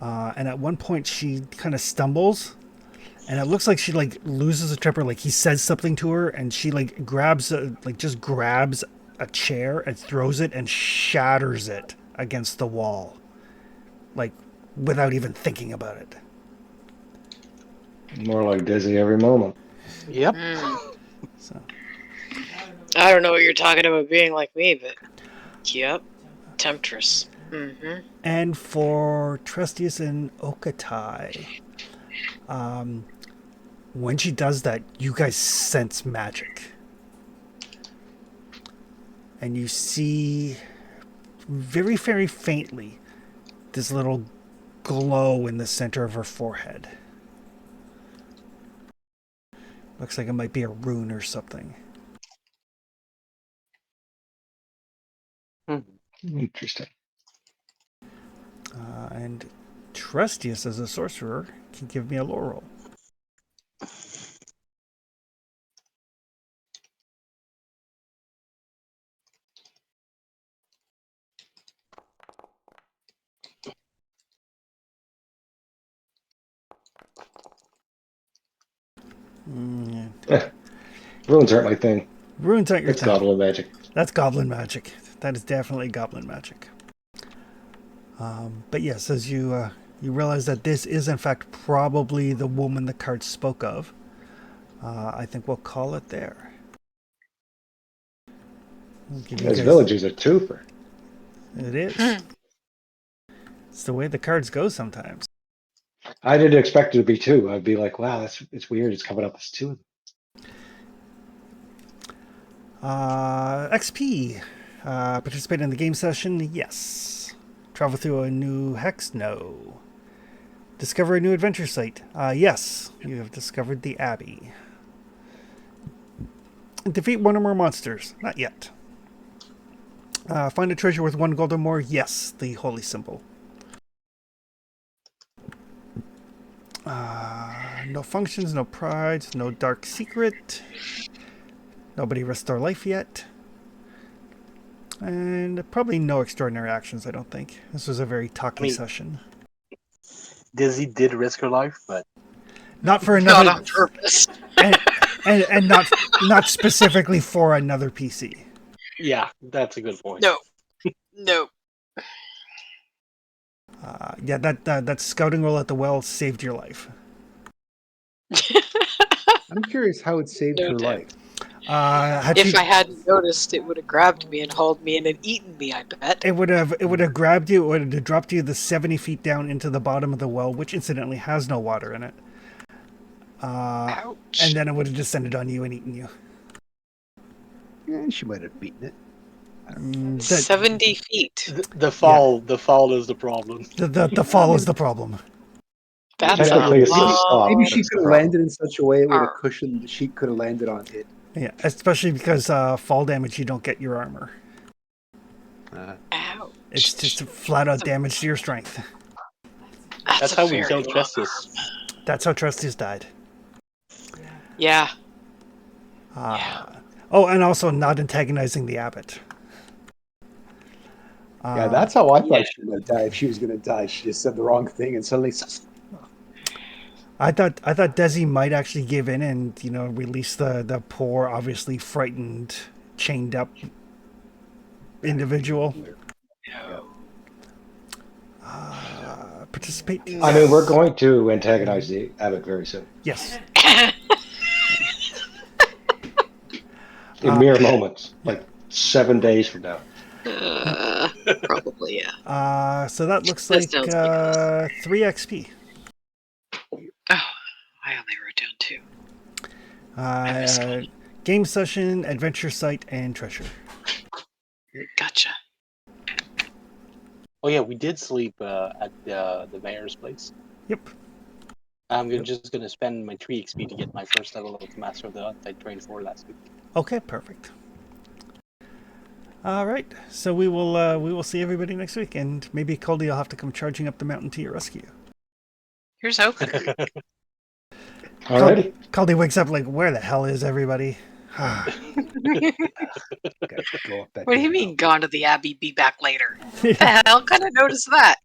And at one point she kind of stumbles, and it looks like she like loses a temper. Like he says something to her, and she like grabs a chair and throws it and shatters it against the wall, like without even thinking about it. More like Dizzy every moment. Yep. So I don't know what you're talking about being like me, but yep, temptress. Mm-hmm. And for Trestius and Okatai, when she does that, you guys sense magic. And you see very, very faintly this little glow in the center of her forehead. Looks like it might be a rune or something. Interesting. And Trustius, as a sorcerer, can give me a lore roll. Runes aren't my thing. Runes aren't your It's thing. goblin magic. That's goblin magic. That is definitely goblin magic. But yes, as you realize that this is in fact probably the woman the card spoke of, I think we'll call it there. We'll give you This guys- village is a twofer. It is. It's the way the cards go sometimes. I didn't expect it to be two. I'd be like, wow, it's weird. It's coming up as two. XP. Participate in the game session? Yes. Travel through a new hex? No. Discover a new adventure site? Yes. You have discovered the Abbey. Defeat one or more monsters? Not yet. Find a treasure with 1 gold or more? Yes. The holy symbol. No functions, no prides, no dark secret. Nobody restore life yet. And probably no extraordinary actions, I don't think. This was a very talky session. Dizzy did risk her life, but Not for another... Not on purpose. and not specifically for another PC. yeah, that's a good point. No. Yeah, that scouting roll at the well saved your life. I'm curious how it saved her Noted. life. If I hadn't noticed, it would have grabbed me and hauled me in and eaten me, I bet. It would have grabbed you. It would have dropped you the 70 feet down into the bottom of the well, which incidentally has no water in it. Ouch. And then it would have descended on you and eaten you. Yeah, she might have beaten it. 70 feet. The fall is the problem. The fall is the problem. That's Technically, a it's lot. a stop. Maybe she That's could the have problem. landed in such a way it would have Arr. cushioned. The sheet could have landed on it. Yeah, especially because fall damage, you don't get your armor. Ouch. It's just flat out damage to your strength. That's a how we very killed lot. Justice. That's how Trustius died. Yeah. Oh, and also not antagonizing the abbot. Yeah, that's how I thought she would die. If she was going to die, she just said the wrong thing, and suddenly, I thought Desi might actually give in and release the poor, obviously frightened, chained up individual. Participate. I mean, we're going to antagonize the abbot very soon. Yes. In mere moments, like 7 days from now. Probably, yeah. So that looks That like sounds like 3 XP. Oh, I only wrote down 2. Game session, adventure site, and treasure. Gotcha. Oh yeah, we did sleep at the mayor's place. Yep. I'm just gonna spend my 3 XP to get my first level of Master of the Hunt I trained for last week. Okay, perfect. All right, so we will see everybody next week, and maybe Coldy will have to come charging up the mountain to your rescue. Here's hoping. Alrighty. Coldy wakes up like, where the hell is everybody? gotta go up that What do you damn mean, mountain. gone to the Abbey, be back later? What the hell? Kind of noticed that.